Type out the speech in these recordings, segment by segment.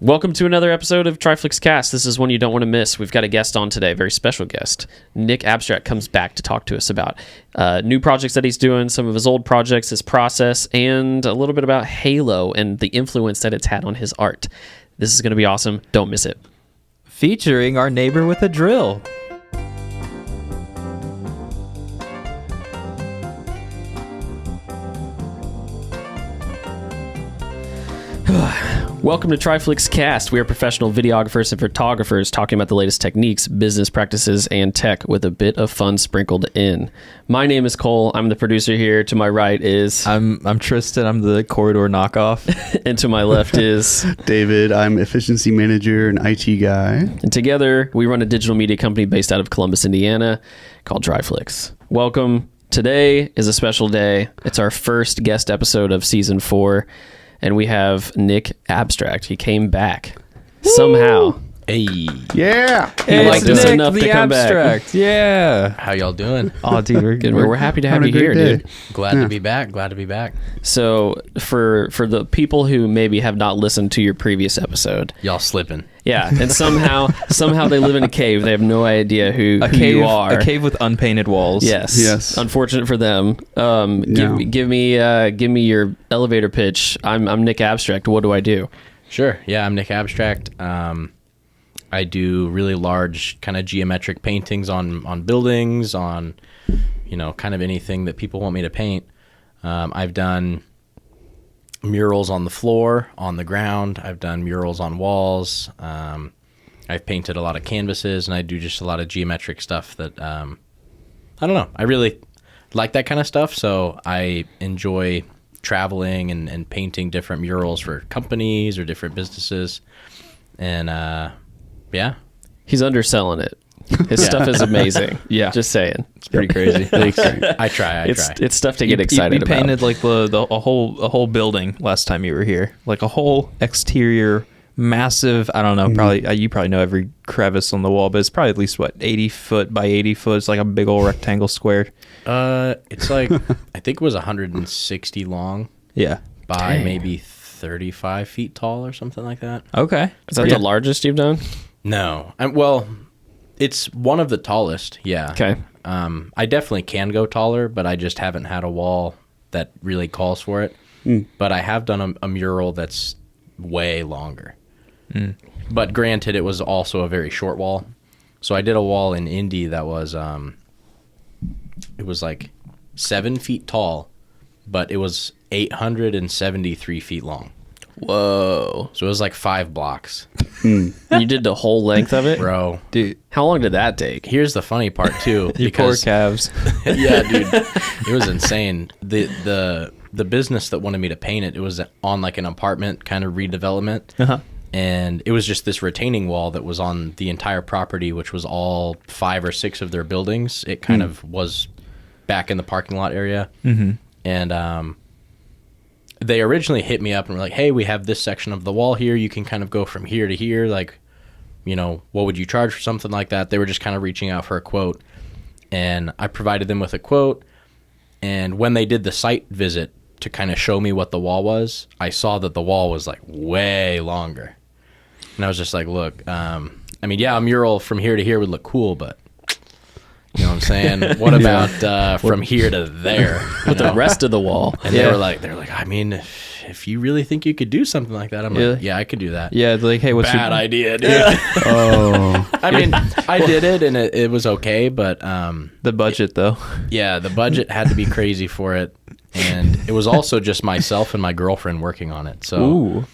Welcome to another episode of TRIFLIX Cast. This is one you don't want to miss. We've got a guest on today, a very special guest. Nick Abstract comes back to talk to us about new projects that he's doing, some of his old projects, his process, and a little bit about Halo and the influence that it's had on his art. This is going to be awesome. Don't miss it. Featuring our neighbor with a drill. Welcome to TRIFLIX Cast. We are professional videographers and photographers talking about the latest techniques, business practices, and tech with a bit of fun sprinkled in. My name is Cole. I'm the producer here. To my right is... I'm Tristan. I'm the corridor knockoff. And to my left is... David. I'm efficiency manager and IT guy. And together, we run a digital media company based out of Columbus, Indiana called TRIFLIX. Welcome. Today is a special day. It's our first guest episode of Season 4. And we have Nick Abstract. He came back somehow. Hey. Yeah. Hey, liked us Nick, enough the to come back. Abstract. Yeah. How y'all doing? Oh, dude, we're good. We're happy to have you having a here, great dude. Glad to be back. Glad to be back. So for the people who maybe have not listened to your previous episode, Y'all slipping. yeah, and somehow they live in a cave. They have no idea who cave, you are. A cave with unpainted walls. Yes. Unfortunate for them. Give me your elevator pitch. I'm Nick Abstract. What do I do? Sure. Yeah, I'm Nick Abstract. I do really large kind of geometric paintings on buildings, on, kind of anything that people want me to paint. I've done murals on the floor, on the ground. I've done murals on walls. I've painted a lot of canvases, and I do just a lot of geometric stuff that, I don't know. I really like that kind of stuff, so I enjoy traveling and painting different murals for companies or different businesses. And, yeah. He's underselling it. His stuff is amazing. Yeah. Just saying. It's pretty crazy. I try. It's stuff to get excited you about. painted like a whole building last time you were here. Like a whole exterior, massive, I don't know, probably you probably know every crevice on the wall, but it's probably at least 80 foot by 80 foot. It's like a big old rectangle square. It's like I think it was 160 long. Yeah. By maybe 35 feet tall or something like that. Okay. Is that the largest you've done? No. Well, it's one of the tallest. Yeah. Okay. I definitely can go taller, but I just haven't had a wall that really calls for it. But I have done a mural that's way longer. But granted, it was also a very short wall. So I did a wall in Indy that was it was like 7 feet tall, but it was 873 feet long. Whoa. So it was like 5 blocks. You did the whole length of it? Bro. Dude, How long did that take? Here's the funny part too. you poor calves. Yeah, dude. It was insane. The business that wanted me to paint it was on like an apartment kind of redevelopment. Uh-huh. And it was just this retaining wall that was on the entire property, which was all 5 or 6 of their buildings. It kind of was back in the parking lot area. Mm-hmm. And they originally hit me up and were like, hey, we have this section of the wall here. You can kind of go from here to here. Like, what would you charge for something like that? They were just kind of reaching out for a quote. And I provided them with a quote. And when they did the site visit to kind of show me what the wall was, I saw that the wall was like way longer. And I was just like, look, a mural from here to here would look cool, but you know what I'm saying? What about from here to there? With the rest of the wall. And they were like, I mean, if you really think you could do something like that, I'm like, yeah, I could do that. Yeah, like, hey, what's Bad your idea, dude. Oh. I mean, I did it and it was okay, but the budget though? yeah, the budget had to be crazy for it. And it was also just myself and my girlfriend working on it. So, Ooh.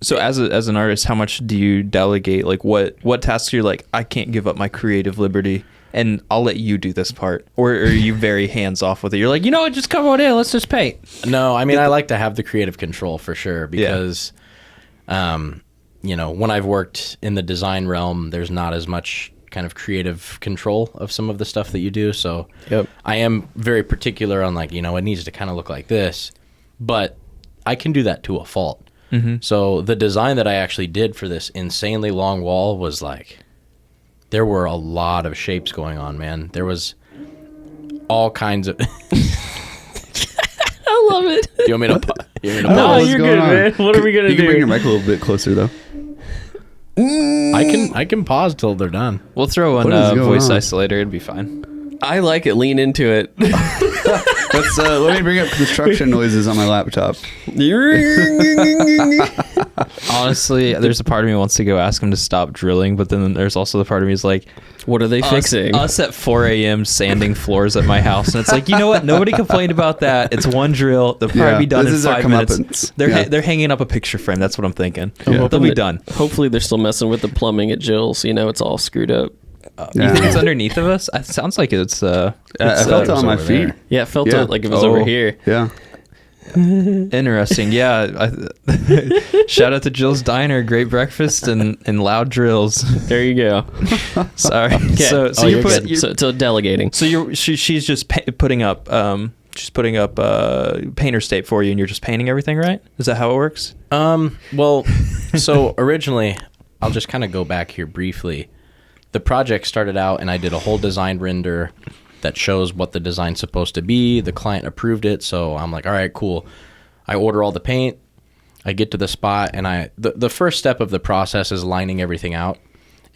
So as an artist, how much do you delegate? Like what tasks you're like, I can't give up my creative liberty and I'll let you do this part? Or are you very hands off with it? You're like, just come on in, let's just paint. no, I mean, I like to have the creative control for sure because, when I've worked in the design realm, there's not as much kind of creative control of some of the stuff that you do. So Yep. I am very particular on like, it needs to kind of look like this, but I can do that to a fault. Mm-hmm. So the design that I actually did for this insanely long wall was like, there were a lot of shapes going on, man. There was all kinds of... love it. Do you want me to? No, what's you're going good, on? man. What are we gonna You can do? bring your mic a little bit closer, though. I can pause till they're done. We'll throw in What is a going voice on? isolator. It'd be fine. I like it. Lean into it. Let me bring up construction noises on my laptop. Honestly, there's a part of me wants to go ask him to stop drilling, but then there's also the part of me is like, What are they fixing? us at 4 a.m. sanding floors at my house, and it's like, you know what? Nobody complained about that. It's one drill. They'll probably Yeah, be done this in is our 5 minutes. comeuppance. They're Yeah. they're hanging up a picture frame. That's what I'm thinking. Yeah. They'll be done. Hopefully, they're still messing with the plumbing at Jill's. You know, it's all screwed up. You think it's underneath of us? It sounds like it's. I felt it on my over feet. there. Yeah, it felt Yeah. like it was Oh. over here. Yeah. Interesting. Yeah. Shout out to Jill's Diner. Great breakfast and loud drills. There you go. Sorry. So Oh, you're you're good. So delegating. So she's just putting up painter's tape for you, and you're just painting everything, right? Is that how it works? Well, so originally, I'll just kind of go back here briefly. The project started out, and I did a whole design render that shows what the design's supposed to be. The client approved it, so I'm like, all right, cool. I order all the paint. I get to the spot, and the first step of the process is lining everything out.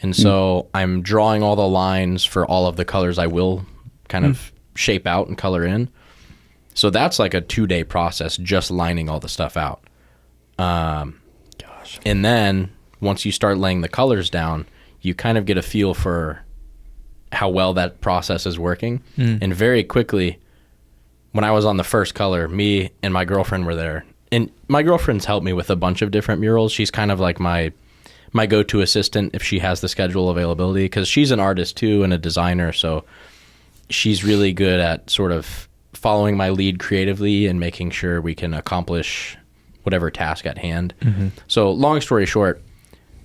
And so I'm drawing all the lines for all of the colors I will kind of shape out and color in. So that's like a 2-day process, just lining all the stuff out. And then once you start laying the colors down, you kind of get a feel for how well that process is working. And very quickly, when I was on the first color, me and my girlfriend were there. And my girlfriend's helped me with a bunch of different murals. She's kind of like my go-to assistant if she has the schedule availability, because she's an artist too and a designer. So she's really good at sort of following my lead creatively and making sure we can accomplish whatever task at hand. So long story short,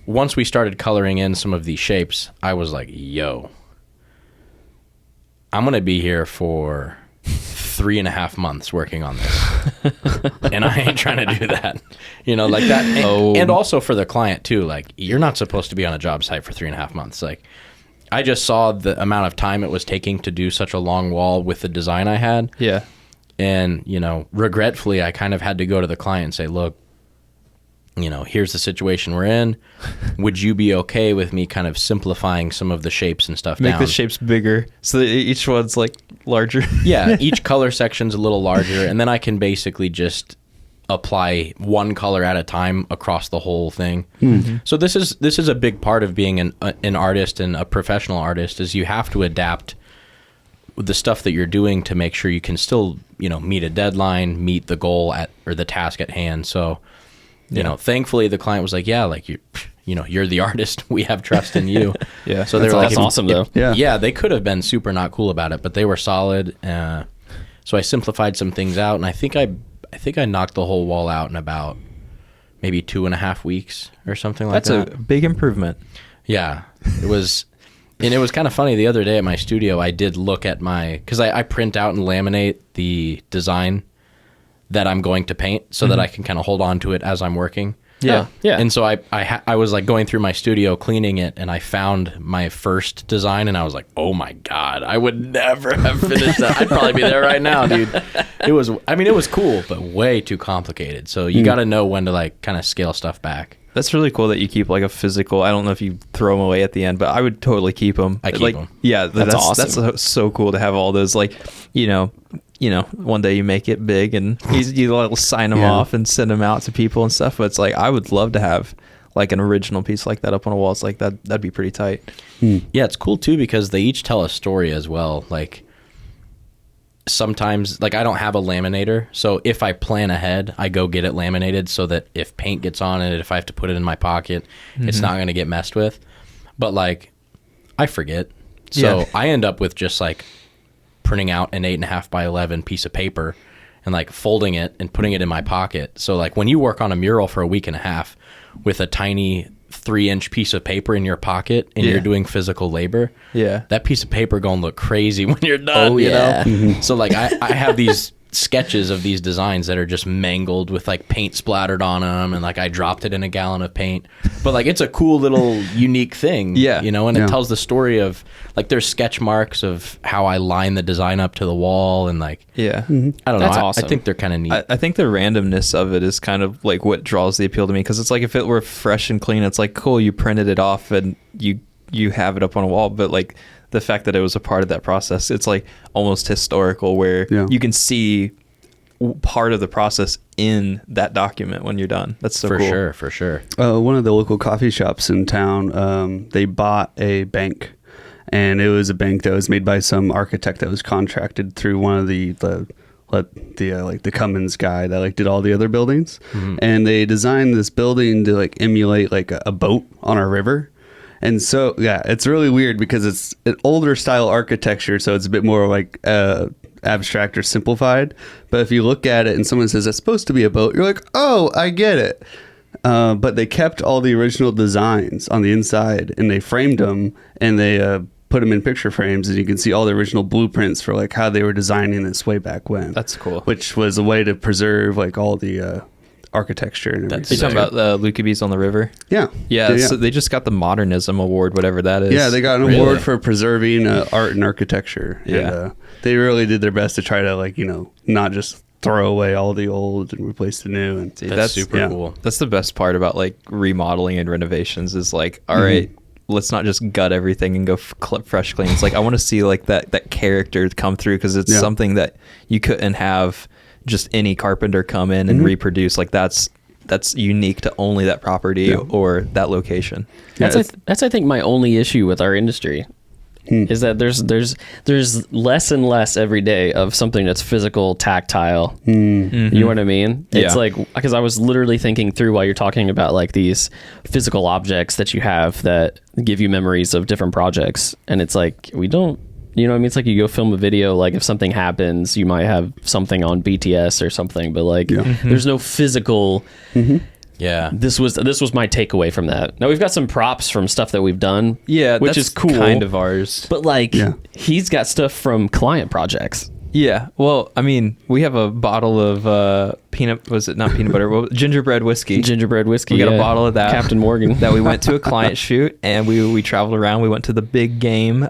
once we started coloring in some of these shapes, I was like, yo, I'm going to be here for 3.5 months working on this. And I ain't trying to do that. You know, like that. And also for the client too, like, you're not supposed to be on a job site for 3.5 months. Like, I just saw the amount of time it was taking to do such a long wall with the design I had. Yeah. And, you know, regretfully, I kind of had to go to the client and say, look, you know, here's the situation we're in. Would you be okay with me kind of simplifying some of the shapes and stuff Make down? the shapes bigger so that each one's like larger. Yeah, each color section's a little larger, and then I can basically just apply one color at a time across the whole thing. So this is a big part of being an artist and a professional artist, is you have to adapt the stuff that you're doing to make sure you can still, you know, meet a deadline, meet the goal or the task at hand. So, you know, thankfully the client was like, yeah, like you know, you're the artist. We have trust in you. Yeah. So they were like, That's awesome, though. Yeah. they could have been super not cool about it, but they were solid. So I simplified some things out, and I think I knocked the whole wall out in about maybe 2.5 weeks or something like that. That's a big improvement. Yeah, it was. And it was kind of funny. The other day at my studio, I did look at because I print out and laminate the design that I'm going to paint so that I can kind of hold on to it as I'm working. Yeah. And so I was like going through my studio cleaning it, and I found my first design, and I was like, oh my God, I would never have finished that. I'd probably be there right now, dude. It was cool, but way too complicated. So you got to know when to like kind of scale stuff back. That's really cool that you keep like a physical. I don't know if you throw them away at the end, but I would totally keep them. I keep like, them. Yeah, That's awesome. That's so cool to have all those. Like, you know, one day you make it big and you sign them off and send them out to people and stuff. But it's like, I would love to have like an original piece like that up on a wall. It's like that'd be pretty tight. Yeah, it's cool too because they each tell a story as well. Like sometimes, like I don't have a laminator, so if I plan ahead, I go get it laminated so that if paint gets on it, if I have to put it in my pocket, it's not going to get messed with. But like, I forget, so I end up with just like printing out an 8.5 by 11 piece of paper and like folding it and putting it in my pocket. So like when you work on a mural for a week and a half with a tiny 3-inch piece of paper in your pocket and you're doing physical labor, Yeah. that piece of paper gonna look crazy when you're done. Oh, yeah. You know? So like I have these sketches of these designs that are just mangled with like paint splattered on them, and like I dropped it in a gallon of paint, but like it's a cool little unique thing, you know, and it tells the story of like there's sketch marks of how I line the design up to the wall, and like Yeah. I don't know, That's I awesome. think they're kind of neat. I think the randomness of it is kind of like what draws the appeal to me, because it's like if it were fresh and clean, it's like cool, you printed it off and you have it up on a wall, but like the fact that it was a part of that process, it's like almost historical, where you can see part of the process in that document when you're done. That's so cool. For sure. One of the local coffee shops in town, they bought a bank, and it was a bank that was made by some architect that was contracted through one of the Cummins guy that like did all the other buildings, and they designed this building to like emulate like a boat on a river. And so, yeah, it's really weird because it's an older style architecture, so it's a bit more like abstract or simplified. But if you look at it and someone says it's supposed to be a boat, you're like, oh, I get it. But they kept all the original designs on the inside, and they framed them, and they put them in picture frames, and you can see all the original blueprints for like how they were designing this way back when. That's cool. Which was a way to preserve like all the architecture and everything. You're talking about Lucaby's on the river? Yeah. So they just got the Modernism Award, whatever that is. Yeah, they got an award for preserving art and architecture. Yeah. And, they really did their best to try to like, you know, not just throw away all the old and replace the new. And That's super cool. That's the best part about like remodeling and renovations is like, all right, let's not just gut everything and go fresh clean. It's like I want to see like that character come through, because it's something that you couldn't have just any carpenter come in and reproduce. Like that's unique to only that property or that location. That's I think my only issue with our industry is that there's less and less every day of something that's physical, tactile. You know what I mean? It's like, because I was literally thinking through while you're talking about like these physical objects that you have that give you memories of different projects, and it's like we don't. You know what I mean? It's like you go film a video, like if something happens, you might have something on BTS or something, but like there's no physical. Yeah. This was my takeaway from that. Now we've got some props from stuff that we've done. Yeah, which is cool. Kind of ours. But like he's got stuff from client projects. Yeah. Well, I mean, we have a bottle of gingerbread whiskey. Gingerbread whiskey. We got a bottle of that. Captain Morgan. That we went to a client shoot, and we traveled around. We went to the big game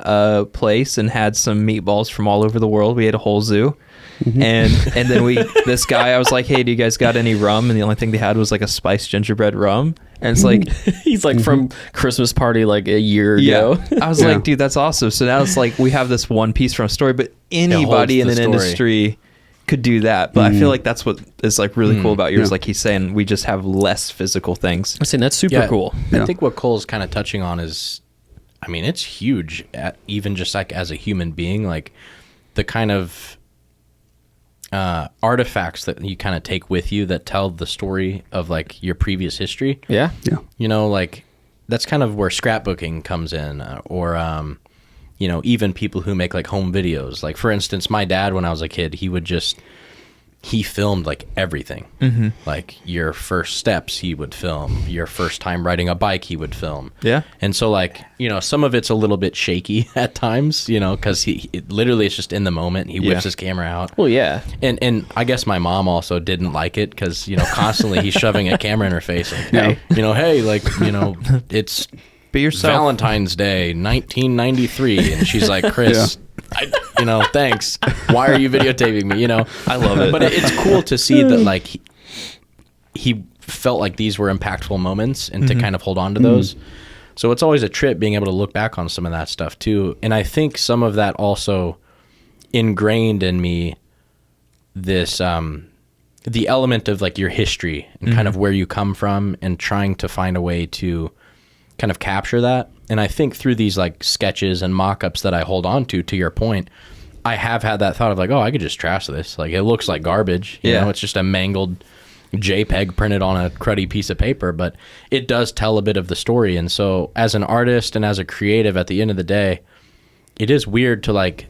place and had some meatballs from all over the world. We ate a whole zoo. And then this guy, I was like, hey, do you guys got any rum? And the only thing they had was like a spiced gingerbread rum. And it's like, he's like from Christmas party like a year ago. I was like, dude, that's awesome. So now it's like we have this one piece from a story, but anybody in an industry could do that. But I feel like that's what is like really cool about yours. Like he's saying, we just have less physical things. I'm saying that's super cool. I think what Cole's kind of touching on is, I mean, it's huge, even just like as a human being, like the kind of artifacts that you kind of take with you that tell the story of like your previous history. Yeah. You know, like that's kind of where scrapbooking comes in, or you know, even people who make like home videos. Like for instance, my dad, when I was a kid, he filmed like everything. Like your first steps he would film, your first time riding a bike he would film. And so like, you know, some of it's a little bit shaky at times, you know, because literally it's just in the moment. He whips his camera out. Well, yeah. And I guess my mom also didn't like it because, you know, constantly he's shoving a camera in her face like, hey, you know, hey, like, you know, it's Be yourself. Valentine's Day 1993, and she's like, Chris, you know, thanks. Why are you videotaping me? You know, I love it. But it's cool to see that like he felt like these were impactful moments, and to kind of hold on to those. So it's always a trip being able to look back on some of that stuff too. And I think some of that also ingrained in me this the element of like your history and kind of where you come from, and trying to find a way to kind of capture that. And I think through these like sketches and mock-ups that I hold on to your point, I have had that thought of like, oh, I could just trash this. Like it looks like garbage. You know, it's just a mangled JPEG printed on a cruddy piece of paper, but it does tell a bit of the story. And so as an artist and as a creative, at the end of the day, it is weird to like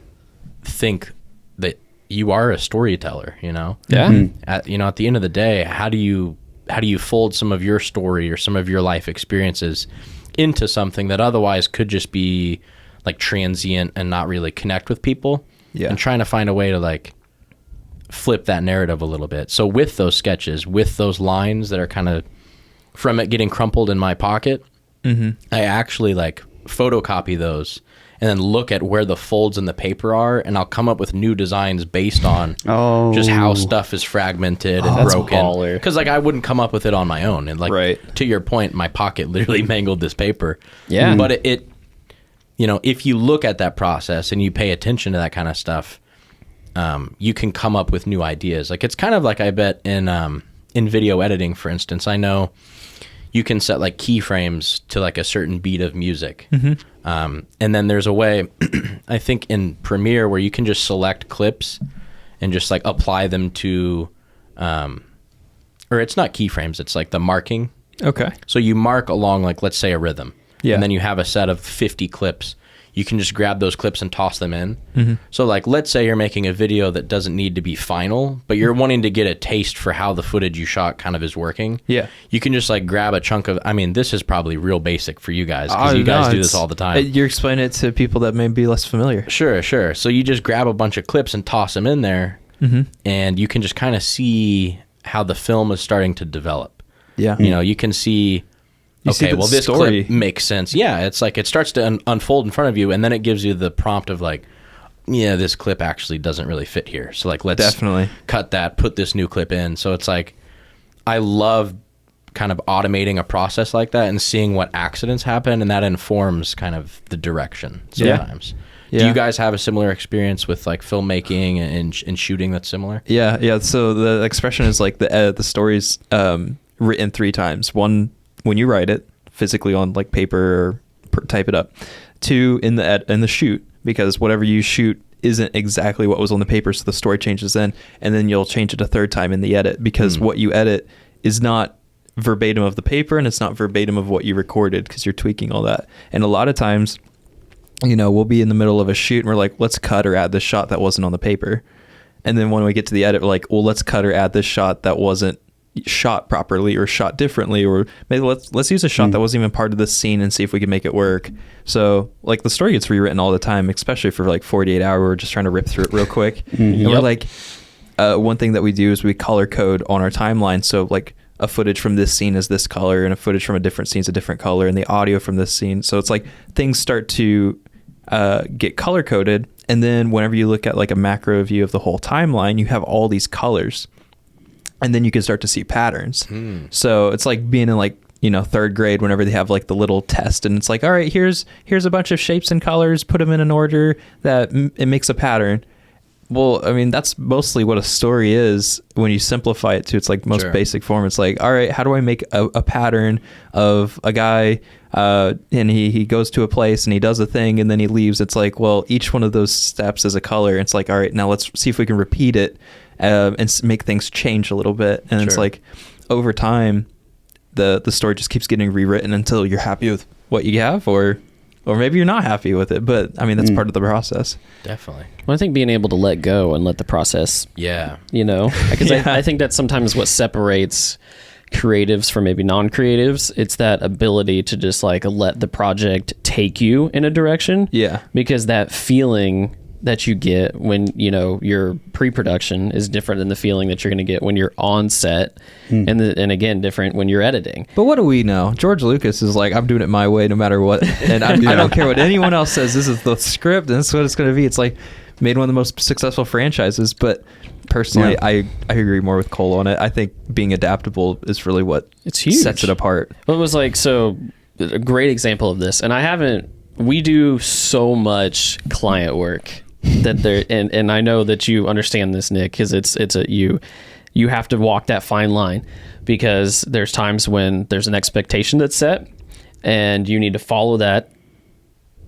think that you are a storyteller, you know? Yeah. At the end of the day, how do you fold some of your story or some of your life experiences into something that otherwise could just be like transient and not really connect with people? And trying to find a way to like flip that narrative a little bit. So with those sketches, with those lines that are kind of from it getting crumpled in my pocket, I actually like photocopy those and then look at where the folds in the paper are, and I'll come up with new designs based on just how stuff is fragmented and broken. Because like I wouldn't come up with it on my own. And like to your point, my pocket literally mangled this paper. Yeah. But it you know, if you look at that process and you pay attention to that kind of stuff, you can come up with new ideas. Like it's kind of like, I bet in video editing, for instance, I know you can set like keyframes to like a certain beat of music. And then there's a way, I think in Premiere, where you can just select clips and just like apply them to, or it's not keyframes, it's like the marking. Okay. So you mark along like, let's say a rhythm. Yeah. And then you have a set of 50 clips. You can just grab those clips and toss them in. So like, let's say you're making a video that doesn't need to be final, but you're wanting to get a taste for how the footage you shot kind of is working. Yeah. You can just like grab a chunk of, I mean, this is probably real basic for you guys, because you guys do this all the time. You're explaining it to people that may be less familiar. Sure. So you just grab a bunch of clips and toss them in there, and you can just kind of see how the film is starting to develop. Yeah. You know, you can see... Okay, well, this clip makes sense. Yeah, it's like it starts to unfold in front of you, and then it gives you the prompt of like, yeah, this clip actually doesn't really fit here. So like, let's definitely cut that, put this new clip in. So it's like, I love kind of automating a process like that and seeing what accidents happen, and that informs kind of the direction sometimes. Yeah. Do you guys have a similar experience with like filmmaking and shooting that's similar? Yeah. So the expression is like the story's written 3 times. 1, when you write it physically on like paper or type it up. 2, in the shoot, because whatever you shoot isn't exactly what was on the paper, so the story changes then, and then you'll change it a 3rd time in the edit, because what you edit is not verbatim of the paper, and it's not verbatim of what you recorded, because you're tweaking all that. And a lot of times, you know, we'll be in the middle of a shoot and we're like, let's cut or add this shot that wasn't on the paper. And then when we get to the edit, we're like, well, let's cut or add this shot that wasn't shot properly or shot differently, or maybe let's use a shot that wasn't even part of the scene and see if we can make it work. So like the story gets rewritten all the time, especially for like 48 hour, we're just trying to rip through it real quick. And we're like, one thing that we do is we color code on our timeline. So like a footage from this scene is this color, and a footage from a different scene is a different color, and the audio from this scene. So it's like things start to get color coded. And then whenever you look at like a macro view of the whole timeline, you have all these colors. And then you can start to see patterns. So it's like being in like, you know, 3rd grade, whenever they have like the little test, and it's like, all right, here's a bunch of shapes and colors, put them in an order that it makes a pattern. Well, I mean, that's mostly what a story is when you simplify it to its like most basic form. It's like, all right, how do I make a pattern of a guy and he goes to a place and he does a thing and then he leaves? It's like, well, each one of those steps is a color. It's like, all right, now let's see if we can repeat it and make things change a little bit. And it's like over time, the story just keeps getting rewritten until you're happy with what you have, or maybe you're not happy with it. But I mean, that's part of the process. Definitely. Well, I think being able to let go and let the process, you know, because I think that's sometimes what separates creatives from maybe non-creatives. It's that ability to just like let the project take you in a direction. Yeah. Because that feeling that you get when, you know, your pre-production is different than the feeling that you're going to get when you're on set, and again, different when you're editing. But what do we know? George Lucas is like, I'm doing it my way no matter what, and I don't care what anyone else says. This is the script, and this is what it's going to be. It's like made one of the most successful franchises. But personally, I agree more with Cole on it. I think being adaptable is really what sets it apart. Well, it was like, so a great example of this, and we do so much client work that there, and I know that you understand this, Nick, because you have to walk that fine line, because there's times when there's an expectation that's set and you need to follow that,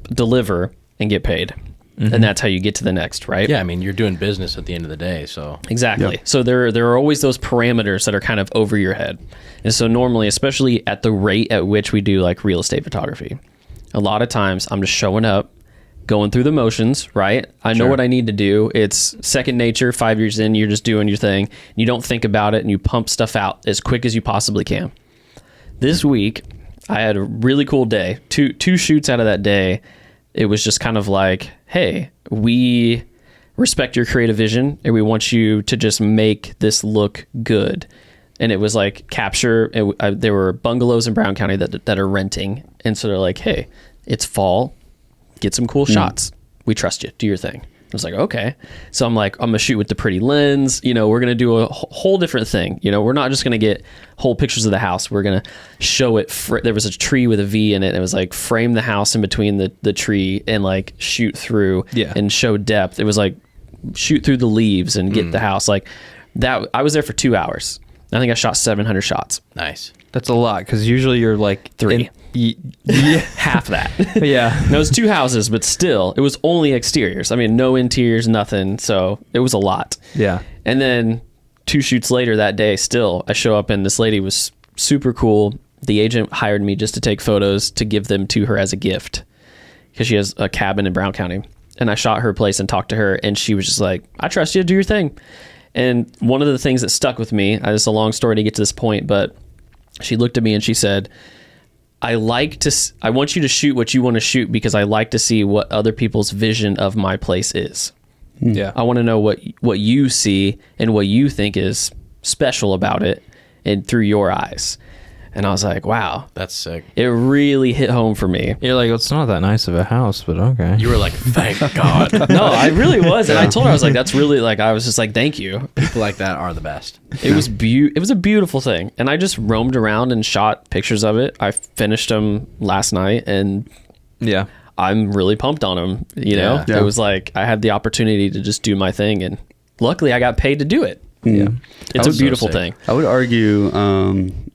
deliver, and get paid. And that's how you get to the next, right? Yeah, I mean, you're doing business at the end of the day, so exactly. So there are always those parameters that are kind of over your head. And so normally, especially at the rate at which we do like real estate photography, a lot of times I'm just showing up, going through the motions, right? I know what I need to do. It's second nature. 5 years in, you're just doing your thing. You don't think about it, and you pump stuff out as quick as you possibly can. This week, I had a really cool day. Two shoots out of that day, it was just kind of like, hey, we respect your creative vision, and we want you to just make this look good. And it was like capture. There were bungalows in Brown County that are renting, and so they're like, "Hey, it's fall, get some cool shots. We trust you. Do your thing." I was like, "Okay." So I'm like, "I'm gonna shoot with the pretty lens. We're gonna do a whole different thing. We're not just gonna get whole pictures of the house. We're gonna show it. There was a tree with a V in it. And it was like frame the house in between the tree and like shoot through and show depth. It was like shoot through the leaves and get the house like that. I was there for 2 hours. I think I shot 700 shots. Nice. That's a lot because usually you're like 3. Yeah. Half that. Yeah. No, it was 2 houses, but still, it was only exteriors. I mean, no interiors, nothing. So it was a lot. Yeah. And then 2 shoots later that day, still, I show up and this lady was super cool. The agent hired me just to take photos to give them to her as a gift because she has a cabin in Brown County. And I shot her place and talked to her, and she was just like, "I trust you, do your thing." And one of the things that stuck with me, it's a long story to get to this point, but she looked at me and she said, I want you to shoot what you want to shoot because I like to see what other people's vision of my place is. Yeah. I want to know what you see and what you think is special about it and through your eyes. And I was like, wow, That's sick. it really hit home for me. You're like, it's not that nice of a house, but okay. You were like, thank God. No, I really was. And I told her, I was like, that's really like, I was just like, thank you. People like that are the best. It was it was a beautiful thing. And I just roamed around and shot pictures of it. I finished them last night and Yeah. I'm really pumped on them. Yeah. It was like, I had the opportunity to just do my thing. And luckily I got paid to do it. Yeah. It's That a was so beautiful sick. thing. I would argue,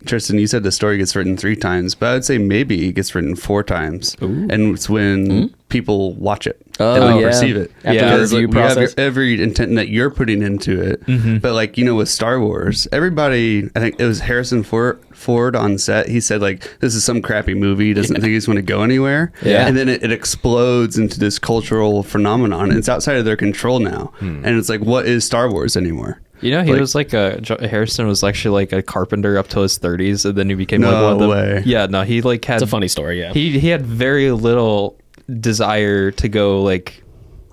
Tristan, you said the story gets written 3 times, but I would say maybe it gets written 4 times. And it's when people watch it and Oh, yeah. receive it. After the Because, review like, we have process. every intent that you're putting into it. But like, with Star Wars, everybody, I think it was Harrison Ford on set. He said like, this is some crappy movie. He doesn't think he's going to go anywhere. Yeah. And then it explodes into this cultural phenomenon. It's outside of their control now. And it's like, what is Star Wars anymore? You know, he Like- was like Harrison was actually like a carpenter up till his 30s, and then he became like No one of the. way. Yeah, no, he like had. It's a funny story. Yeah. He had very little desire to go like.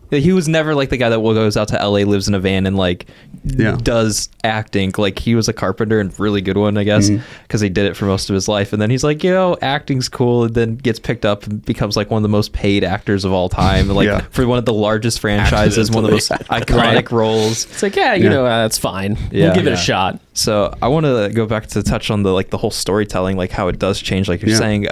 He was never like the guy that goes out to LA, lives in a van, and like does acting. Like he was a carpenter and really good one, I guess, because he did it for most of his life. And then he's like, acting's cool, and then gets picked up and becomes like one of the most paid actors of all time. Like Yeah. for one of the largest franchises, one of the most iconic roles. It's like, that's fine. Yeah. We'll give it Yeah. a shot. So I want to go back to touch on the whole storytelling, like how it does change, like you're saying.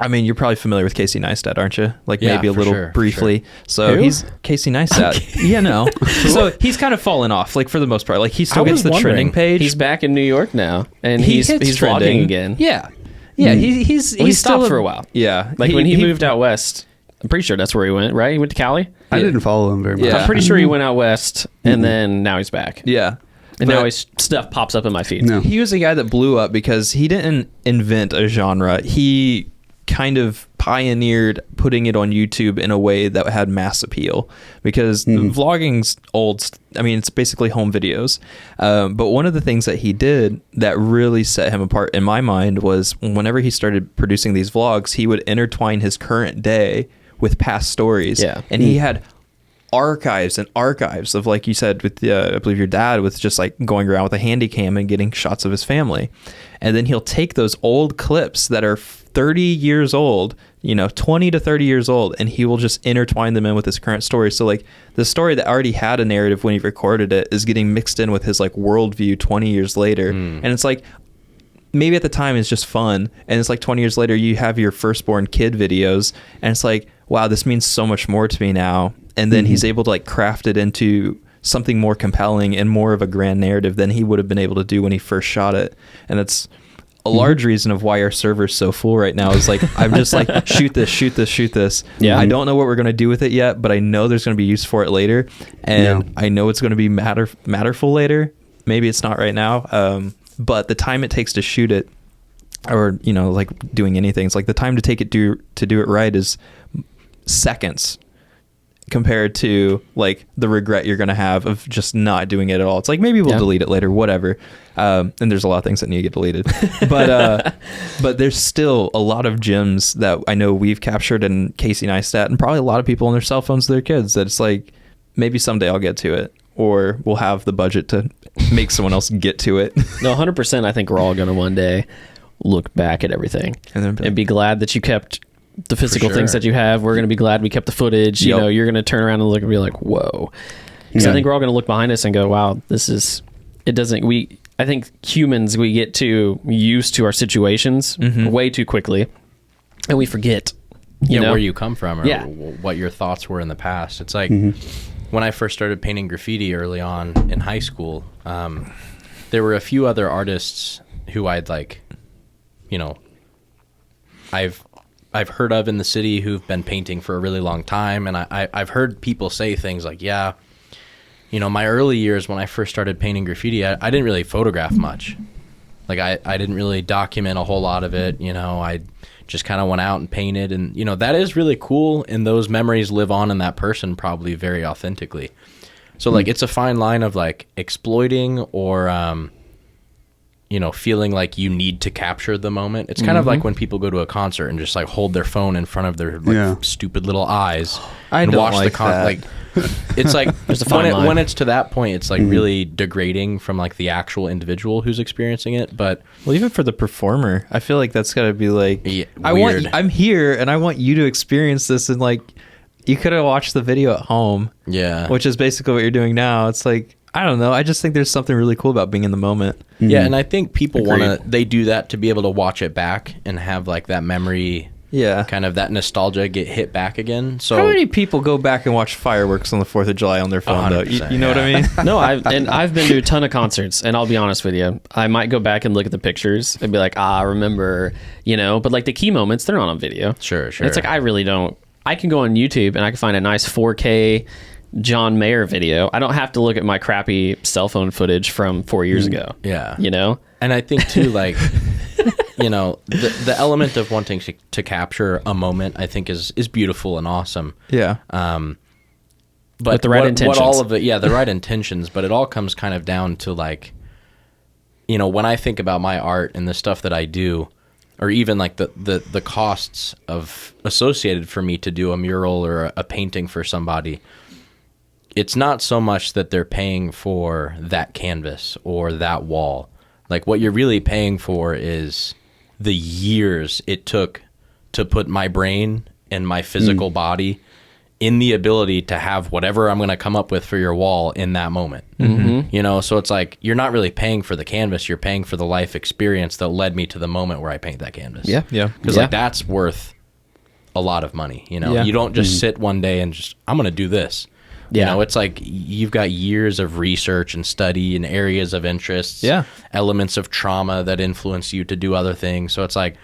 I mean, you're probably familiar with Casey Neistat, aren't you? Like Yeah, maybe a for little sure, briefly. So Who? he's Casey Neistat. Yeah, no. So he's kind of fallen off, like for the most part. Like he still I gets was the wondering. trending page. He's back in New York now, and He he's hits vlogging trending again. Yeah, yeah. He's Well, he stopped still for a while. Yeah, Like when he moved out west. I'm pretty sure that's where he went, right? He went to Cali. I didn't follow him very much. Yeah. I'm pretty sure he went out west, and then now he's back. Yeah, And But- now his stuff pops up in my feed. No. He was a guy that blew up because he didn't invent a genre. He kind of pioneered putting it on YouTube in a way that had mass appeal, because vlogging's old. I mean, it's basically home videos. But one of the things that he did that really set him apart in my mind was whenever he started producing these vlogs, he would intertwine his current day with past stories. Yeah. And he had archives and archives of, like you said, with I believe your dad, with just like going around with a handy cam and getting shots of his family. And then he'll take those old clips that are 30 years old, 20 to 30 years old, and he will just intertwine them in with his current story. So like the story that already had a narrative when he recorded it is getting mixed in with his like worldview 20 years later. And it's like, maybe at the time it's just fun, and it's like 20 years later you have your firstborn kid videos, and it's like, wow, this means so much more to me now. And then he's able to like craft it into something more compelling and more of a grand narrative than he would have been able to do when he first shot it. And it's a large reason of why our server's so full right now, is like, I'm just like, shoot this. Yeah. I don't know what we're going to do with it yet, but I know there's going to be use for it later. And Yeah. I know it's going to be matterful later. Maybe it's not right now. But the time it takes to shoot it, or, like doing anything, it's like the time to take it to do it right is seconds, compared to like the regret you're going to have of just not doing it at all. It's like, maybe we'll delete it later, whatever. And there's a lot of things that need to get deleted, but there's still a lot of gems that I know we've captured, and Casey Neistat, and probably a lot of people on their cell phones with their kids, that it's like, maybe someday I'll get to it, or we'll have the budget to make someone else get to it. No, 100%. I think we're all going to one day look back at everything and be glad that you kept the physical things that you have. We're going to be glad we kept the footage. You know, you're going to turn around and look and be like, whoa. Because I think we're all going to look behind us and go, wow, I think humans, we get too used to our situations way too quickly, and we forget, you know, where you come from or what your thoughts were in the past. It's like when I first started painting graffiti early on in high school, there were a few other artists who I'd like, you know, I've heard of in the city who've been painting for a really long time, and I've heard people say things like, yeah, you know, my early years when I first started painting graffiti, I didn't really photograph much. Like I didn't really document a whole lot of it. You know, I just kind of went out and painted, and you know, that is really cool, and those memories live on in that person probably very authentically. So like it's a fine line of like exploiting or you know, feeling like you need to capture the moment. It's kind of like when people go to a concert and just like hold their phone in front of their like stupid little eyes and watch the concert. Like it's like when it's to that point, it's like really degrading from like the actual individual who's experiencing it. But well, even for the performer, I feel like that's got to be like, weird. I'm here and I want you to experience this, and like you could have watched the video at home. Yeah, which is basically what you're doing now. It's like, I don't know. I just think there's something really cool about being in the moment. Yeah, and I think people they do that to be able to watch it back and have like that memory, kind of that nostalgia get hit back again. So how many people go back and watch fireworks on the 4th of July on their phone though? You know what I mean? No, I've been to a ton of concerts, and I'll be honest with you, I might go back and look at the pictures and be like, I remember, you know, but like the key moments, they're not on video. Sure. And it's like, I really don't. I can go on YouTube and I can find a nice 4K John Mayer video. I don't have to look at my crappy cell phone footage from 4 years ago. Yeah. You know? And I think too, like, you know, the element of wanting to capture a moment, I think is beautiful and awesome. Yeah. But with the right intentions. What all of it, the right intentions, but it all comes kind of down to like, you know, when I think about my art and the stuff that I do, or even like the costs of associated for me to do a mural or a painting for somebody, it's not so much that they're paying for that canvas or that wall. Like what you're really paying for is the years it took to put my brain and my physical body in the ability to have whatever I'm going to come up with for your wall in that moment. You know, so it's like you're not really paying for the canvas, you're paying for the life experience that led me to the moment where I paint that canvas. Yeah. Because like that's worth a lot of money, you know. You don't just sit one day and just, I'm going to do this. You know, it's like you've got years of research and study and areas of interest, elements of trauma that influence you to do other things. So it's like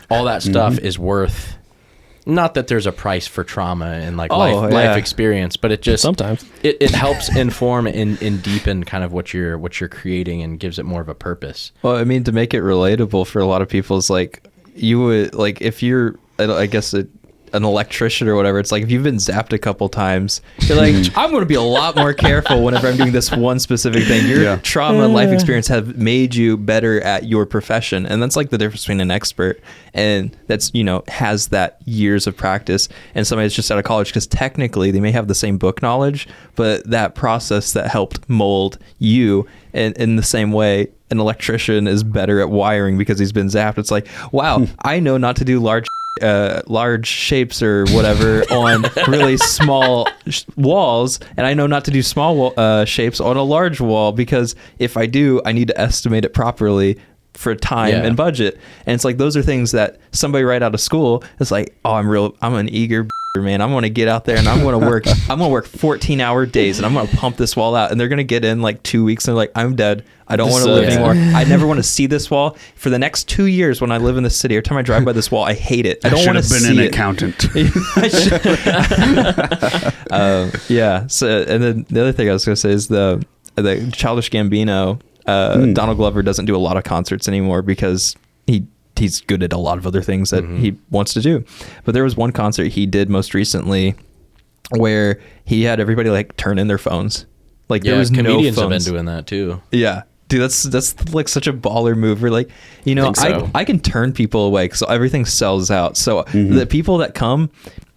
all that stuff is worth, not that there's a price for trauma and like life experience, but it just sometimes it helps inform and deepen kind of what you're creating and gives it more of a purpose. Well, I mean, to make it relatable for a lot of people is like, you would like, if you're, I guess an electrician or whatever, it's like if you've been zapped a couple times, you're like, I'm going to be a lot more careful whenever I'm doing this one specific thing. Your trauma and life experience have made you better at your profession, and that's like the difference between an expert and that's, you know, has that years of practice and somebody that's just out of college, because technically they may have the same book knowledge, but that process that helped mold you, and in the same way an electrician is better at wiring because he's been zapped. It's like, wow, I know not to do large shapes or whatever on really small walls, and I know not to do small shapes on a large wall, because if I do, I need to estimate it properly for time and budget. And it's like, those are things that somebody right out of school is like, oh, I'm an eager man, I'm going to get out there and I'm going to work 14-hour days and I'm going to pump this wall out, and they're going to get in like 2 weeks and they're like, I'm dead, I don't want to live anymore. I never want to see this wall for the next 2 years. When I live in the city, every time I drive by this wall, I hate it. I don't want to see it. Should have been an accountant. So, and then the other thing I was going to say is the Childish Gambino, Donald Glover doesn't do a lot of concerts anymore because he's good at a lot of other things that he wants to do. But there was one concert he did most recently where he had everybody like turn in their phones. Like there was comedians no have phones. been doing that too. Yeah. Dude, that's like such a baller move. Where like, you know, I can turn people away because everything sells out. So the people that come,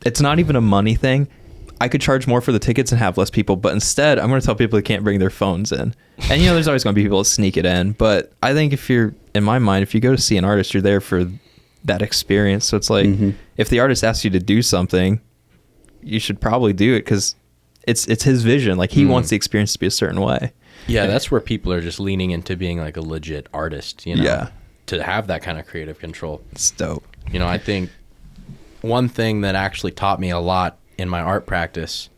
it's not even a money thing. I could charge more for the tickets and have less people, but instead I'm going to tell people they can't bring their phones in. And there's always going to be people that sneak it in, but I think if you go to see an artist, you're there for that experience. So it's like, if the artist asks you to do something, you should probably do it because it's his vision. Like he wants the experience to be a certain way. Yeah, that's where people are just leaning into being like a legit artist, to have that kind of creative control. It's dope. I think one thing that actually taught me a lot in my art practice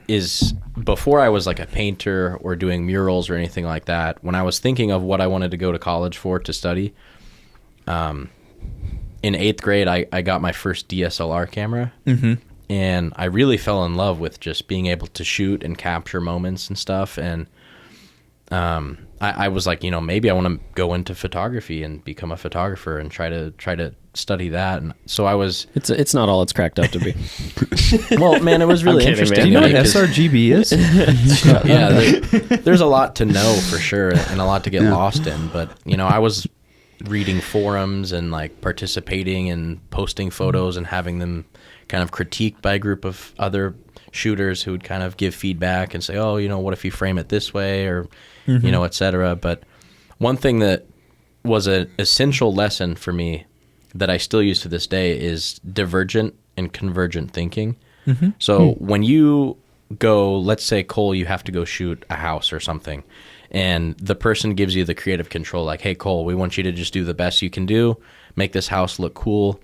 is before I was like a painter or doing murals or anything like that, when I was thinking of what I wanted to go to college for to study, in 8th grade, I got my first DSLR camera. And I really fell in love with just being able to shoot and capture moments and stuff. And I was like, maybe I want to go into photography and become a photographer and try to study that. And so I was. It's not all it's cracked up to be. Well, man, it was really kidding, interesting. man. Do you know what sRGB is? Yeah, there's a lot to know for sure, and a lot to get lost in. But I was reading forums and like participating and posting photos and having them kind of critiqued by a group of other shooters who would kind of give feedback and say, oh, what if you frame it this way, or et cetera. But one thing that was an essential lesson for me that I still use to this day is divergent and convergent thinking. So when you go, let's say, Cole, you have to go shoot a house or something, and the person gives you the creative control, like, hey, Cole, we want you to just do the best you can do, make this house look cool.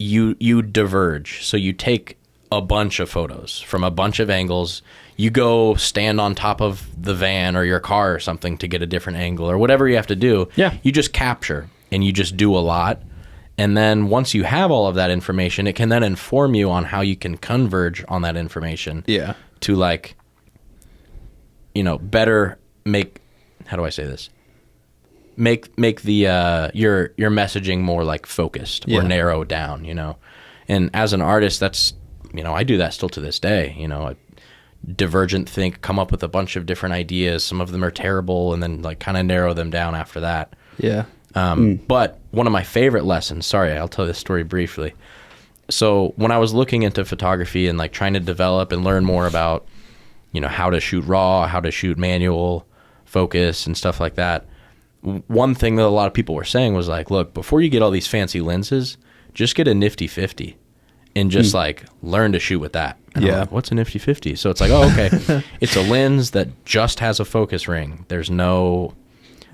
You diverge. So you take a bunch of photos from a bunch of angles. You go stand on top of the van or your car or something to get a different angle or whatever you have to do. Yeah. You just capture and you just do a lot. And then once you have all of that information, it can then inform you on how you can converge on that information. Yeah. To like, better make, how do I say this? Make the your messaging more like focused or narrow down, And as an artist, that's I do that still to this day. I divergent think, come up with a bunch of different ideas. Some of them are terrible, and then like kind of narrow them down after that. Yeah. But one of my favorite lessons. Sorry, I'll tell this story briefly. So when I was looking into photography and like trying to develop and learn more about, how to shoot raw, how to shoot manual, focus, and stuff like that. One thing that a lot of people were saying was like, look, before you get all these fancy lenses, just get a nifty 50 and just like learn to shoot with that. And I'm like, what's a nifty 50? So it's like, oh, okay. It's a lens that just has a focus ring. There's no,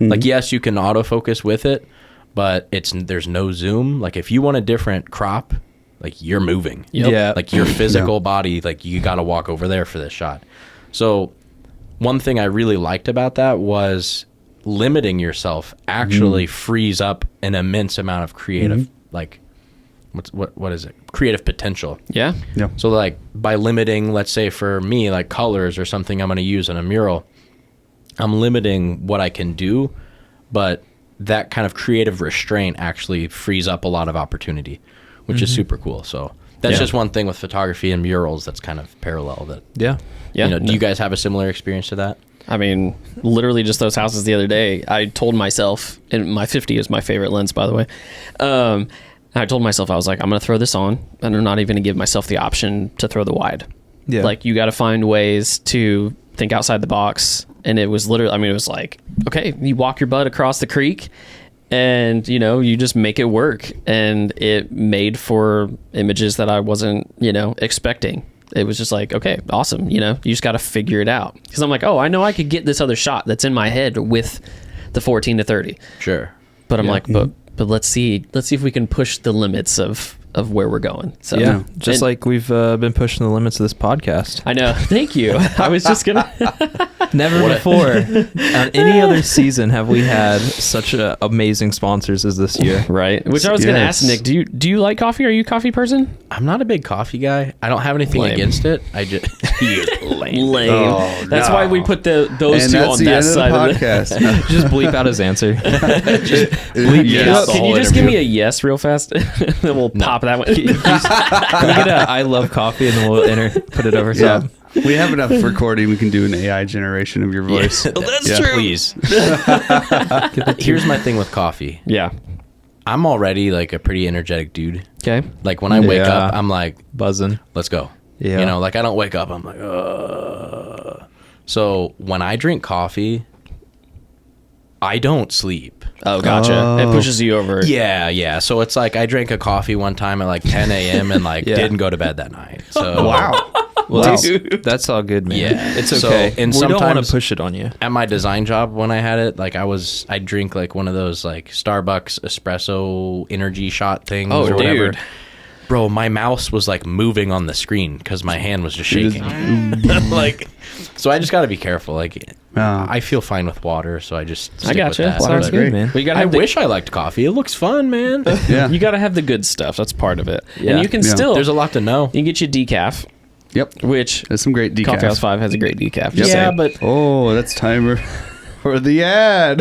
like, yes, you can autofocus with it, but there's no zoom. Like if you want a different crop, like you're moving. Yeah. Like your physical body, like you got to walk over there for this shot. So one thing I really liked about that was limiting yourself actually frees up an immense amount of creative, like what is it? Creative potential. Yeah. So like by limiting, let's say for me, like colors or something I'm going to use in a mural, I'm limiting what I can do, but that kind of creative restraint actually frees up a lot of opportunity, which is super cool. So that's just one thing with photography and murals that's kind of parallel. That do you guys have a similar experience to that? I mean, literally just those houses the other day, I told myself, and my 50 is my favorite lens, by the way. I told myself, I was like, I'm going to throw this on, and I'm not even going to give myself the option to throw the wide. Yeah. Like, you got to find ways to think outside the box. And it was literally, it was like, okay, you walk your butt across the creek, and, you just make it work. And it made for images that I wasn't, expecting. It was just like, okay, awesome. You just got to figure it out. Because I'm like, oh, I know I could get this other shot that's in my head with the 14 to 30. Sure. But I'm like, but let's see if we can push the limits of where we're going. So just like we've been pushing the limits of this podcast. I know. Thank you. I was just gonna. Never before on any other season have we had such amazing sponsors as this year. Right. Which I was going to ask Nick. Do you like coffee? Are you a coffee person? I'm not a big coffee guy. I don't have anything against it. I just lame. Oh, that's why we put those and two on that side of the podcast. Just bleep out his answer. Just Can you just give me a yes real fast? Then we'll pop that one. Can you get a I love coffee and then we'll put it over top? We have enough recording. We can do an AI generation of your voice. That's true. Please. Here's my thing with coffee. Yeah. I'm already like a pretty energetic dude. Okay. Like when I wake Yeah. up, I'm like, Buzzing. let's go. Yeah. You know, like I don't wake up, I'm like, ugh. So when I drink coffee, I don't sleep. Oh, gotcha. Oh. It pushes you over. Yeah. So it's like I drank a coffee one time at like 10 a.m. and like Yeah. didn't go to bed that night. So Wow. Well, Wow. that's all good, man. Yeah. It's So- okay. and we don't want sometimes- to push it on you. at my design job when I had it, like I'd drink like one of those like Starbucks espresso energy shot things Oh, or whatever. dude. Bro, my mouse was like moving on the screen because my hand was just shaking. Like, so I just got to be careful. Like, I feel fine with water, so I just stick gotcha. with that. Sounds But good, man. But you gotta I have the, wish I liked coffee. It looks fun, man. Yeah. you gotta have the good stuff. That's part of it. Yeah. And you can Yeah. still There's a lot to know. you can get you decaf, Yep. which There's some great decaf. Coffee House 5 has a great decaf. Just Yeah, saying. but Oh, that's time for the ad.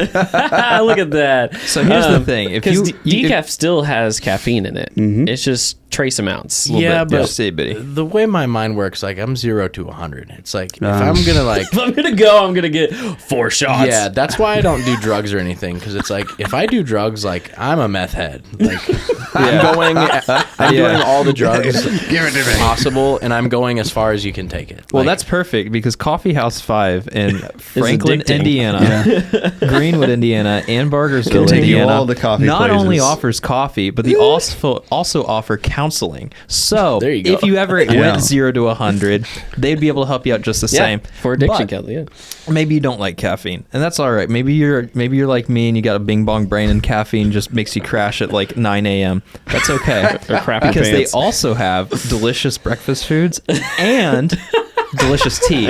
Look at that. So here's the thing. If Because you decaf still has caffeine in it. It's just trace amounts. yeah, but Just a bitty. the way my mind works, like I'm 0 to 100. It's like if I'm gonna like If I'm gonna go, I'm gonna get 4 shots. Yeah, that's why I don't do drugs or anything. Because it's like if I do drugs, like I'm a meth head. Like I'm doing all the drugs possible, and I'm going as far as you can take it. Well, Like, that's perfect because Coffee House 5 in Franklin, addicting. Indiana, Greenwood, Indiana, and Bargersville, Can take you Indiana, all the coffee not places. only offers coffee, but they also offer counseling. So There you go. if you ever Yeah. went 0 to 100, they'd be able to help you out just the Yeah, same. for addiction, But Kelly. Yeah. maybe you don't like caffeine, and that's all right. Maybe you're like me, and you got a bing bong brain, and caffeine just makes you crash at like 9 a.m. That's okay, Or crappy because pants. they also have delicious breakfast foods and delicious tea.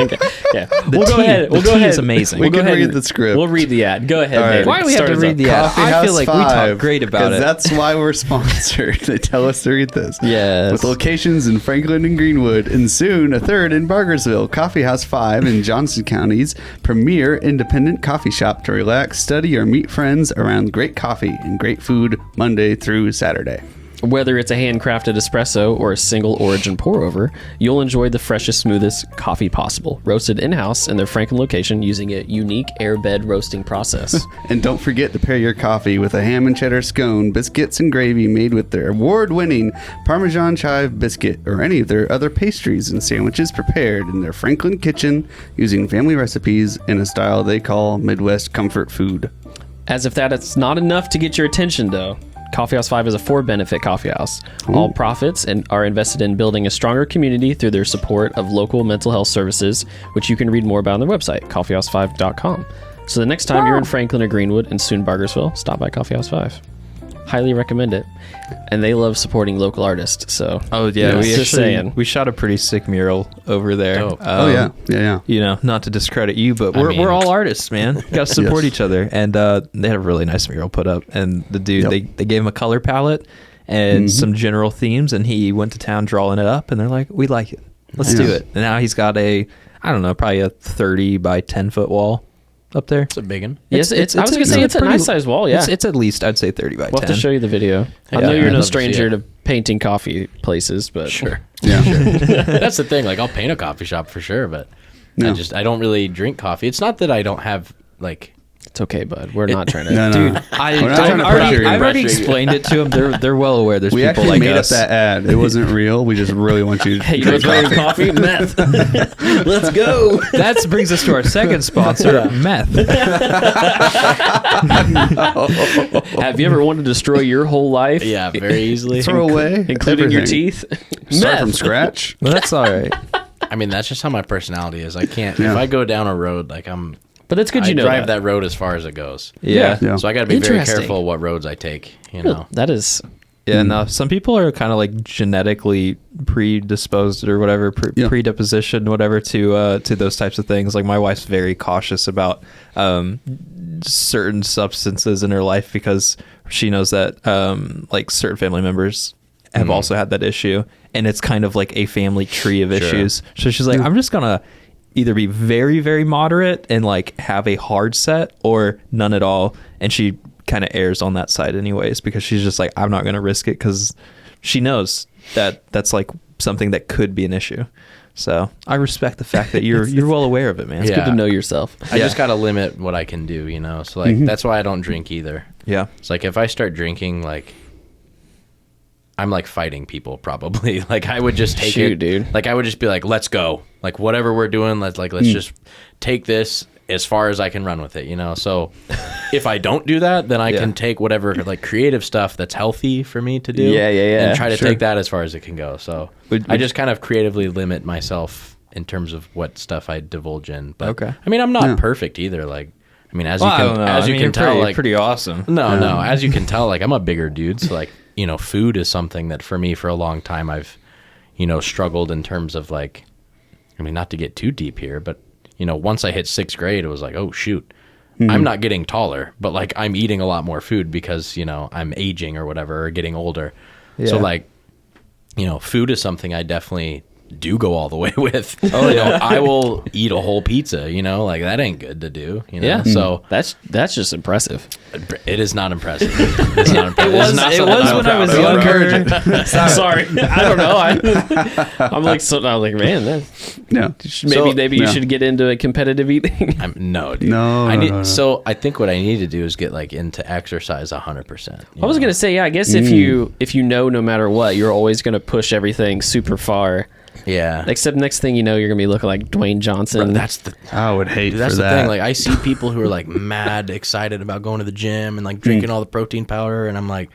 Yeah. The We'll go tea- ahead. We'll the go tea ahead. is amazing. We'll We go can ahead read and- the script. We'll read the ad. Go ahead, All right. David. Why do we have Start to us read off. the ad? Coffee I House feel like 5, we talk great about 'cause it. That's why we're sponsored. They tell us to read this. Yes. With locations in Franklin and Greenwood, and soon a third in Bargersville. Coffee House 5 in Johnson County's premier independent coffee shop to relax, study, or meet friends around great coffee and great food Monday through Saturday. Whether it's a handcrafted espresso or a single origin pour over, you'll enjoy the freshest, smoothest coffee possible, roasted in-house in their Franklin location using a unique airbed roasting process. And don't forget to pair your coffee with a ham and cheddar scone, biscuits, and gravy made with their award-winning Parmesan chive biscuit or any of their other pastries and sandwiches prepared in their Franklin kitchen using family recipes in a style they call Midwest comfort food. As if that is not enough to get your attention, though, Coffee House 5 is a for-benefit coffee house. All profits are invested in building a stronger community through their support of local mental health services, which you can read more about on their website, coffeehouse5.com. So the next time you're in Franklin or Greenwood and soon Bargersville, stop by Coffee House 5. Highly recommend it. And they love supporting local artists, so... Oh yeah, Yeah, we just actually saying. we shot a pretty sick mural over there. Dope. Oh, yeah. Yeah. You know, not to discredit you, but I we're mean- all artists, man. Got to support Yes. each other, and they had a really nice mural put up. And the dude, Yep. they gave him a color palette and some general themes, and he went to town drawing it up. And they're like, "We like it. Let's do Nice. it." And now he's got I don't know, probably a 30 by 10 foot wall up there. It's a big one. Yes, I was going to say it's a pretty- nice size wall, yeah. It's at least, I'd say, 30 by We'll 10. have to show you the video. I Yeah, know you're I'd no love to see stranger it. to painting coffee places, but... Sure. Yeah. That's the thing. Like I'll paint a coffee shop for sure, but No. I don't really drink coffee. It's not that I don't have like. It's okay, bud. We're not trying to... No, no. Dude, We're not trying to pressure you. I've already Pressure you. explained it to them. They're well aware. There's We people actually like made us. up that ad. It wasn't real. We just really want you to Hey, you know what's better than coffee? Meth. Let's go. That brings us to our second sponsor, meth. Have you ever wanted to destroy your whole life? Yeah, very easily. Throw away Including your everything. teeth? Start from Meth. scratch. Well, that's all right. I mean, that's just how my personality is. I can't. Yeah. If I go down a road, like But that's good I you know drive that. that road as far as it goes. Yeah. Yeah. So I got to be very Interesting. careful what roads I take. You know. That is... Yeah, no, some people are kind of like genetically predisposed or whatever, Yeah. predisposition, whatever, to those types of things. Like my wife's very cautious about certain substances in her life because she knows that like certain family members have also had that issue, and it's kind of like a family tree of issues. So she's like, I'm just gonna either be very, very moderate and like have a hard set or none at all, and she kind of errs on that side anyways because she's just like, I'm not going to risk it because she knows that that's like something that could be an issue. So I respect the fact that you're well aware of it, man. It's good to know yourself. I just got to limit what I can do, So like that's why I don't drink either. Yeah. It's like if I start drinking, like I'm like fighting people probably. Like I would just take it, dude. Like I would just be like, let's go. Like whatever we're doing, let's just take this as far as I can run with it, So if I don't do that, then I can take whatever like creative stuff that's healthy for me to do. Yeah. And try to take that as far as it can go. So I just kind of creatively limit myself in terms of what stuff I divulge in. But Okay. I mean, I'm not perfect either. Like, I mean, as I don't know. you can tell, like pretty awesome. no, as you can tell, like I'm a bigger dude. So like, food is something that for me for a long time I've, struggled in terms of like, I mean, not to get too deep here, but once I hit 6th grade, it was like, oh shoot, I'm not getting taller, but like I'm eating a lot more food because, I'm aging or whatever, or getting older. Yeah. So like, food is something I definitely do go all the way with. Oh, yeah. I will eat a whole pizza, like that ain't good to do, Yeah. So That's just impressive. it is not impressive. It's not impressive. It was when I was younger. Sorry. I don't know. I'm like, man, maybe you should get into competitive eating. No, dude. No, no. So I think what I need to do is get like into exercise 100%. I was gonna say, I guess if you know, no matter what, you're always gonna push everything super far. Yeah. Except next thing you know, you're gonna be looking like Dwayne Johnson. That's the I would hate Dude, that's for the that. thing. Like I see people who are like mad excited about going to the gym and like drinking all the protein powder, and I'm like,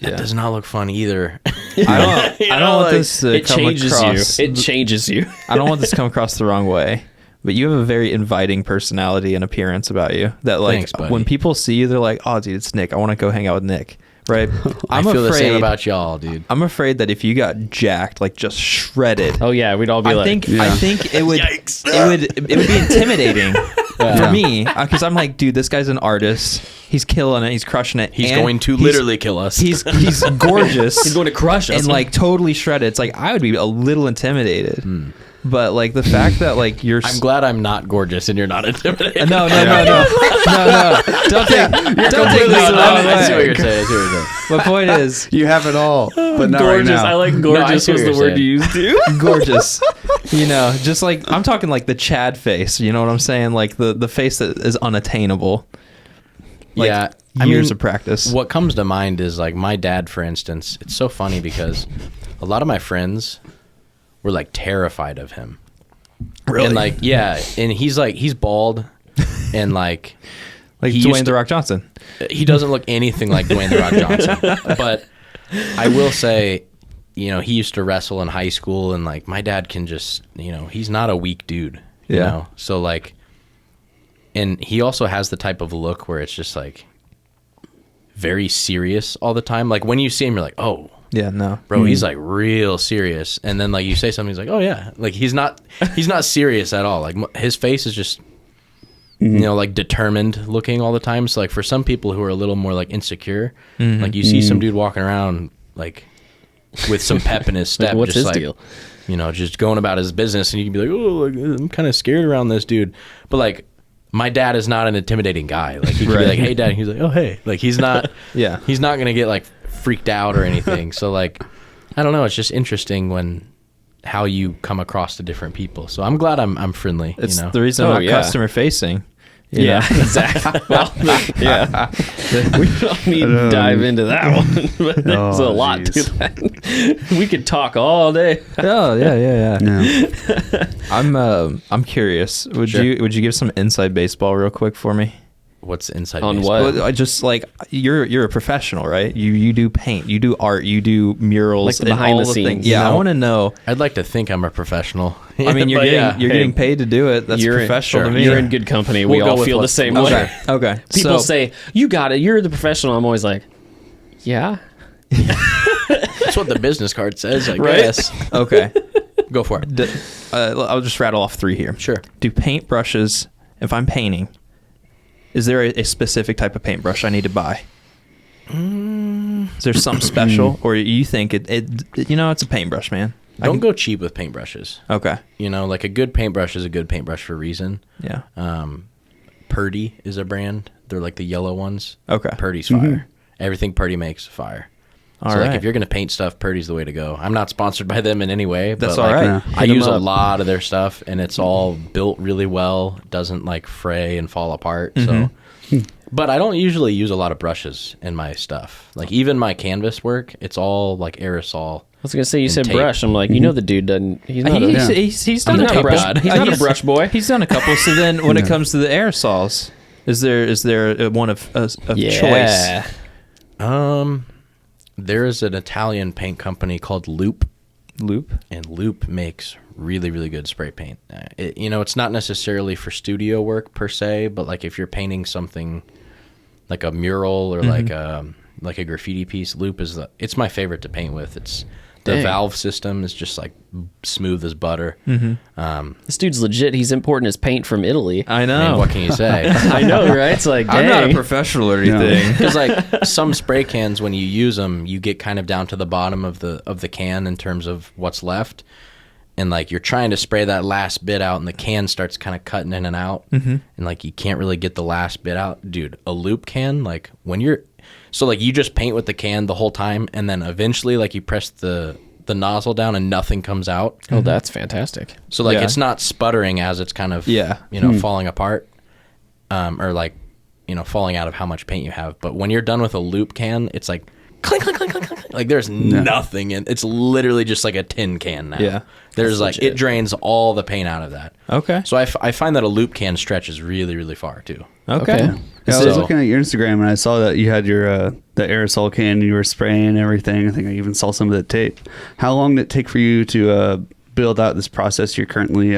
that does not look fun either. I don't want this to it come changes across. you. It changes you. I don't want this to come across the wrong way, but you have a very inviting personality and appearance about you that like Thanks, buddy. when people see you, they're like, oh dude, it's Nick. I want to go hang out with Nick. Right? I feel the same about y'all, dude. I'm afraid that if you got jacked, like just shredded, Oh yeah, we'd all be I like, think it would it would be intimidating for me because I'm like, dude, this guy's an artist. He's killing it. He's crushing it. He's and going to literally kill us. He's gorgeous. he's going to crush us. and like totally shredded. It's like I would be a little intimidated. But like the fact that like you're I'm glad I'm not gorgeous and you're not intimidated. no. Don't take this the wrong I see what way. you're saying. My point is You have it all, but not right gorgeous. now. I like I gorgeous see was what the you're word you saying. used too. gorgeous. Just like I'm talking like the Chad face. You know what I'm saying? Like the face that is unattainable. Like, Yeah. years of practice. What comes to mind is like my dad, for instance. It's so funny because a lot of my friends were like terrified of him. Really? And like, yeah. And he's bald and like he Dwayne used the to- Rock Johnson. He doesn't look anything like Dwayne the Rock Johnson. But I will say, he used to wrestle in high school, and like my dad can just, he's not a weak dude. You Yeah. know? So like, and he also has the type of look where it's just like very serious all the time. Like when you see him, you're like, oh, Yeah, no. bro, he's like real serious. And then like you say something, he's like, oh yeah. Like he's not serious at all. Like his face is just, like determined looking all the time. So like for some people who are a little more like insecure, like you see some dude walking around like with some pep in his step. What's just his like, deal? Just going about his business, and you can be like, oh, like, I'm kind of scared around this dude. But like, my dad is not an intimidating guy. Like he could be like, hey dad, and he's like, oh hey. Like he's not Yeah. he's not gonna get like freaked out or anything. So like, I don't know, it's just interesting when how you come across to different people. So I'm glad I'm friendly. It's the reason I'm Oh, not yeah. customer facing. Yeah, exactly. Well, yeah. We don't need to dive into that one, but there's a lot to that. We could talk all day. Oh yeah. Yeah. I'm curious. Would Sure. you give some inside baseball real quick for me? What's inside On baseball? what? Well, I just like you're a professional, right? You do paint, you do art, you do murals, Like the and behind all the the scenes, things. you Yeah, I know? want to know. I'd like to think I'm a professional. I mean, you're But getting yeah, getting paid to do it. That's professional to me. You're in good company. We'll We go all with feel the what's- same okay. way. Okay. People So- say, you got it. You're the professional. I'm always like, yeah. That's what the business card says, I Right? guess. Okay. Go for it. I'll just rattle off 3 here. Sure. Do paintbrushes, if I'm painting, is there a specific type of paintbrush I need to buy? Is there something special, or you think it's a paintbrush, man? Don't go cheap with paintbrushes. Okay. Like a good paintbrush is a good paintbrush for a reason. Yeah. Purdy is a brand. They're like the yellow ones. Okay. Purdy's fire. Everything Purdy makes, fire. All like right. if you're gonna paint stuff, Purdy's the way to go. I'm not sponsored by them in any way. That's but all like, right. Yeah. I Hit 'em use a up. lot of their stuff, and it's all built really well. It doesn't like fray and fall apart. So, but I don't usually use a lot of brushes in my stuff. Like even my canvas work, it's all like aerosol. I was gonna say you And said tape. brush. I'm like, you know, the dude doesn't. He's not. He's, a, he's done he's a not a couple. brush. He's not a brush boy. He's done a couple. So then, when it comes to the aerosols, is there one of choice? There is an Italian paint company called Loop, and Loop makes really, really good spray paint. It's not necessarily for studio work per se, but like if you're painting something like a mural or like a graffiti piece, Loop it's my favorite to paint with. The Dang. valve system is just like smooth as butter. This dude's legit. He's importing his paint from Italy. I And know. what can you say? I know, right? It's like, I'm not a dang. professional or anything. Because like some spray cans, when you use them, you get kind of down to the bottom of the can in terms of what's left, and like you're trying to spray that last bit out, and the can starts kind of cutting in and out, and like you can't really get the last bit out, dude. A Loop can, like when you're like you just paint with the can the whole time, and then eventually like you press the nozzle down and nothing comes out. Oh, that's fantastic. So like Yeah. it's not sputtering as it's kind of falling apart, or like falling out of how much paint you have. But when you're done with a Loop can, it's like clink clink clink clink clink. Like there's nothing in. It's literally just like a tin can now. Yeah. There's That's like legit. it drains all the paint out of that. Okay. So I find that a Loop can stretches really really far too. Okay. Yeah, I was So- looking at your Instagram and I saw that you had your the aerosol can. You were spraying everything. I think I even saw some of the tape. How long did it take for you to build out this process? You're currently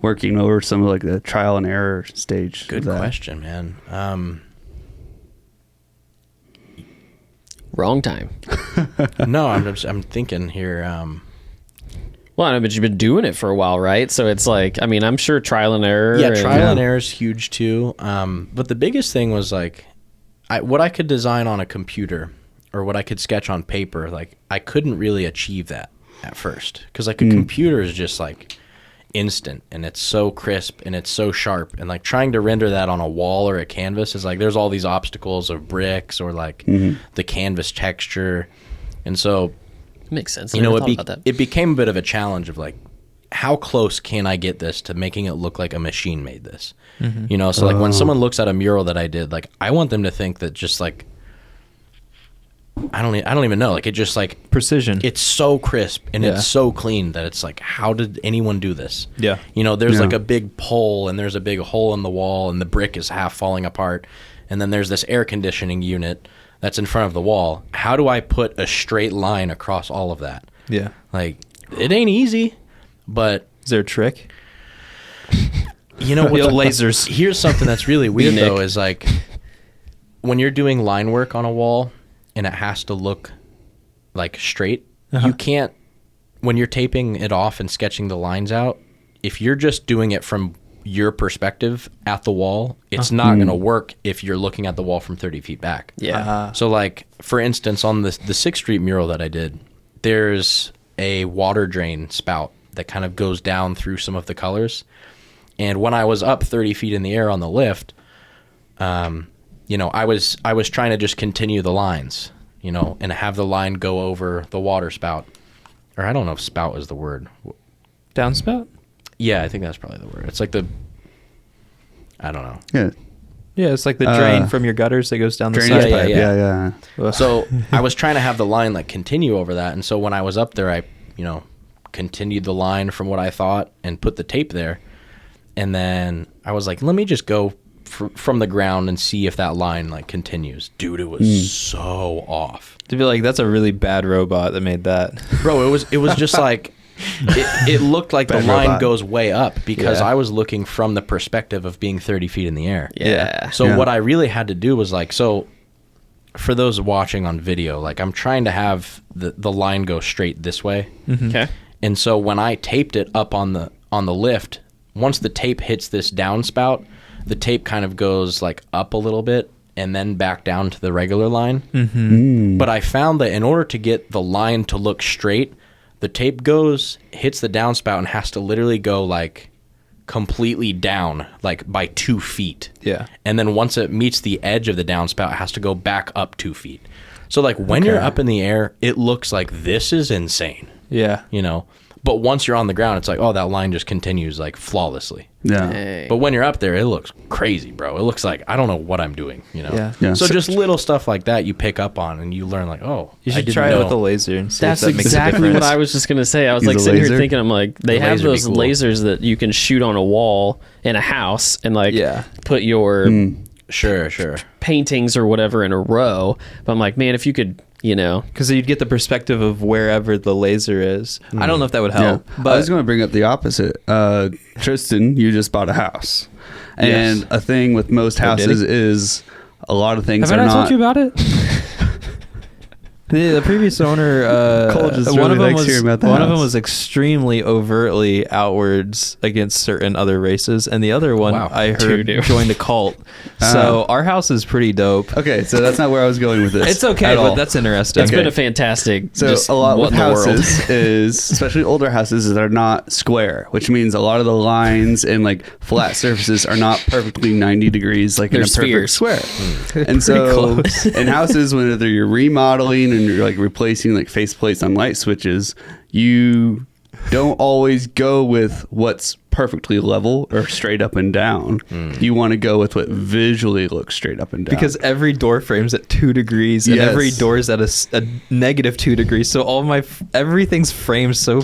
working over some of like the trial and error stage. Good of that. question, man. Wrong time. No, I'm thinking here. Well, I know, but you've been doing it for a while, right? So it's like, I mean, I'm sure trial and error. Yeah, trial and error is huge too. But the biggest thing was like, what I could design on a computer or what I could sketch on paper. Like, I couldn't really achieve that at first because like a computer is just like instant and it's so crisp and it's so sharp, and like trying to render that on a wall or a canvas is like there's all these obstacles of bricks or like the canvas texture, and so. Makes sense. I never thought about that. It became a bit of a challenge of like, how close can I get this to making it look like a machine made this? So like when someone looks at a mural that I did, like I want them to think that just like, I don't even know. Like it just like Precision. it's so crisp and Yeah. it's so clean that it's like, how did anyone do this? Yeah. There's Yeah. like a big pole and there's a big hole in the wall and the brick is half falling apart. And then there's this air conditioning unit that's in front of the wall. How do I put a straight line across all of that? Yeah. Like, it ain't easy, but Is there a trick? you know what? Yeah, lasers. Here's something that's really weird Nick. though, is like when you're doing line work on a wall and it has to look like straight, you can't, when you're taping it off and sketching the lines out, if you're just doing it from your perspective at the wall, it's not going to work if you're looking at the wall from 30 feet back. Yeah. So like, for instance, on the 6th Street mural that I did, there's a water drain spout that kind of goes down through some of the colors. And when I was up 30 feet in the air on the lift, I was trying to just continue the lines, and have the line go over the water spout. Or I don't know if spout is the word. Downspout? Yeah, I think that's probably the word. It's like I don't know. Yeah. Yeah, it's like the drain from your gutters that goes down the Drainage side. pipe. yeah. Yeah. Ugh. So I was trying to have the line like continue over that, and so when I was up there, I continued the line from what I thought and put the tape there, and then I was like, let me just go from the ground and see if that line like continues. Dude, it was so off, To be like, that's a really bad robot that made that. bro. It was just like. It looked like the Bad line robot. goes way up because Yeah. I was looking from the perspective of being 30 feet in the air. Yeah. So Yeah. what I really had to do was like, so for those watching on video, like I'm trying to have the line go straight this way. Okay. And so when I taped it up on the lift, once the tape hits this downspout, the tape kind of goes like up a little bit and then back down to the regular line. But I found that in order to get the line to look straight, the tape hits the downspout and has to literally go like completely down, like by 2 feet. Yeah. And then once it meets the edge of the downspout, it has to go back up 2 feet. So like when you're up in the air, it looks like this is insane, Yeah. you know. But once you're on the ground, it's like, oh, that line just continues like flawlessly. Yeah. Hey. But when you're up there, it looks crazy, bro. It looks like I don't know what I'm doing, you know. Yeah. Yeah. So just little stuff like that you pick up on, and you learn like, oh, You I should didn't try it know. with a laser and see That's if that makes a exactly what difference. I was just gonna say. I was Use like a sitting here laser? thinking, I'm like, they The have laser would be those cool. lasers that you can shoot on a wall in a house and like Yeah. put your Sure. paintings or whatever in a row. But I'm like, man, if you could, you know, Because you'd get the perspective of wherever the laser is. I don't know if that would help, Yeah. but I was going to bring up the opposite. Tristan, you just bought a house. And Yes. a thing with most Oh, did he? houses is a lot of things have I are not not. told you about it? The previous owner, Cole just one really of them likes was hearing about the one of them house. was extremely overtly outwards against certain other races, and the other one Wow. I heard Doo-doo. joined a cult. So our house is pretty dope. Okay, so that's not where I was going with this. It's okay, at all. but that's interesting. it's Okay. been a fantastic. So just a lot what with in the world. houses is, especially older houses, that are not square, which means a lot of the lines and like flat surfaces are not perfectly 90 degrees like They're in a perfect spheres. square. And so in houses, whenever you're remodeling and you're like replacing like faceplates on light switches, you don't always go with what's perfectly level or straight up and down. You want to go with what visually looks straight up and down. Because every door frame's at 2 degrees, and Yes. every door's at a negative 2 degrees. So everything's framed so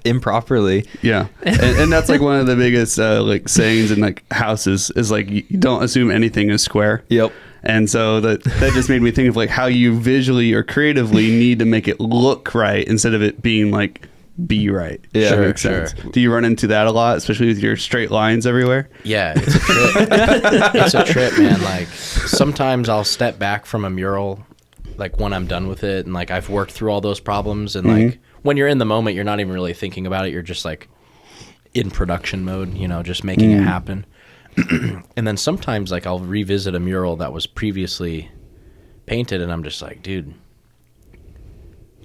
improperly. Yeah, and that's like one of the biggest like sayings in like houses is like you don't assume anything is square. Yep. And so that just made me think of like how you visually or creatively need to make it look right instead of it being like be right. Yeah, If that sure, makes sense. sure. Do you run into that a lot, especially with your straight lines everywhere? Yeah, it's a trip. It's a trip, man. Like sometimes I'll step back from a mural, like when I'm done with it, and like I've worked through all those problems, and like when you're in the moment, you're not even really thinking about it. You're just like in production mode, you know, just making it happen. And then sometimes like I'll revisit a mural that was previously painted, and I'm just like, dude,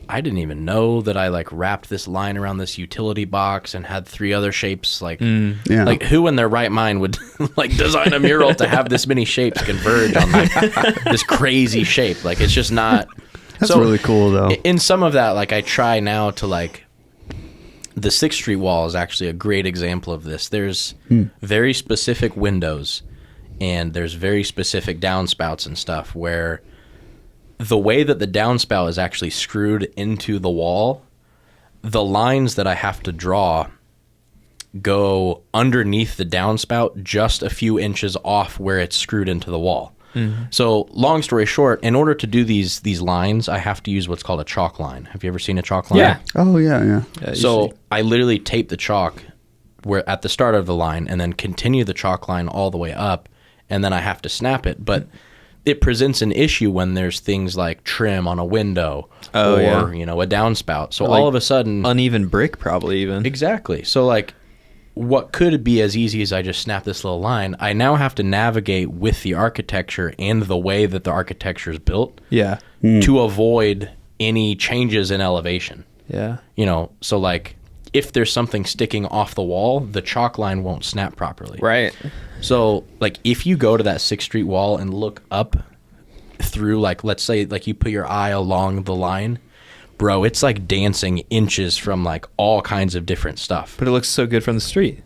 I didn't even know that I like wrapped this line around this utility box and had 3 other shapes. Like, Yeah. like who in their right mind would like design a mural to have this many shapes converge on like this crazy shape? Like, it's just not. That's really cool though. In some of that, like I try now to like, the 6th Street wall is actually a great example of this. There's very specific windows and there's very specific downspouts and stuff where the way that the downspout is actually screwed into the wall, the lines that I have to draw go underneath the downspout just a few inches off where it's screwed into the wall. So long story short, in order to do these lines, I have to use what's called a chalk line. Have you ever seen a chalk line? Yeah. Oh yeah. So I literally tape the chalk where at the start of the line and then continue the chalk line all the way up, and then I have to snap it. But it presents an issue when there's things like trim on a window or you know, a downspout. So all of a sudden Uneven brick, probably even. exactly. So like what could be as easy as I just snap this little line, I now have to navigate with the architecture and the way that the architecture is built Yeah. to avoid any changes in elevation. Yeah. You know, so like if there's something sticking off the wall, the chalk line won't snap properly. Right. So like if you go to that 6th Street wall and look up through, like, let's say like you put your eye along the line, bro, it's like dancing inches from like all kinds of different stuff. But it looks so good from the street.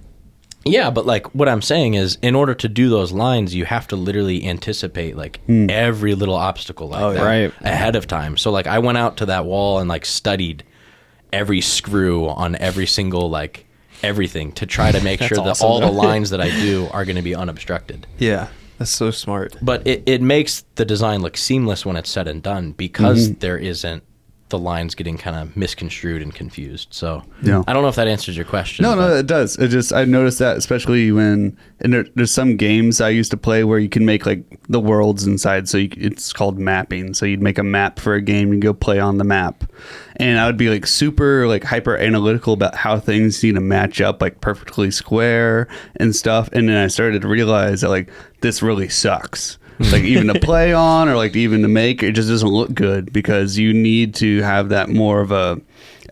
Yeah, but like what I'm saying is in order to do those lines, you have to literally anticipate like every little obstacle like that Right. ahead of time. So like I went out to that wall and like studied every screw on every single like everything to try to make sure that awesome, all though. the lines that I do are going to be unobstructed. Yeah. That's so smart. But it makes the design look seamless when it's said and done because there isn't the lines getting kind of misconstrued and confused. So Yeah. I don't know if that answers your question. No, but- it does. It just I noticed that especially when there's some games I used to play where you can make like the worlds inside. So it's called mapping. So you'd make a map for a game and go play on the map, and I would be like super like hyper analytical about how things need to match up like perfectly square and stuff. And then I started to realize that like this really sucks. Like even to play on or like even to make, it just doesn't look good because you need to have that more of a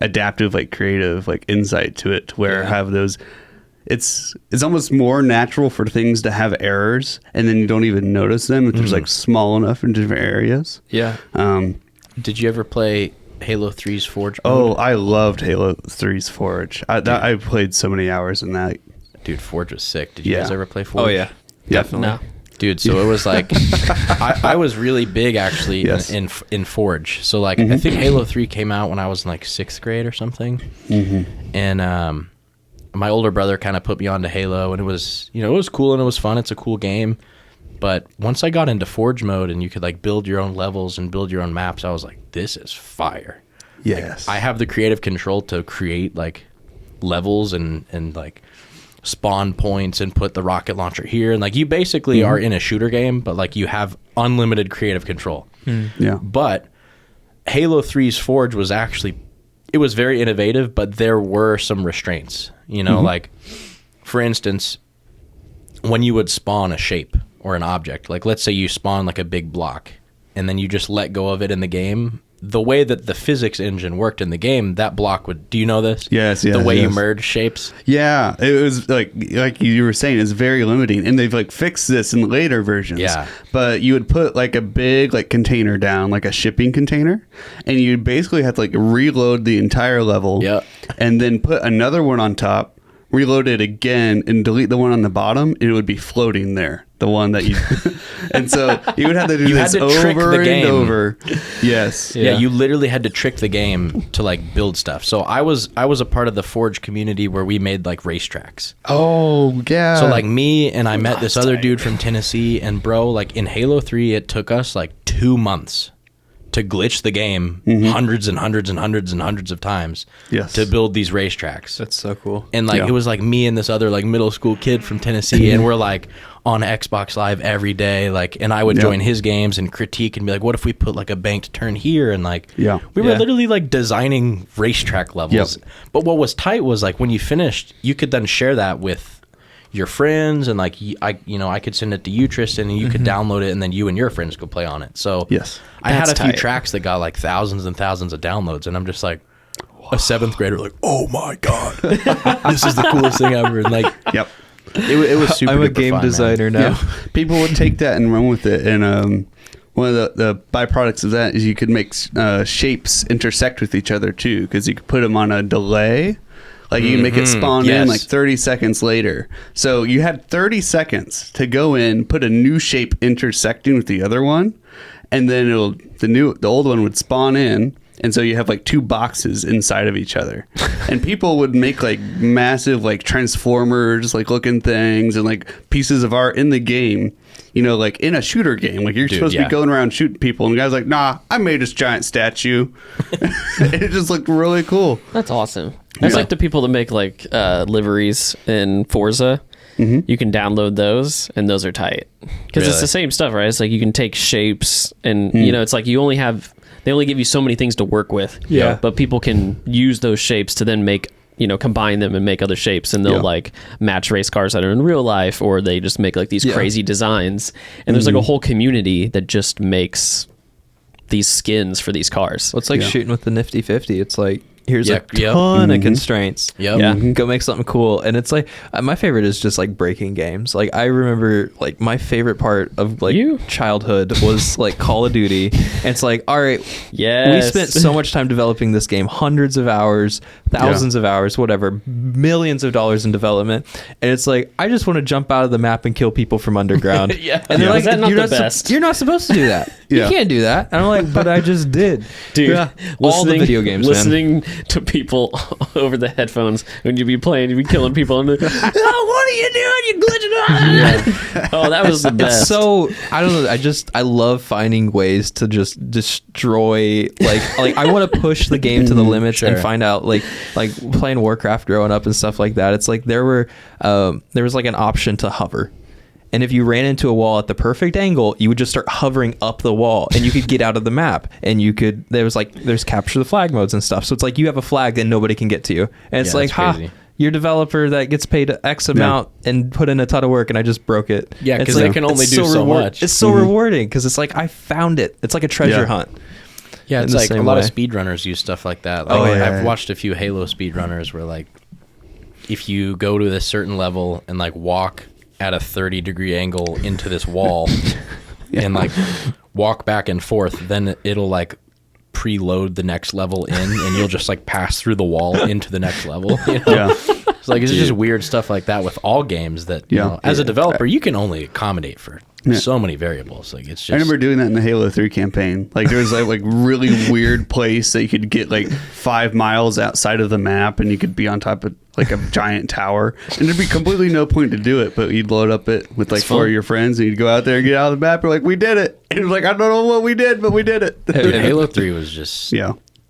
adaptive like creative like insight to it to where have those it's almost more natural for things to have errors and then you don't even notice them if there's like small enough in different areas. Yeah. Did you ever play Halo 3's Forge Oh, mode? I loved Halo 3's Forge. I played so many hours in that. Dude, Forge was sick. Did you Yeah. guys ever play Forge? Oh yeah, definitely. No. Dude, so it was like I was really big actually Yes. in Forge. So like I think Halo 3 came out when I was in like 6th grade or something. And my older brother kind of put me onto Halo, and it was, you know, it was cool and it was fun. It's a cool game. But once I got into Forge mode and you could like build your own levels and build your own maps, I was like, this is fire. Yes. I have the creative control to create like levels and like spawn points and put the rocket launcher here, and like you basically are in a shooter game, but like you have unlimited creative control. Yeah. But Halo 3's Forge was actually, it was very innovative, but there were some restraints, you know, like for instance, when you would spawn a shape or an object, like let's say you spawn like a big block and then you just let go of it in the game, the way that the physics engine worked in the game, that block would, do you know this? Yes, The yes, way you yes. merge shapes. Yeah, it was like you were saying, it's very limiting, and they've like fixed this in later versions. Yeah. But you would put like a big like container down, like a shipping container, and you basically have to like reload the entire level. Yep. And then put another one on top, reload it again, and delete the one on the bottom, and it would be floating there. The one that you, and so you would have to do You had this to trick over the and game. over. Yes. Yeah, you literally had to trick the game to like build stuff. So I was a part of the Forge community where we made like racetracks. Oh yeah. So like me and I met this other dude from Tennessee, and bro, like in Halo 3 it took us like 2 months to glitch the game hundreds and hundreds and hundreds and hundreds of times Yes. to build these racetracks. That's so cool. And like Yeah. it was like me and this other like middle school kid from Tennessee, and we're like on Xbox Live every day, like, and I would join his games and critique and be like, what if we put like a banked turn here, and like Yeah. we were Yeah. literally like designing racetrack levels. Yep. But what was tight was like when you finished, you could then share that with your friends, and like I could send it to you, Tristan, and you could download it, and then you and your friends could play on it. So Yes. I had a That's few tight. tracks that got like thousands and thousands of downloads, and I'm just like a 7th grader, like, oh my god, this is the coolest thing ever. And like Yep. it was super. I'm a duper game fun, man. designer now. Yeah. People would take that and run with it, and one of the byproducts of that is you could make shapes intersect with each other too, because you could put them on a delay. Like you can make it spawn in Yes. like 30 seconds later. So you had 30 seconds to go in, put a new shape intersecting with the other one, and then the old one would spawn in. And so you have like two boxes inside of each other. And people would make like massive like transformers like looking things and like pieces of art in the game, you know, like in a shooter game. Like you're supposed to yeah. be going around shooting people, and the guy's like, nah, I made this giant statue. It just looked really cool. That's awesome. That's Yeah. like the people that make like liveries in Forza. You can download those, and those are tight because it's Really? the same stuff, right? It's like you can take shapes, and you know, it's like you only have, they only give you so many things to work with. Yeah. But people can use those shapes to then make, you know, combine them and make other shapes, and they'll Yeah. like match race cars that are in real life, or they just make like these Yeah. crazy designs. And there's like a whole community that just makes these skins for these cars. Well, it's like Yeah. shooting with the Nifty 50. It's like, here's Yep, a yep. ton of constraints. Yep. Yeah. Go make something cool. And it's like, my favorite is just like breaking games. Like I remember like my favorite part of like You? childhood was like Call of Duty. And it's like, all right, Yes. we spent so much time developing this game, hundreds of hours, thousands of hours, whatever, millions of dollars in development. And it's like, I just want to jump out of the map and kill people from underground. Yeah. And they're Yeah. like, Is that not you're the sup- best? you're not supposed to do that. Yeah. You can't do that. And I'm like, but I just did. Dude, Yeah. All the video games, man. listening to people over the headphones when you'd be playing, you'd be killing people, and oh, what are you doing? You glitching? Oh, that was the best. It's so I don't know. I love finding ways to just destroy. Like I want to push the game to the limits and Sure. find out like playing Warcraft growing up and stuff like that. It's like there was like an option to hover. And if you ran into a wall at the perfect angle, you would just start hovering up the wall, and you could get out of the map. And there's capture the flag modes and stuff. So it's like you have a flag that nobody can get to you. And it's Yeah, like, that's crazy. you're a developer that gets paid X amount and put in a ton of work, and I just broke it. Yeah, 'cause It's they like, can only it's do so much. It's so rewarding because it's like I found it. It's like a treasure Yeah. hunt. Yeah, in it's the like a same lot of way. speedrunners use stuff like that. Like, Oh, yeah. I've watched a few Halo speedrunners where like if you go to this certain level and like walk at a 30-degree angle into this wall and like walk back and forth, then it'll like preload the next level in, and you'll just like pass through the wall into the next level. You know? Yeah. It's like, it's just weird stuff like that with all games that, you know, as a developer, you can only accommodate for so many variables. Like, it's just. I remember doing that in the Halo 3 campaign. Like, there was like really weird place that you could get like 5 miles outside of the map, and you could be on top of like a giant tower, and there'd be completely no point to do it, but you'd load up it with like 4 of your friends, and you'd go out there and get out of the map. You're like, we did it. And it was like, I don't know what we did, but we did it. Dude, Halo 3 was just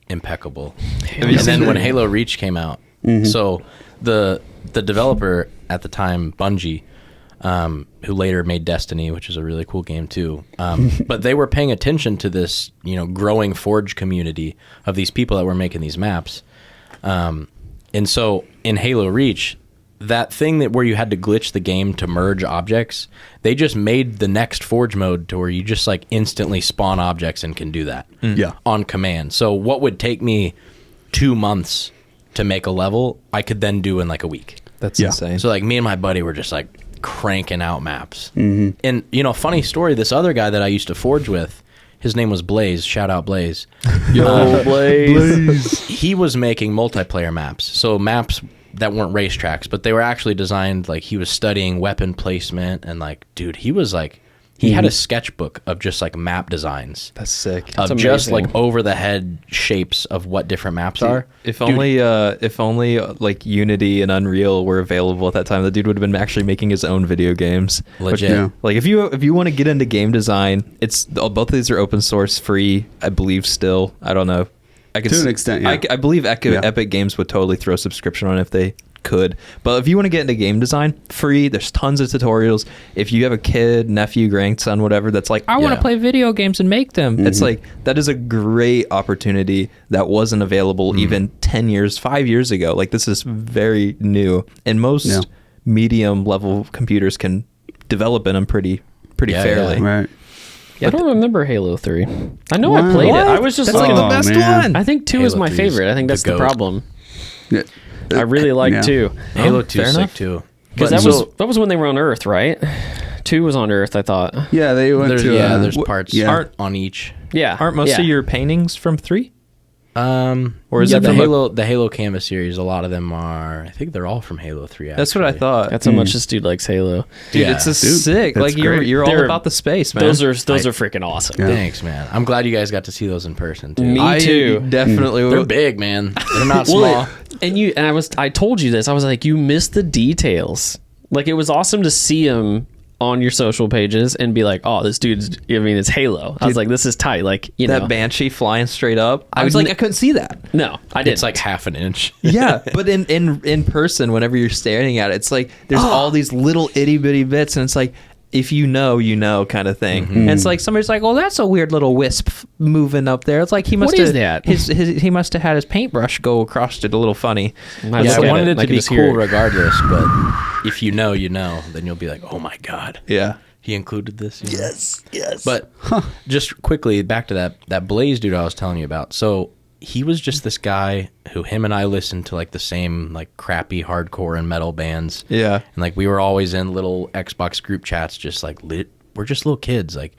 impeccable. And then when Halo Reach came out, so the developer at the time, Bungie, who later made Destiny, which is a really cool game too, but they were paying attention to this, you know, growing Forge community of these people that were making these maps. And so in Halo Reach, that thing that where you had to glitch the game to merge objects, they just made the next Forge mode to where you just like instantly spawn objects and can do that on command. So what would take me 2 months to make a level, I could then do in like a week. That's insane. So like me and my buddy were just like cranking out maps. And, you know, funny story, this other guy that I used to Forge with, his name was Blaze. Shout out Blaze. Yo, Blaze. He was making multiplayer maps. So maps that weren't racetracks, but they were actually designed, like, he was studying weapon placement, and like, dude, he was like, he had a sketchbook of just like map designs. That's sick. Of That's just amazing. like over the head shapes of what different maps are. If only like Unity and Unreal were available at that time, the dude would have been actually making his own video games. Legit. Yeah. Like if you want to get into game design, it's both of these are open source, free, I believe. Still, I don't know. I could To an extent, yeah. I believe Epic Games would totally throw a subscription on it if they could. But if you want to get into game design, free. There's tons of tutorials. If you have a kid, nephew, grandson, whatever, that's like, I want to play video games and make them. It's like, that is a great opportunity that wasn't available even 10 years, 5 years ago. Like, this is very new, and most medium level computers can develop in them pretty fairly. Right. I don't remember Halo 3. I know I played it. I was just That's like like the best one. I think 2 Halo is my 3 is favorite. I think the that's the GOAT. problem. Yeah. I really like 2. Halo 2 fair is sick enough. too. Because that was when they were on Earth, right? 2 was on Earth, I thought. Yeah, they went There's, to there's parts yeah. on each. Yeah. Aren't most of your paintings from 3? Or is is it the from Halo Canvas series? A lot of them are. I think they're all from Halo 3. Actually. That's what I thought. That's how much this dude likes Halo. Dude, Yeah. it's sick. that's Like you're great. all They're- about the space, man. Those are freaking awesome. Yeah. Thanks, man. I'm glad you guys got to see those in person too. Me I too. definitely They're will. big, man. They're not Well, small. I told you this. I was like, you missed the details. Like, it was awesome to see him on your social pages and be like, oh, this dude's, I mean, it's Halo. I was like, this is tight. Like, you That know. Banshee flying straight up. I was would like, I couldn't see that. No, I didn't. It's like half an inch. Yeah, but in person, whenever you're staring at it, it's like there's all these little itty bitty bits, and it's like, if you know kind of thing. And it's like somebody's like, "Oh, that's a weird little wisp moving up there." It's like he must What have is that? he must have had his paintbrush go across it a little funny. Might Yeah, look I at wanted it like to be was cool here. regardless, but if you know, then you'll be like, oh my god, Yeah. he included this. You know? Yes. But just quickly back to that Blaze dude I was telling you about. So he was just this guy who him and I listened to like the same like crappy hardcore and metal bands. Yeah. And like we were always in little Xbox group chats, just like we're just little kids, like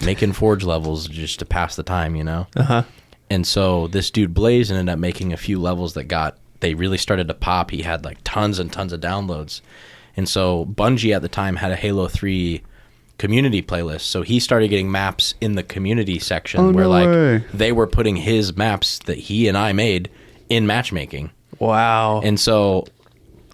making Forge levels just to pass the time, you know? Uh-huh. And so this dude Blaze ended up making a few levels that they really started to pop. He had like tons and tons of downloads. And so Bungie at the time had a Halo 3 community playlist. So he started getting maps in the community section where no like way. they were putting his maps that he and I made in matchmaking. Wow. And so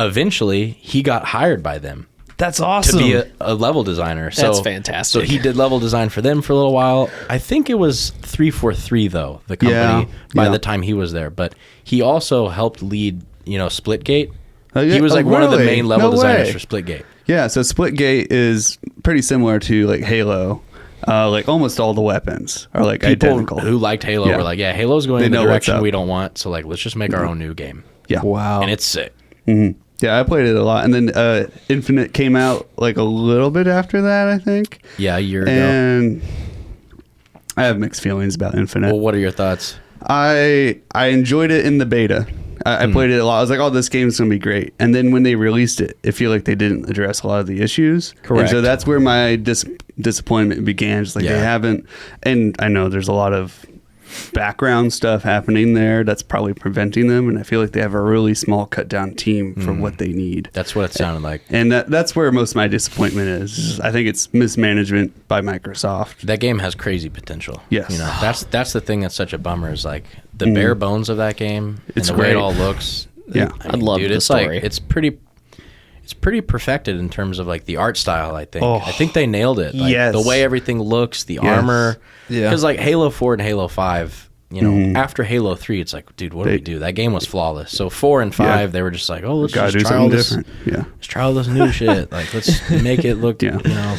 eventually he got hired by them That's awesome. to be a level designer. So, That's fantastic. So he did level design for them for a little while. I think it was 343 though, the company by the time he was there. But he also helped lead, Splitgate. He was like one of the really? main level No designers way. for Splitgate. Yeah, so Splitgate is pretty similar to like Halo. Like almost all the weapons are like People identical. who liked Halo Yeah. were like, yeah, Halo's going They in the know what's direction up. we don't want. So like, let's just make our own new game. Yeah. Wow. And it's sick. Yeah, I played it a lot, and then Infinite came out like a little bit after that, I think. Yeah, a year ago. And I have mixed feelings about Infinite. Well, what are your thoughts? I enjoyed it in the beta. I played it a lot. I was like, "Oh, this game's gonna be great." And then when they released it, I feel like they didn't address a lot of the issues. Correct. And so that's where my disappointment began. Just like they Yeah. haven't. And I know there's a lot of background stuff happening there that's probably preventing them, and I feel like they have a really small cut down team for what they need. That's what it sounded like. And that's where most of my disappointment is. I think it's mismanagement by Microsoft. That game has crazy potential. Yes. You know, that's the thing that's such a bummer is like the bare bones of that game and It's the way great. it all looks. Yeah. I love the it's story. like it's pretty perfected in terms of like the art style, I think. Oh. I think they nailed it. Like, Yes. the way everything looks, the armor. Yeah. Because like Halo 4 and Halo 5, you know, after Halo 3, it's like, dude, what do we do? That game was flawless. So 4 and 5, they were just like, oh, let's Gotta do just try all something this. different. Yeah. Let's try all this new shit. Like, let's make it look, Yeah. you know.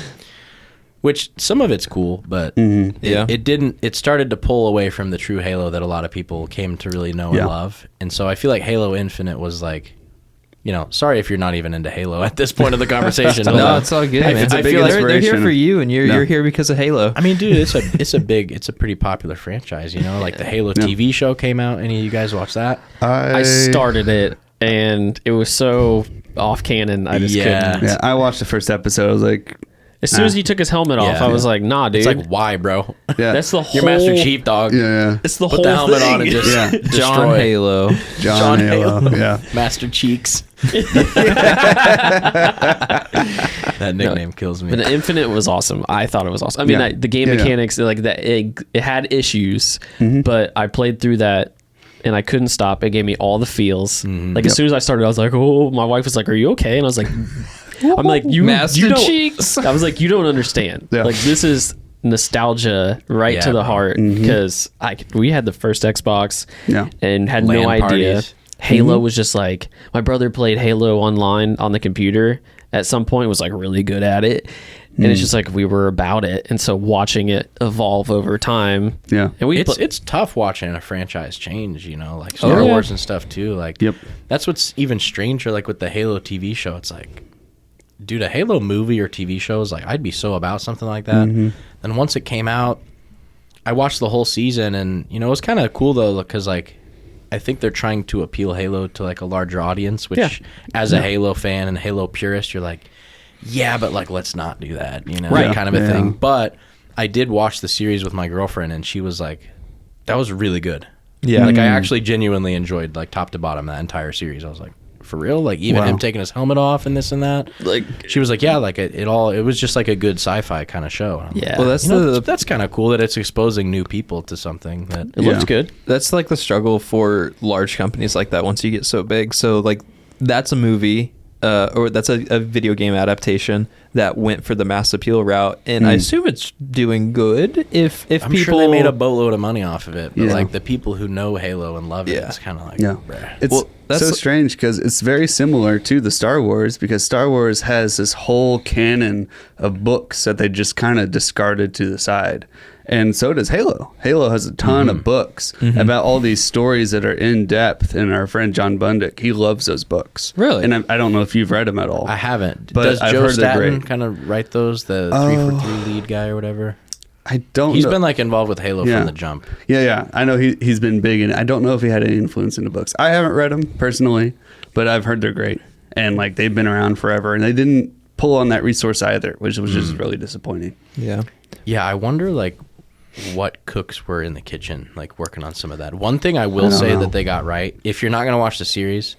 Which some of it's cool, but Yeah. it started to pull away from the true Halo that a lot of people came to really know and love. And so I feel like Halo Infinite was like, you know, sorry if you're not even into Halo at this point of the conversation. No, it's all good, man. It's a I big feel like they're here inspiration. for you, and you're here because of Halo. I mean, dude, it's a pretty popular franchise, you know? Like the Halo TV show came out. Any of you guys watch that? I started it, and it was so off canon. I just Yeah. couldn't. Yeah, I watched the first episode. I was like, As soon as he took his helmet off, Yeah. I was like, nah, dude. It's like, why, bro? yeah, That's the whole... You're Master Chief, dog. yeah, It's the Put whole the helmet thing. on and just Yeah. destroy. John Halo. John Halo. Yeah, Master Cheeks. That nickname kills me. But Infinite was awesome. I thought it was awesome. I mean, Yeah. the game Yeah, yeah. mechanics, like that, it had issues, but I played through that and I couldn't stop. It gave me all the feels. Like as soon as I started, I was like, "Oh!" My wife was like, "Are you okay?" And I was like, "I'm like you, Master you don't." Cheeks. I was like, "You don't understand. Yeah. Like this is nostalgia right Yeah, to the bro. heart because we had the first Xbox, Yeah. and had LAN no idea." parties. Halo was just like my brother played Halo online on the computer at some point, was like really good at it, and it's just like we were about it, and so watching it evolve over time. Yeah. And It's tough watching a franchise change, you know, like Star Oh, yeah. Wars and stuff too. Like, Yep. that's what's even stranger. Like with the Halo TV show, it's like, dude, a Halo movie or TV show is like, I'd be so about something like that. Then once it came out, I watched the whole season, and you know, it was kind of cool though, because like, I think they're trying to appeal Halo to like a larger audience, which Yeah. as a Halo fan and Halo purist, you're like, yeah, but like, let's not do that, you know, Right. kind of a Yeah. thing. But I did watch the series with my girlfriend, and she was like, that was really good. Yeah. Like I actually genuinely enjoyed like top to bottom that entire series. I was like, for real? Like even Wow. him taking his helmet off and this and that. like, She was like, yeah, like it was just like a good sci-fi kind of show. And I'm like, yeah, Well, that's you know, the that's kind of cool that it's exposing new people to something that it looked Yeah. good. that's like the struggle for large companies like that once you get so big. So like that's a movie or that's a video game adaptation that went for the mass appeal route, and I assume it's doing good. If I'm people sure they made a boatload of money off of it, but Yeah. like the people who know Halo and love it, Yeah. it's kind of like, Yeah. bruh. It's Well, that's so the- strange because it's very similar to the Star Wars, because Star Wars has this whole canon of books that they just kind of discarded to the side. And so does Halo. Halo has a ton of books about all these stories that are in depth. And our friend John Bundick, he loves those books. Really? And I don't know if you've read them at all. I haven't. But Does I've Joe heard they're Staten great. kind of write those? The 343 lead guy or whatever. I don't He's know. been like involved with Halo Yeah. from the jump. Yeah. I know he's been big in it. I don't know if he had any influence in the books. I haven't read them personally, but I've heard they're great. And like they've been around forever. And they didn't pull on that resource either, which was just really disappointing. yeah. Yeah, I wonder like what cooks were in the kitchen, like working on some of that. One thing I I will don't say know. that they got right, if you're not gonna watch the series,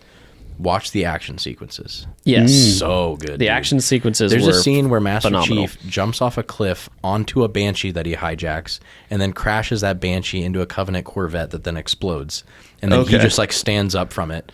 watch the action sequences. Yes, So good. the dude. action sequences. There's were a scene where Master phenomenal. Chief jumps off a cliff onto a Banshee that he hijacks, and then crashes that Banshee into a Covenant Corvette that then explodes, and then he Okay. just like stands up from it.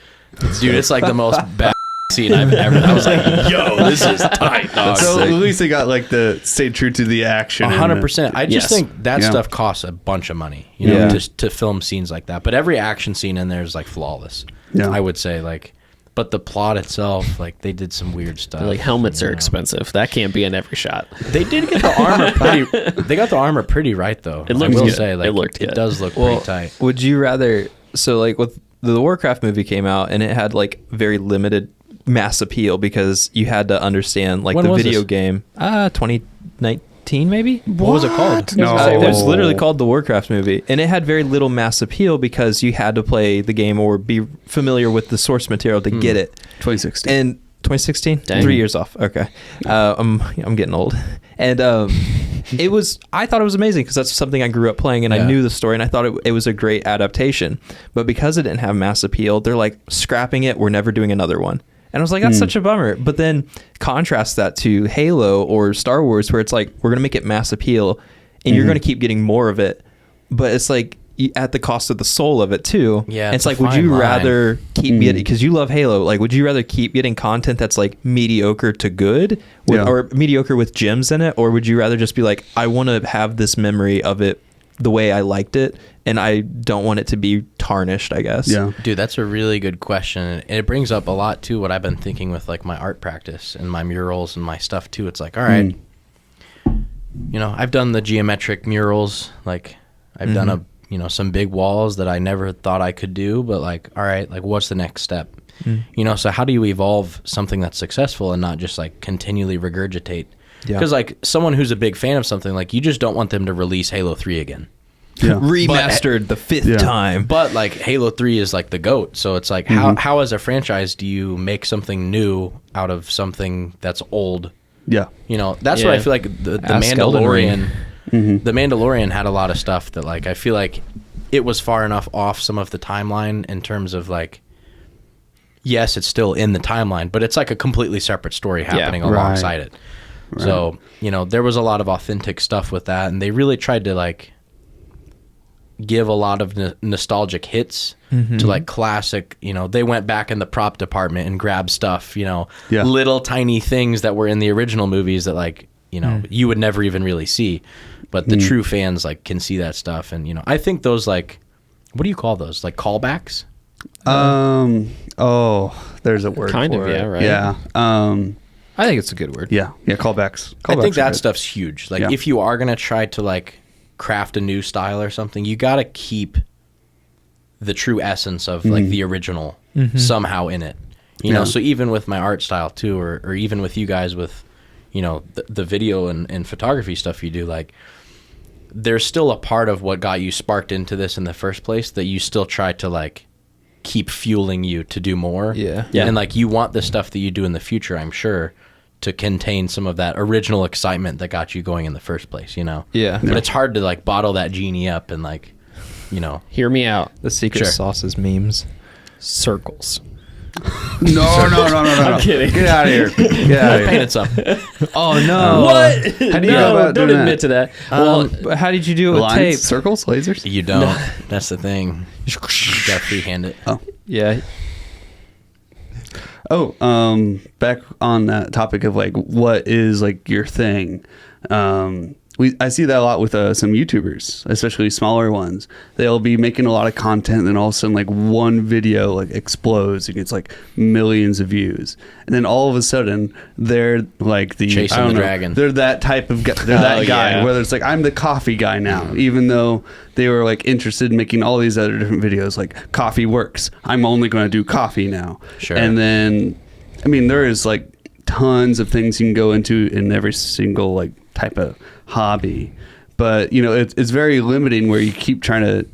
Dude, it's like the most bad scene I've ever. I was like, yo, this is tight, dog. So at least they got like the stay true to the action. and the- 100%. I just Yes. think that Yeah. stuff costs a bunch of money, you know, Yeah. to film scenes like that. But every action scene in there is like flawless. Yeah. I would say like, but the plot itself, like they did some weird stuff. Like helmets you are know. expensive. That can't be in every shot. They did get the armor pretty. They got the armor pretty right though. It looks I will good. say, like, It looked good. does look Well, pretty tight. would you rather? So like with the Warcraft movie came out, and it had like very limited mass appeal because you had to understand like When the was video this? game. 2019 maybe. What was it called? No. It was literally called the Warcraft movie, and it had very little mass appeal because you had to play the game or be familiar with the source material to get it. 2016. And 2016. Dang. 3 years off. Okay. I'm getting old. And I thought it was amazing because that's something I grew up playing, and I knew the story, and I thought it was a great adaptation. But because it didn't have mass appeal, they're like, scrapping it, we're never doing another one. And I was like, that's such a bummer. But then contrast that to Halo or Star Wars, where it's like, we're going to make it mass appeal and you're going to keep getting more of it. But it's like at the cost of the soul of it too. Yeah. It's like, would you rather keep getting, because you love Halo, like, would you rather keep getting content that's like mediocre to good or mediocre with gems in it? Or would you rather just be like, I want to have this memory of it the way I liked it, and I don't want it to be tarnished, I guess. Yeah. Dude, that's a really good question. And it brings up a lot too what I've been thinking with like my art practice and my murals and my stuff too. It's like, all right, you know, I've done the geometric murals, like I've done some big walls that I never thought I could do, but like, all right, like what's the next step? You know, so how do you evolve something that's successful and not just like continually regurgitate? Because like someone who's a big fan of something, like you just don't want them to release Halo 3 again. Yeah. Remastered the fifth time. But like Halo 3 is like the GOAT. So it's like how as a franchise do you make something new out of something that's old? Yeah. You know, that's what I feel like the Mandalorian the Mandalorian had a lot of stuff that like I feel like it was far enough off some of the timeline in terms of like, yes, it's still in the timeline, but it's like a completely separate story happening alongside it. Right. So, you know, there was a lot of authentic stuff with that, and they really tried to like give a lot of nostalgic hits to like classic, you know, they went back in the prop department and grabbed stuff, you know, little tiny things that were in the original movies that like, you know, you would never even really see, but the true fans like can see that stuff. And, you know, I think those like, what do you call those? Like callbacks? There's a word Kind for of, it. yeah, right. I think it's a good word. Yeah. Callbacks. I think that good. stuff's huge. Like if you are going to try to like craft a new style or something, you got to keep the true essence of like the original somehow in it. You know, so even with my art style too, or even with you guys with, you know, the video and photography stuff you do, like there's still a part of what got you sparked into this in the first place that you still try to like keep fueling you to do more. Yeah. And like you want the stuff that you do in the future, I'm sure, to contain some of that original excitement that got you going in the first place, you know? Yeah. But it's hard to like bottle that genie up and like, you know. Hear me out. The secret sauce is memes. Circles. No. I'm kidding. Get out of here. Get out of here. Painted some. Oh, no. What? How do you go about don't doing admit that? to that. But how did you do it with Lines, tape? circles, lasers? You don't. That's the thing. You gotta freehand it. Yeah. Back on that topic of like what is like your thing. I see that a lot with some YouTubers, especially smaller ones. They'll be making a lot of content, and then all of a sudden, like one video like explodes and gets like millions of views, and then all of a sudden they're like Chasing the dragon. They're that type of guy. They're that guy. Yeah. Whether it's like I'm the coffee guy now, even though they were like interested in making all these other different videos, like coffee works. I'm only going to do coffee now. Sure. And then, I mean, there is like tons of things you can go into in every single like type of hobby, but you know it's very limiting where you keep trying to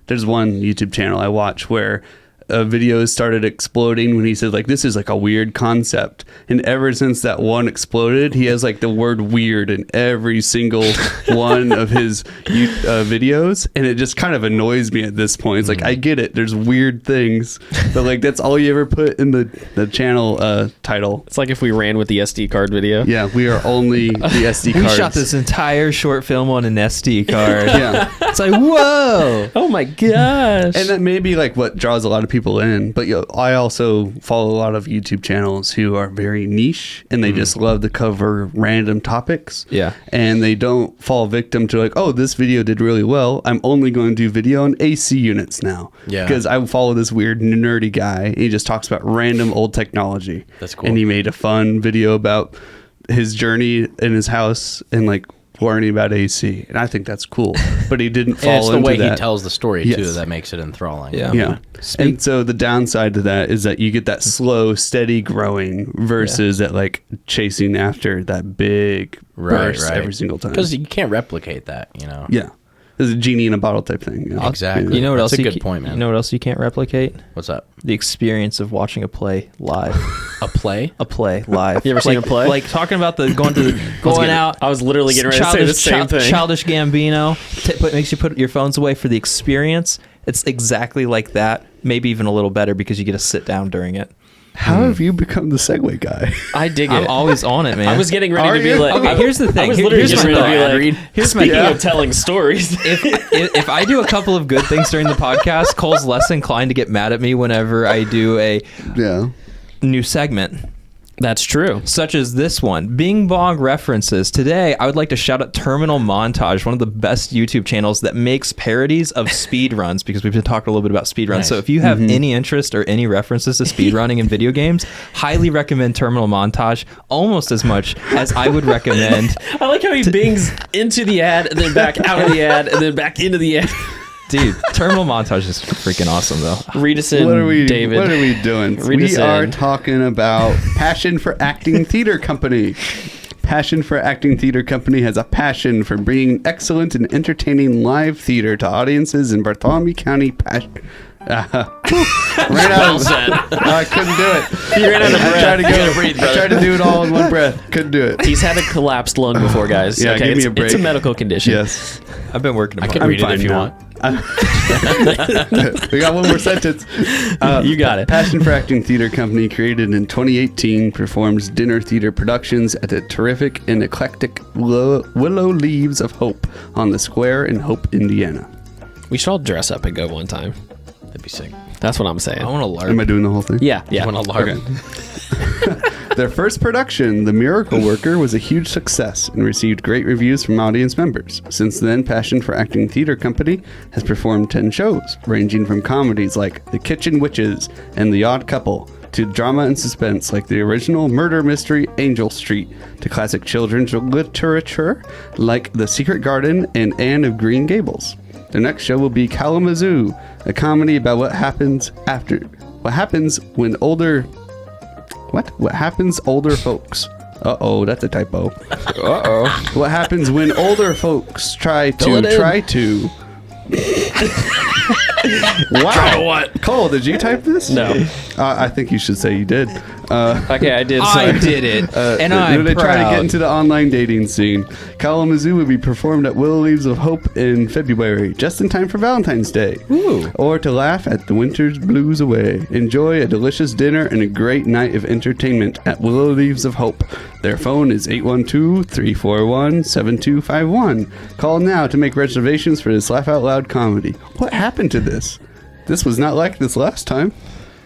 there's one YouTube channel I watch where a video started exploding when he said like this is like a weird concept, and ever since that one exploded he has like the word weird in every single one of his videos, and it just kind of annoys me at this point. It's like I get it, there's weird things, but like that's all you ever put in the channel title. It's like if we ran with the SD card video. Yeah, we are only the SD We cards. shot this entire short film on an SD card. Yeah. It's like, whoa. Oh my gosh. And that may be like what draws a lot of people in, but I also follow a lot of YouTube channels who are very niche, and they just love to cover random topics. Yeah. And they don't fall victim to like, oh, this video did really well, I'm only going to do video on AC units now. Yeah. Because I follow this weird nerdy guy, and he just talks about random old technology. That's cool. And he made a fun video about his journey in his house and like learning about AC, and I think that's cool. But he didn't fall And it's the into way that. he tells the story too Yes. that makes it enthralling. Yeah. Yeah. And so the downside to that is that you get that slow, steady growing versus that like chasing after that big burst every single time. Because you can't replicate that, you know. Yeah. It's a genie in a bottle type thing. You know? Exactly. You know what That's else? a good point, man. You know what else you can't replicate? What's up? The experience of watching a play live. A play? A play live. You ever seen a play? Like talking about the going out. I was literally getting ready to say the same thing. Childish Gambino makes you put your phones away for the experience. It's exactly like that. Maybe even a little better because you get to sit down during it. How have you become the Segway guy? I dig it. I'm always on it, man. I was getting ready to be you? like. Okay, here's the thing. I was literally Here's getting my ready to thought. be like. Here's my Speaking thought. of telling stories, if I do a couple of good things during the podcast, Cole's less inclined to get mad at me whenever I do a Yeah. new segment. that's true. Such as this one, Bing Bong references. Today, I would like to shout out Terminal Montage, one of the best YouTube channels that makes parodies of speed runs, because we've been talking a little bit about speed runs. Nice. So if you have any interest or any references to speed running in video games, highly recommend Terminal Montage almost as much as I would recommend. I like how he bings into the ad and then back out of the ad and then back into the ad. Dude, Terminal Montage is freaking awesome, though. Read us in, What are we David. What are we doing? Read us We are in. talking about Passion for Acting Theater Company. Passion for Acting Theater Company has a passion for bringing excellent and entertaining live theater to audiences in Bartholomew County. Well said. I couldn't do it. You ran out of breath. I tried to You gotta breathe, I brother. tried to do it all in one breath. Couldn't do it. He's had a collapsed lung before, guys. Yeah, okay, give me it's, a break. it's a medical condition. Yes. I've been working I tomorrow. can I'm read it fine if you now. want. We got one more sentence. You got it. Passion for Acting Theater Company, created in 2018, performs dinner theater productions at the terrific and eclectic Willow Leaves of Hope on the Square in Hope, Indiana. We should all dress up and go one time. That'd be sick. That's what I'm saying. I want to learn. Am I doing the whole thing? Yeah, I yeah. want to learn. Okay. Their first production, The Miracle Worker, was a huge success and received great reviews from audience members. Since then, Passion for Acting Theater Company has performed 10 shows, ranging from comedies like The Kitchen Witches and The Odd Couple, to drama and suspense like the original murder mystery Angel Street, to classic children's literature like The Secret Garden and Anne of Green Gables. The next show will be Kalamazoo, a comedy about what happens when older folks. Uh-oh, that's a typo. Uh-oh. What happens when older folks try Fill it in. to Wow. Try to what? Cole, did you type this? No. I think you should say you did. Okay, I did. I Sorry. did it, and when I'm they try to proud. get into the online dating scene. Kalamazoo will be performed at Willow Leaves of Hope in February, just in time for Valentine's Day. Ooh. Or to laugh at the winter's blues away. Enjoy a delicious dinner and a great night of entertainment at Willow Leaves of Hope. Their phone is 812-341-7251. Call now to make reservations for this laugh out loud comedy. What happened to this? This was not like this last time.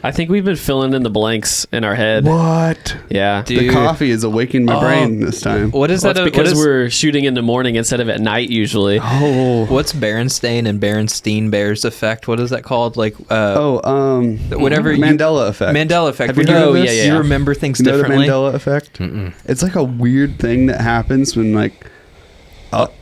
I think we've been filling in the blanks in our head. What? Yeah. Dude. The coffee is awakening my brain this time. What is Well, that? that's because we're shooting in the morning instead of at night usually. Oh. What's Berenstain and Berenstein-Bears effect? What is that called? Like, whatever. Mandela effect. Mandela effect. Have you When heard of you- this? You remember things You know the differently. Mandela effect? It's like a weird thing that happens when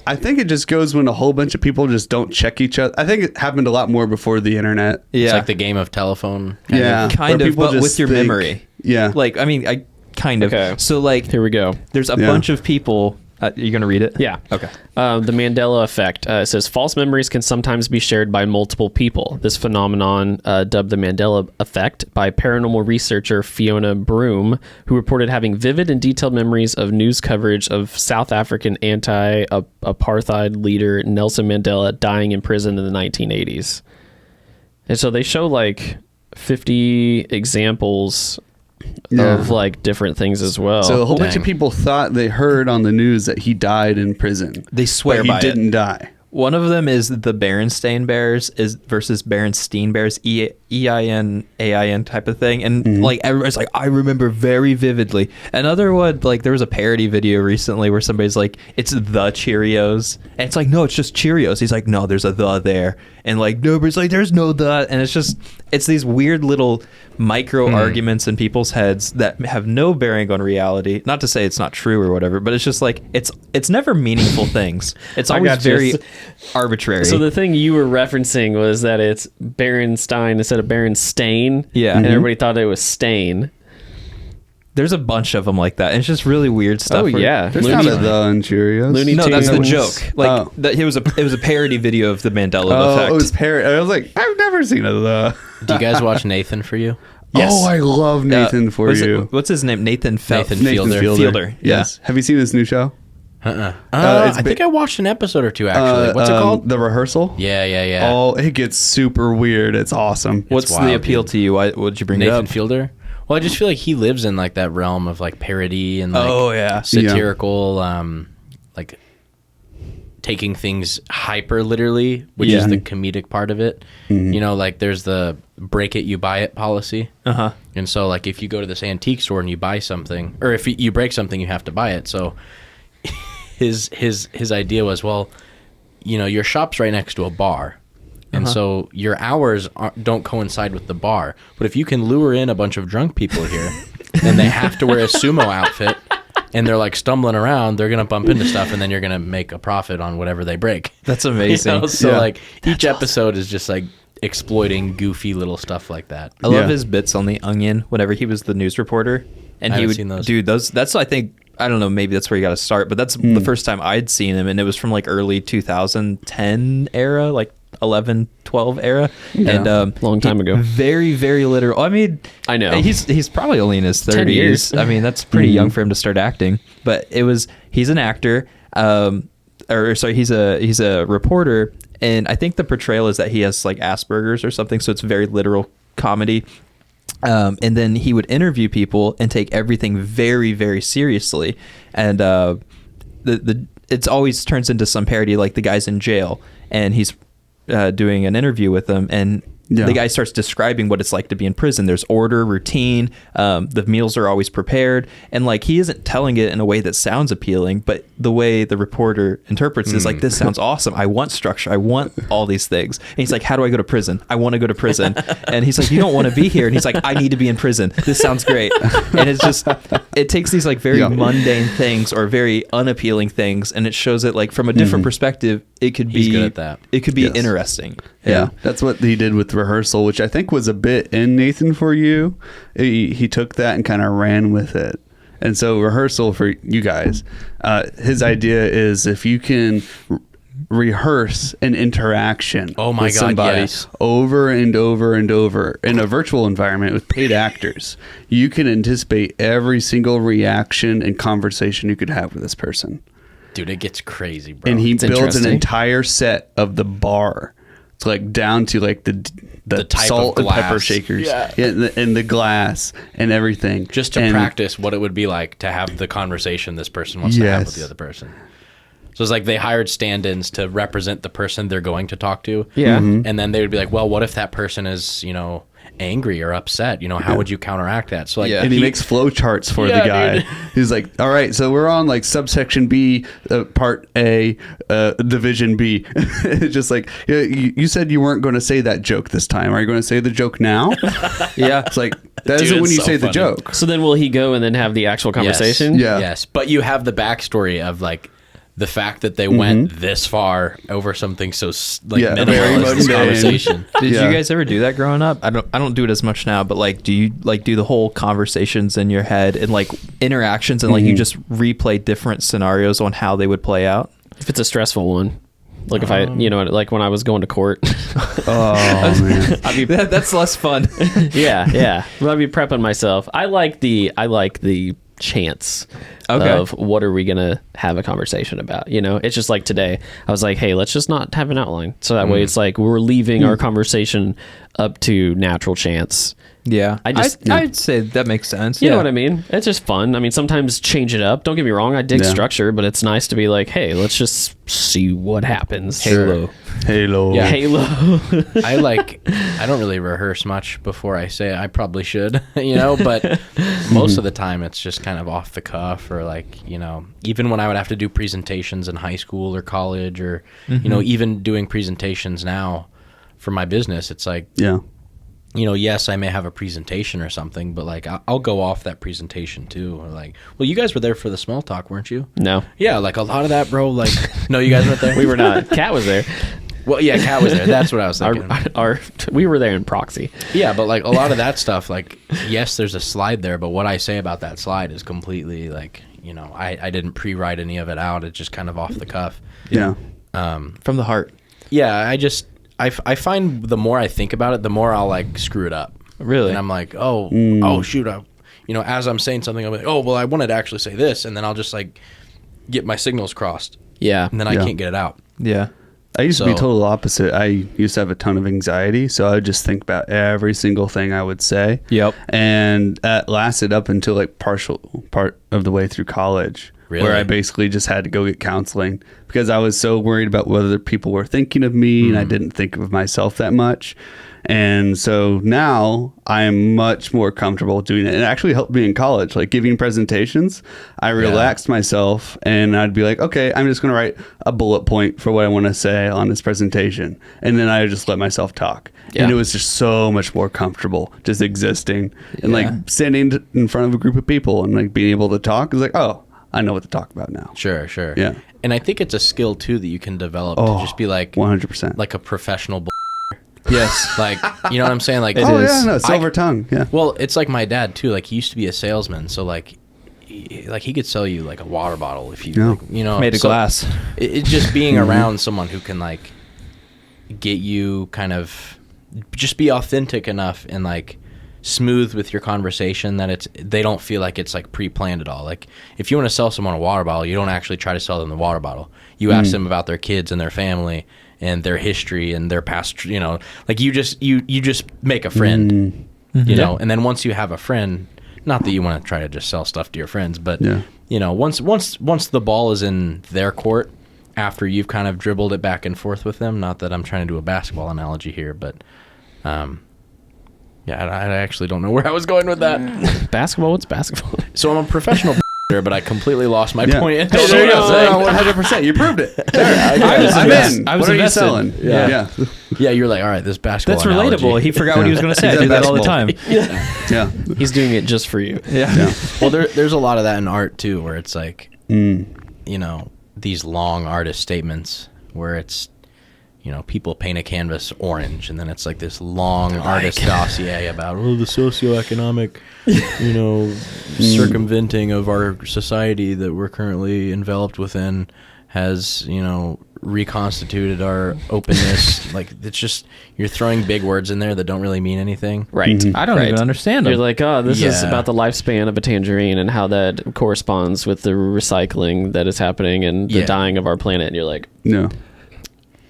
I think it just goes when a whole bunch of people just don't check each other. I think it happened a lot more before the internet. Yeah, It's like the game of telephone. Yeah. kind where of, people but just with your think- memory. Yeah. Like, I mean, I kind of. Okay. So, like, Here we go. there's a Yeah. bunch of people. You're gonna read it? Yeah. Okay. The Mandela effect. It says false memories can sometimes be shared by multiple people. This phenomenon, dubbed the Mandela effect by paranormal researcher Fiona Broom, who reported having vivid and detailed memories of news coverage of South African anti-apartheid leader Nelson Mandela dying in prison in the 1980s. And so they show like 50 examples of like different things as well. So a whole bunch Dang. of people thought they heard on the news that he died in prison. They swear but he by it. didn't die. One of them is the Berenstain Bears versus Berenstein Bears, EINAIN type of thing, and like everybody's like, I remember very vividly. Another one, like there was a parody video recently where somebody's like, it's the Cheerios, and it's like, no, it's just Cheerios. He's like, no, there's a the there, and like nobody's like, there's no the, and it's these weird little micro arguments in people's heads that have no bearing on reality. Not to say it's not true or whatever, but it's just like it's never meaningful things. It's I always got you. very arbitrary. So the thing you were referencing was that it's Berenstein instead of Berenstain. Yeah. And everybody thought it was Stain. There's a bunch of them like that. And it's just really weird stuff. Oh where- yeah, There's not a the in Cheerios. Looney No, that's the Tunes. joke. Like Oh. that, it was a parody video of the Mandela Oh, effect. it was parrot. I was like, I've never seen a the. Do you guys watch Nathan for You? Yes. Oh, I love Nathan for you. What's his name? Nathan Nathan Fielder. Fielder. Yes. Have you seen his new show? I it's think I watched an episode or two actually. What's it called? The Rehearsal. Yeah. Oh, it gets super weird. It's awesome. What's wild, the appeal dude. to you? Why would you bring it Nathan up? Fielder. Well, I just feel like he lives in like that realm of like parody and like Oh, yeah. satirical, like taking things hyper literally, which is the comedic part of it. You know, like there's the break it, you buy it policy. Uh-huh. And so like if you go to this antique store and you buy something, or if you break something, you have to buy it. So his idea was, well, you know, your shop's right next to a bar. And so your hours don't coincide with the bar. But if you can lure in a bunch of drunk people here and they have to wear a sumo outfit and they're like stumbling around, they're going to bump into stuff and then you're going to make a profit on whatever they break. That's amazing. You know? So Yeah. like each episode is just like exploiting goofy little stuff like that. I love Yeah. his bits on the Onion whenever he was the news reporter, and I he haven't would seen those. dude. That's I think I don't know. Maybe that's where you got to start, but that's the first time I'd seen him, and it was from like early 2010 era, like 11, 12 era, and Long time ago. Very, very literal. I mean, I know. he's probably only in his 10 years. 30s. I mean, that's pretty young for him to start acting. But he's an actor, or sorry, he's a reporter, and I think the portrayal is that he has like Asperger's or something, so it's very literal comedy. And then he would interview people and take everything very, very seriously. And it's always turns into some parody, like the guy's in jail and he's doing an interview with them, and Yeah. the guy starts describing what it's like to be in prison. There's order, routine, the meals are always prepared, and like he isn't telling it in a way that sounds appealing, but the way the reporter interprets it is like, this sounds awesome. I want structure. I want all these things. And he's like, how do I go to prison? I want to go to prison. And he's like, you don't want to be here. And he's like, I need to be in prison. This sounds great. And it's just, it takes these like very mundane things or very unappealing things, and it shows it like from a different perspective. It could be He's good at that. It could be Yes. interesting. Yeah, that's what he did with Rehearsal, which I think was a bit in Nathan for You. He took that and kind of ran with it. And so Rehearsal for you guys, his idea is if you can rehearse an interaction Oh my with God, somebody yes. over and over and over in a virtual environment with paid actors, you can anticipate every single reaction and conversation you could have with this person. Dude, it gets crazy, bro. And he It's builds an interesting. entire set of the bar. It's like down to like the type salt of and pepper glass. shakers, Yeah. and the glass and everything, just to And- practice what it would be like to have the conversation this person wants to have with Yes. the other person. So it's like they hired stand-ins to represent the person they're going to talk to. Yeah. And then they would be like, well, what if that person is, you know, angry or upset? You know, how would you counteract that? So like, Yeah. And he makes flow charts for Yeah, the guy. dude. He's like, all right, so we're on like subsection B, part A, division B. It's just like, yeah, you said you weren't going to say that joke this time. Are you going to say the joke now? Yeah. It's like, that Dude, isn't when it's you so say the funny. joke. So then will he go and then have the actual conversation? Yeah. Yes. But you have the backstory of like the fact that they went this far over something so like Yeah, minimal very as this mundane. conversation. Did Yeah. you guys ever do that growing up? I don't do it as much now, but like, do you like do the whole conversations in your head and like interactions and like you just replay different scenarios on how they would play out? If it's a stressful one. Like if I, you know, like when I was going to court. Oh, man. I mean, that's less fun. yeah. But I'd be prepping myself. I like the chance Okay. of what are we gonna have a conversation about. You know, it's just like today I was like, hey, let's just not have an outline, so that way it's like we're leaving our conversation up to natural chance. Yeah, I'd say that makes sense. You know what I mean? It's just fun. I mean, sometimes change it up. Don't get me wrong, I dig Yeah. structure, but it's nice to be like, hey, let's just see what happens. Halo. Halo. Yeah. Halo. I don't really rehearse much before I say it. I probably should, you know, but most of the time it's just kind of off the cuff, or like, you know, even when I would have to do presentations in high school or college, or, you know, even doing presentations now for my business, it's like, Yeah. you know, yes, I may have a presentation or something, but like I'll go off that presentation too. Or like, well, you guys were there for the small talk, weren't you? No, Yeah, like a lot of that, bro. Like, no, you guys weren't there. we were not. Kat was there. Well, yeah, Kat was there. That's what I was thinking. We were there in proxy. Yeah, but like a lot of that stuff, like, yes, there's a slide there, but what I say about that slide is completely like, I didn't pre-write any of it out. It's just kind of off the cuff. Yeah. From the heart. Yeah, I find the more I think about it, the more I'll like screw it up. Really? And I'm like, oh shoot, as I'm saying something, I'm like, oh well, I wanted to actually say this, and then I'll just like get my signals crossed, Yeah. and then I can't get it out. Yeah. I used to be So- total opposite. I used to have a ton of anxiety, so I would just think about every single thing I would say. Yep. And that lasted up until like part of the way through college, Really? where I basically just had to go get counseling because I was so worried about what other people were thinking of me, and I didn't think of myself that much. And so now I am much more comfortable doing it. It actually helped me in college, like giving presentations. I relaxed myself and I'd be like, okay, I'm just going to write a bullet point for what I want to say on this presentation. And then I would just let myself talk. Yeah. And it was just so much more comfortable just existing and Yeah. like standing in front of a group of people and like being able to talk. It's like, oh, I know what to talk about now. Sure. Yeah. And I think it's a skill too that you can develop to just be like 100%. like a professional Yes. like, you know what I'm saying? Like, oh, is. yeah, no, silver tongue. Yeah. well, it's like my dad too. Like he used to be a salesman, so like he could sell you like a water bottle if you, Yeah. like, Made of so glass. It's just being around someone who can like get you kind of just be authentic enough and like smooth with your conversation that they don't feel like it's like pre-planned at all. Like if you want to sell someone a water bottle, you don't actually try to sell them the water bottle. You ask them about their kids and their family and their history and their past, like you just make a friend, and then once you have a friend, not that you want to try to just sell stuff to your friends, but once the ball is in their court, after you've kind of dribbled it back and forth with them, not that I'm trying to do a basketball analogy here, but I actually don't know where I was going with that. Basketball? What's basketball? So I'm a professional but I completely lost my point. Hey, there you go. 100%. You proved it. I'm in. I was What are you invested. selling? Yeah. Yeah, you're like, all right, this basketball That's relatable. analogy. He forgot what he was going to say. I He's do at that all the time. basketball. Yeah. He's doing it just for you. Yeah. Well, there's a lot of that in art too, where it's like, these long artist statements where it's, people paint a canvas orange, and then it's like this long artist dossier about the socioeconomic, circumventing of our society that we're currently enveloped within has, reconstituted our openness. Like it's just you're throwing big words in there that don't really mean anything. Right. I don't even understand You're them. like, oh, this is Yeah. about the lifespan of a tangerine and how that corresponds with the recycling that is happening and the Yeah. dying of our planet. And you're like, No.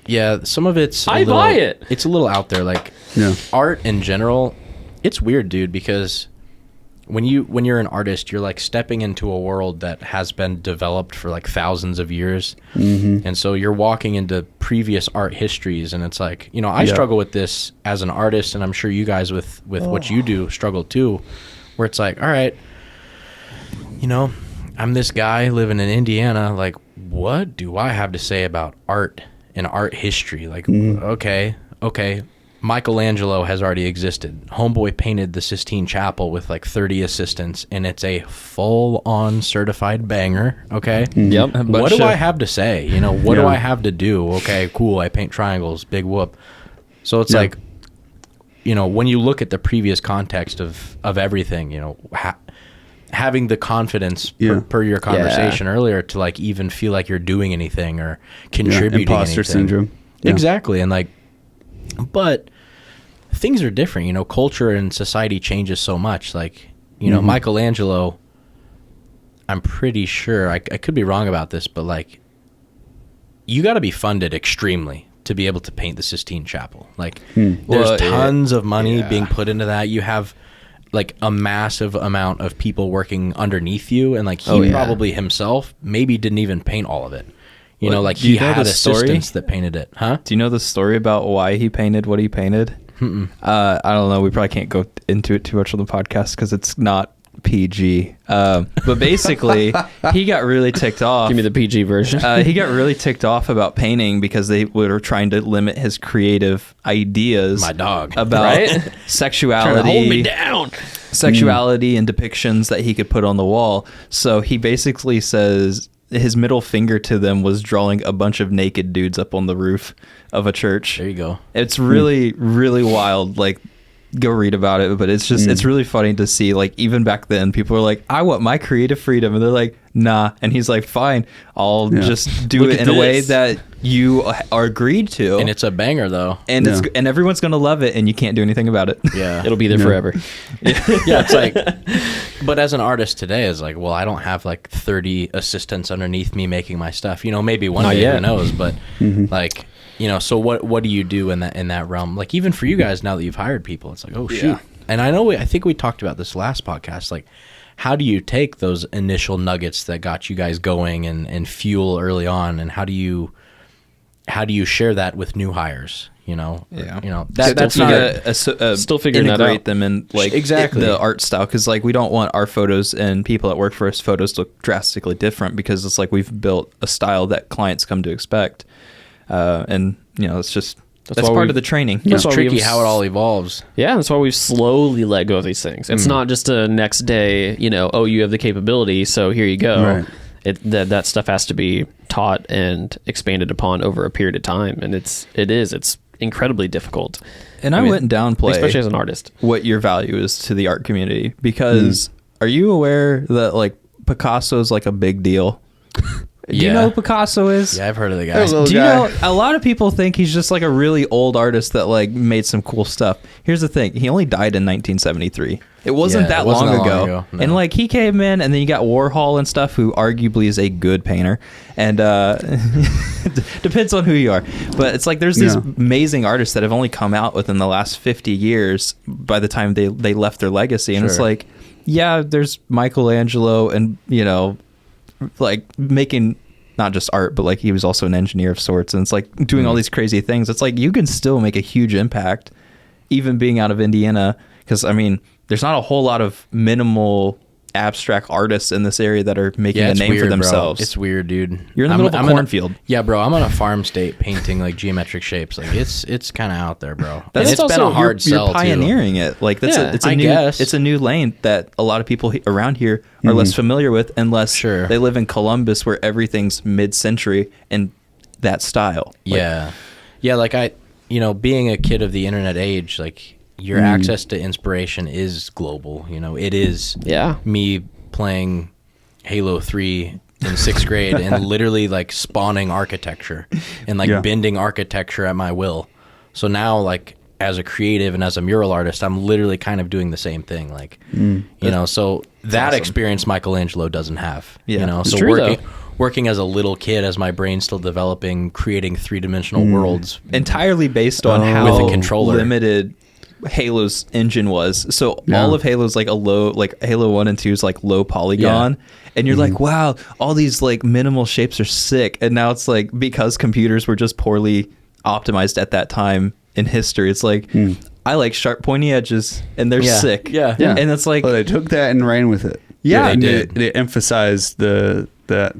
Yeah, some of it's I buy it. It's a little out there. Like Yeah. art in general, it's weird, dude, because when you're an artist, you're like stepping into a world that has been developed for like thousands of years, and so you're walking into previous art histories, and it's like I struggle with this as an artist, and I'm sure you guys with what you do struggle too, where it's like, all right, I'm this guy living in Indiana, like what do I have to say about art and art history? Like okay, Michelangelo has already existed. Homeboy painted the Sistine Chapel with like 30 assistants, and it's a full-on certified banger. Okay. yep. What do I have to say? What do I have to do? Okay, cool. I paint triangles. Big whoop. So it's like, when you look at the previous context of everything, having the confidence per your conversation earlier to like even feel like you're doing anything or contributing Imposter anything. syndrome. Yeah. Exactly. And like, but things are different, culture and society changes so much. Like, Michelangelo, I'm pretty sure, I could be wrong about this, but like, you got to be funded extremely to be able to paint the Sistine Chapel. Like, there's Well, tons of money being put into that. You have like a massive amount of people working underneath you, and like he probably himself maybe didn't even paint all of it. Like do you he know had the story? assistants that painted it. Huh? Do you know the story about why he painted what he painted? I don't know. We probably can't go into it too much on the podcast because it's not PG. But basically, he got really ticked off. Give me the PG version. He got really ticked off about painting because they were trying to limit his creative ideas. My dog. About Right? sexuality. Hold me down. Sexuality and depictions that he could put on the wall. So he basically says his middle finger to them was drawing a bunch of naked dudes up on the roof of a church. There you go. It's really, really wild. Like, go read about it, but it's just it's really funny to see, like, even back then people are like, I want my creative freedom, and they're like, nah, and he's like, fine, I'll just do it in a way that you are agreed to, And it's a banger though. and it's and everyone's gonna love it, and you can't do anything about it. Yeah. It'll be there forever. Yeah, it's like, but as an artist today, it's like, well, I don't have like 30 assistants underneath me making my stuff. You know, maybe one day, yet. who knows? But like, you know, so what do you do in that realm? Like, even for you guys now that you've hired people, it's like, oh shoot. And I think we talked about this last podcast. Like, how do you take those initial nuggets that got you guys going and fuel early on, and how do you share that with new hires? You know, that's not still figuring that integrate out. them in like Exactly. the art style, because like we don't want our photos and people that work for us photos to look drastically different, because it's like we've built a style that clients come to expect, and you know, it's just that's why part we've- of the training. it's why tricky we've- how it all evolves. Yeah, that's why we've slowly let go of these things. It's not just a next day, you know, oh, you have the capability, so here you go. Right. That stuff has to be taught and expanded upon over a period of time, and it's incredibly difficult. And I wouldn't downplay, especially as an artist, what your value is to the art community, because are you aware that like Picasso is like a big deal? Do you Yeah. know who Picasso is? Yeah, I've heard of the guy. Hello. Do you guy. know, a lot of people think he's just like a really old artist that like made some cool stuff. Here's the thing. He only died in 1973. It wasn't Yeah, that it wasn't long that long ago. ago, no. And like he came in, and then you got Warhol and stuff, who arguably is a good painter. And depends on who you are. But it's like there's these amazing artists that have only come out within the last 50 years by the time they left their legacy. And it's Sure. like, yeah, there's Michelangelo, and you know, like making not just art, but like he was also an engineer of sorts, and it's like doing all these crazy things. It's like you can still make a huge impact even being out of Indiana, because I mean there's not a whole lot of minimal abstract artists in this area that are making a it's name weird, for themselves. Bro. It's weird, dude. You're in the middle of a cornfield. Yeah, bro. I'm on a farm state painting like geometric shapes. Like it's kind of out there, bro. That's And it's also- been a hard sell you're pioneering it. Like that's Yeah, it's a I new guess. it's a new lane that a lot of people around here are less familiar with, unless Sure. they live in Columbus, where everything's mid-century and that style. too. Yeah. Like being a kid of the internet age, like your access to inspiration is global. You know, it is. Yeah. Me playing Halo 3 in 6th grade and literally like spawning architecture and like bending architecture at my will. So now, like, as a creative and as a mural artist, I'm literally kind of doing the same thing. Like, you know, so that experience Michelangelo doesn't have. Yeah. You know, It's so true, working as a little kid, as my brain's still developing, creating 3-dimensional worlds. Entirely based on how With a controller. limited Halo's engine was. So all of Halo's like a low, like Halo 1 and 2 is like low polygon. And you're like, wow, all these like minimal shapes are sick. And now it's like, because computers were just poorly optimized at that time in history, it's like, I like sharp pointy edges, and they're sick. Yeah. And it's like, Well, they took that and ran with it. Yeah, and they did. They emphasized that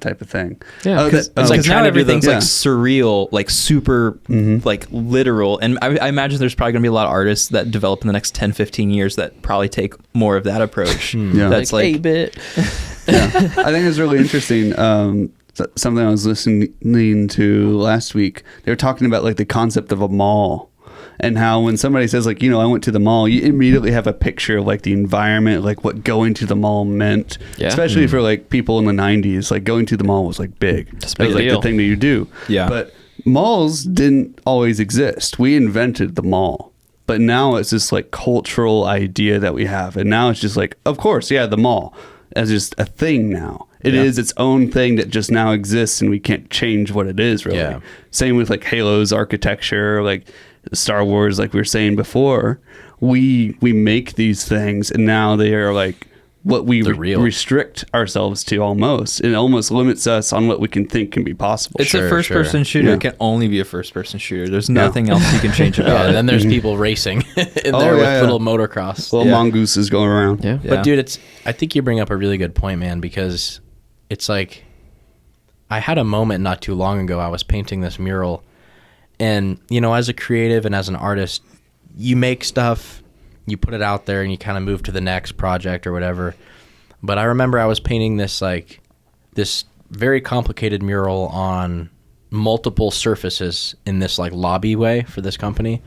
type of thing. Yeah, because it's like now trying to do the- everything's like surreal, like super like literal. And I imagine there's probably gonna be a lot of artists that develop in the next 10-15 years that probably take more of that approach. Yeah. That's like 8-bit. Yeah, I think it's really interesting. Something I was listening to last week, they were talking about like the concept of a mall, and how when somebody says like, I went to the mall, you immediately have a picture of like the environment, like what going to the mall meant. Yeah. Especially for like people in the 90s, like going to the mall was like big. That's a That big was like deal. the thing that you do. Yeah. But malls didn't always exist. We invented the mall. But now it's this like cultural idea that we have. And now it's just like, of course, yeah, the mall as just a thing now. It is its own thing that just now exists, and we can't change what it is, really. Yeah. Same with like Halo's architecture, like Star Wars, like we were saying before. We make these things, and now they are like what we They're real. restrict ourselves to almost. It almost limits us on what we can think can be possible. it's Sure, a first-person shooter. Yeah. It can only be a first-person shooter. There's nothing else you can change Yeah, about and it. then there's people racing in there with little motocross. Little mongooses going around. Yeah. Yeah. But dude, I think you bring up a really good point, man, because it's like I had a moment not too long ago. I was painting this mural, and as a creative and as an artist, you make stuff, you put it out there, and you kind of move to the next project or whatever. But I remember I was painting this very complicated mural on multiple surfaces in this like lobby way for this company.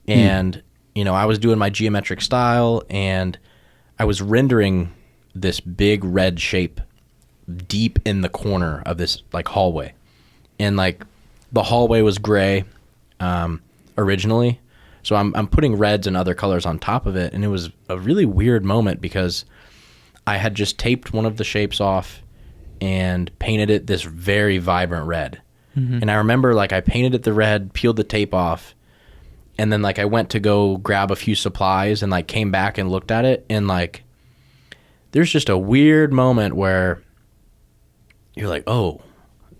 And, you know, I was doing my geometric style and I was rendering this big red shape deep in the corner of this like hallway. And like the hallway was gray originally. So I'm putting reds and other colors on top of it. And it was a really weird moment because I had just taped one of the shapes off and painted it this very vibrant red. And I remember like I painted it the red, peeled the tape off, and then like I went to go grab a few supplies and like came back and looked at it, and like there's just a weird moment where you're like, oh,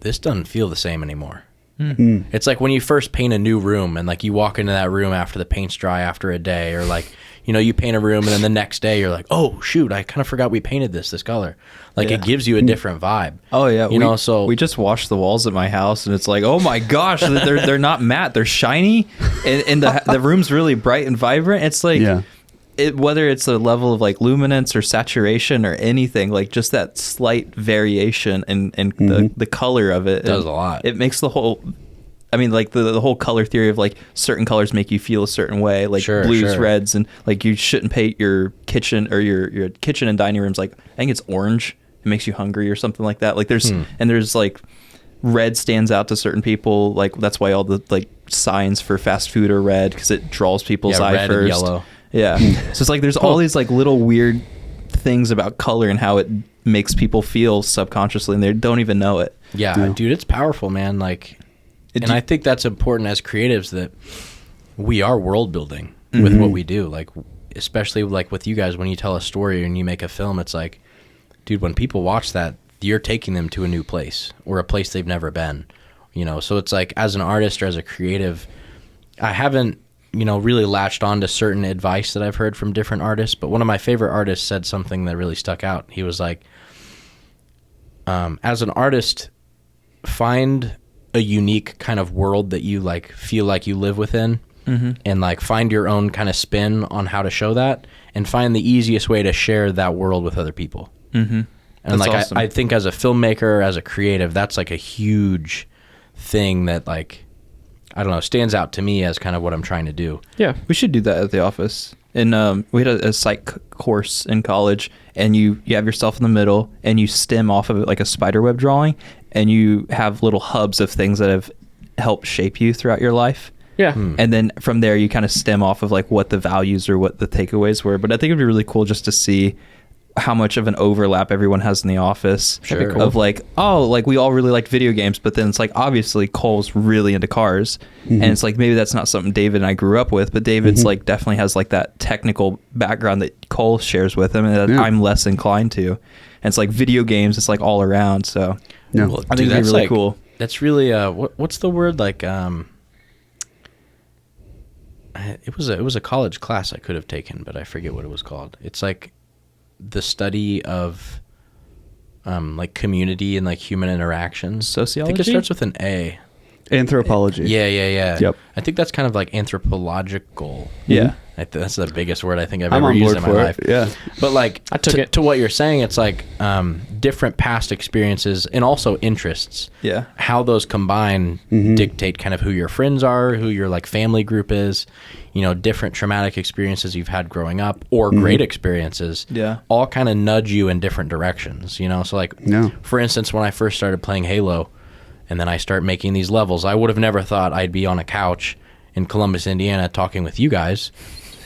this doesn't feel the same anymore. It's like when you first paint a new room and like you walk into that room after the paint's dry after a day, or like, you know, you paint a room and then the next day you're like, oh shoot, I kind of forgot we painted this color. Like it gives you a different vibe. Oh yeah, you know. So we just washed the walls at my house, and it's like, oh my gosh, they're not matte, they're shiny, and the room's really bright and vibrant. It's like, whether it's a level of like luminance or saturation or anything, like just that slight variation and the color of it does a lot. It makes the whole. I mean, like the whole color theory of like certain colors make you feel a certain way, like blues, reds, and like you shouldn't paint your kitchen or your kitchen and dining rooms like, I think it's orange. It makes you hungry or something like that. Like there's like red stands out to certain people. Like that's why all the like signs for fast food are red, because it draws people's eye red first. And yellow. Yeah. So it's like there's all these like little weird things about color and how it makes people feel subconsciously, and they don't even know it. Yeah, dude, it's powerful, man. Like, and I think that's important as creatives, that we are world building with what we do. Like, especially like with you guys, when you tell a story and you make a film, it's like, dude, when people watch that, you're taking them to a new place or a place they've never been, you know? So it's like, as an artist or as a creative, I haven't, you know, really latched on to certain advice that I've heard from different artists, but one of my favorite artists said something that really stuck out. He was like, as an artist, find a unique kind of world that you like feel like you live within, and like find your own kind of spin on how to show that, and find the easiest way to share that world with other people. And that's like awesome. I think as a filmmaker, as a creative, that's like a huge thing that like, I don't know, stands out to me as kind of what I'm trying to do. Yeah. We should do that at the office. And we had a psych course in college, and you have yourself in the middle, and you stem off of it like a spiderweb drawing, and you have little hubs of things that have helped shape you throughout your life. Yeah. And then from there, you kind of stem off of like what the values or what the takeaways were. But I think it'd be really cool just to see how much of an overlap everyone has in the office. Sure. Of like, oh, like we all really liked video games, but then it's like, obviously Cole's really into cars, and it's like, maybe that's not something David and I grew up with, but David's like definitely has like that technical background that Cole shares with him, and that I'm less inclined to. And it's like video games, it's like all around. So Well, I think it'd be really like, cool. That's really what's the word, like it was a college class I could have taken, but I forget what it was called. It's like the study of like community and like human interactions. Sociology? I think it starts with an A. Anthropology. Yeah. Yep. I think that's kind of like anthropological. Yeah. That's the biggest word I think I've I'm ever on used board in my for life. it. Yeah. But like, I took it. to what you're saying, it's like different past experiences and also interests. Yeah. How those combine dictate kind of who your friends are, who your like family group is, you know, different traumatic experiences you've had growing up or great experiences. Yeah. All kind of nudge you in different directions, you know? So like, for instance, when I first started playing Halo and then I start making these levels, I would have never thought I'd be on a couch in Columbus, Indiana, talking with you guys,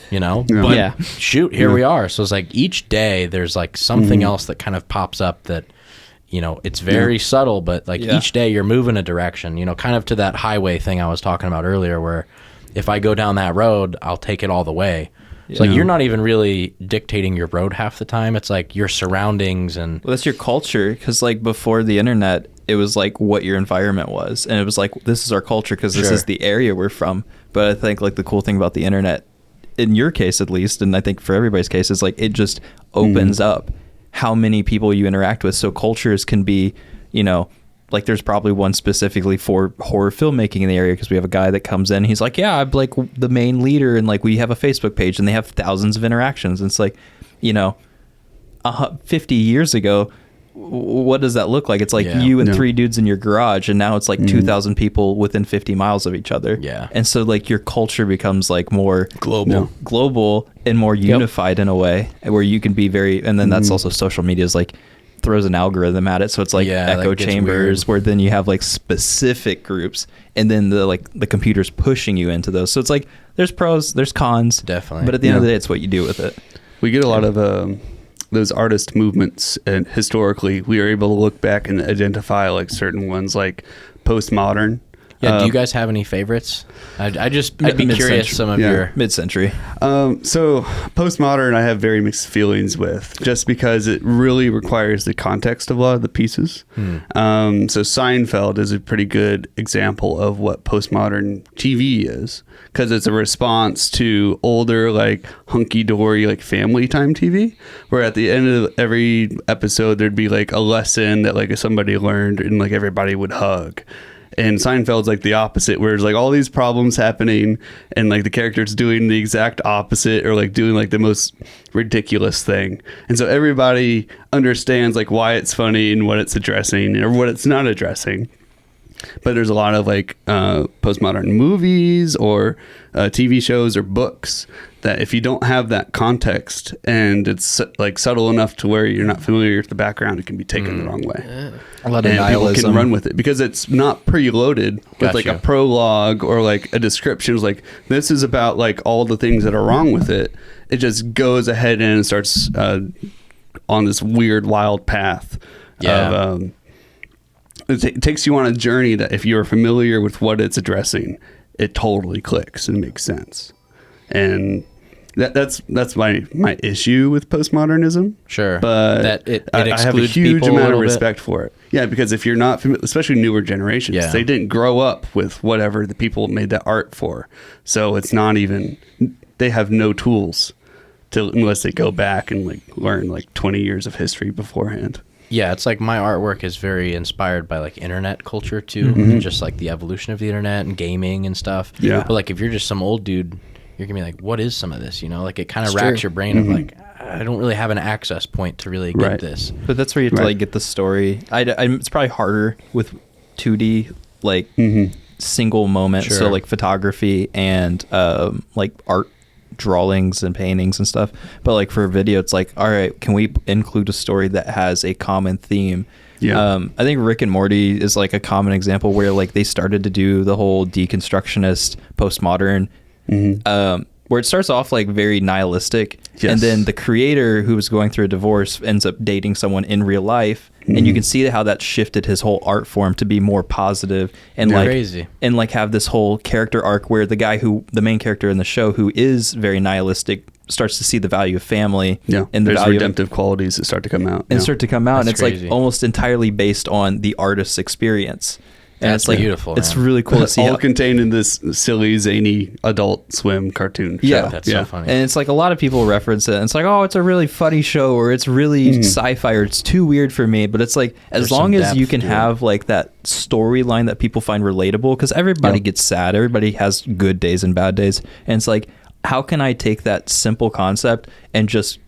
you know? Yeah. But shoot, here we are. So it's like each day there's like something else that kind of pops up that, you know, it's very subtle, but like each day you're moving a direction, you know, kind of to that highway thing I was talking about earlier, where if I go down that road, I'll take it all the way. It's like you're not even really dictating your road half the time. It's like your surroundings and... Well, that's your culture, because like before the internet, it was like what your environment was, and it was like, this is our culture because this is the area we're from. But I think like the cool thing about the internet, in your case at least, and I think for everybody's case, is like it just opens up how many people you interact with. So cultures can be, you know, like there's probably one specifically for horror filmmaking in the area, because we have a guy that comes in, he's like, yeah, I'm like the main leader, and like we have a Facebook page and they have thousands of interactions. And it's like, you know, 50 years ago, what does that look like? It's like Yeah. you and Yeah. 3 dudes in your garage, and now it's like 2,000 people within 50 miles of each other. Yeah. And so like your culture becomes like more Global. and more unified in a way where you can be very, and then that's also social media is like throws an algorithm at it. So it's like Yeah, echo that gets chambers weird. where then you have like specific groups, and then the computer's pushing you into those. So it's like there's pros, there's cons. Definitely. But at the end of the Yeah. day, it's what you do with it. We get a lot of those artist movements, and historically, we are able to look back and identify like certain ones, like postmodern. Yeah, do you guys have any favorites? I'd be Mid-century. curious some of Yeah. your... Mid-century. So postmodern, I have very mixed feelings with, just because it really requires the context of a lot of the pieces. So Seinfeld is a pretty good example of what postmodern TV is, because it's a response to older, like hunky-dory, like family time TV, where at the end of every episode there'd be like a lesson that like somebody learned, and like everybody would hug. And Seinfeld's like the opposite, where it's like all these problems happening and like the character's doing the exact opposite, or like doing like the most ridiculous thing. And so everybody understands like why it's funny and what it's addressing or what it's not addressing. But there's a lot of like postmodern movies or TV shows or books that if you don't have that context and it's like subtle enough to where you're not familiar with the background, it can be taken the wrong way. A lot of And people nihilism. can run with it because it's not preloaded with like a Gotcha. prologue or like a description. It's like, this is about like all the things that are wrong with it. It just goes ahead and starts on this weird, wild path. Yeah. Of, it takes you on a journey that if you're familiar with what it's addressing, it totally clicks and makes sense. And that's my issue with postmodernism. Sure. But That it I have a excludes huge people a amount of little bit. respect for it. Yeah, because if you're not familiar, especially newer generations, Yeah. they didn't grow up with whatever the people made that art for. So it's not even, they have no tools to, unless they go back and like learn like 20 years of history beforehand. Yeah, it's like my artwork is very inspired by like internet culture too, and just like the evolution of the internet and gaming and stuff. Yeah. But like if you're just some old dude, you're gonna be like, what is some of this? You know, like it kind of It's racks true. your brain of like, I don't really have an access point to really get Right. this. But that's where you have to Right. like get the story. It's probably harder with 2D like single moment. So Sure. like photography and like art drawings and paintings and stuff. But like for video, it's like, all right, can we include a story that has a common theme? Yeah. I think Rick and Morty is like a common example where like they started to do the whole deconstructionist postmodern. Where it starts off like very nihilistic, Yes. and then the creator who was going through a divorce ends up dating someone in real life, and you can see how that shifted his whole art form to be more positive and Yeah. like Crazy. and like have this whole character arc where the main character in the show who is very nihilistic starts to see the value of family Yeah. and the There's value of, redemptive qualities that start to come out. and Yeah. start to come out, and That's it's crazy. like almost entirely based on the artist's experience. And That's it's like beautiful, It's man. really cool to see all how, contained in this silly, zany Adult Swim cartoon show. Yeah. That's so funny. And it's like a lot of people reference it. And it's like, oh, it's a really funny show, or it's really sci-fi, or it's too weird for me. But it's like, as There's long some as you depth can to it. have like that storyline that people find relatable, because everybody Yep. gets sad, everybody has good days and bad days, and it's like, how can I take that simple concept and just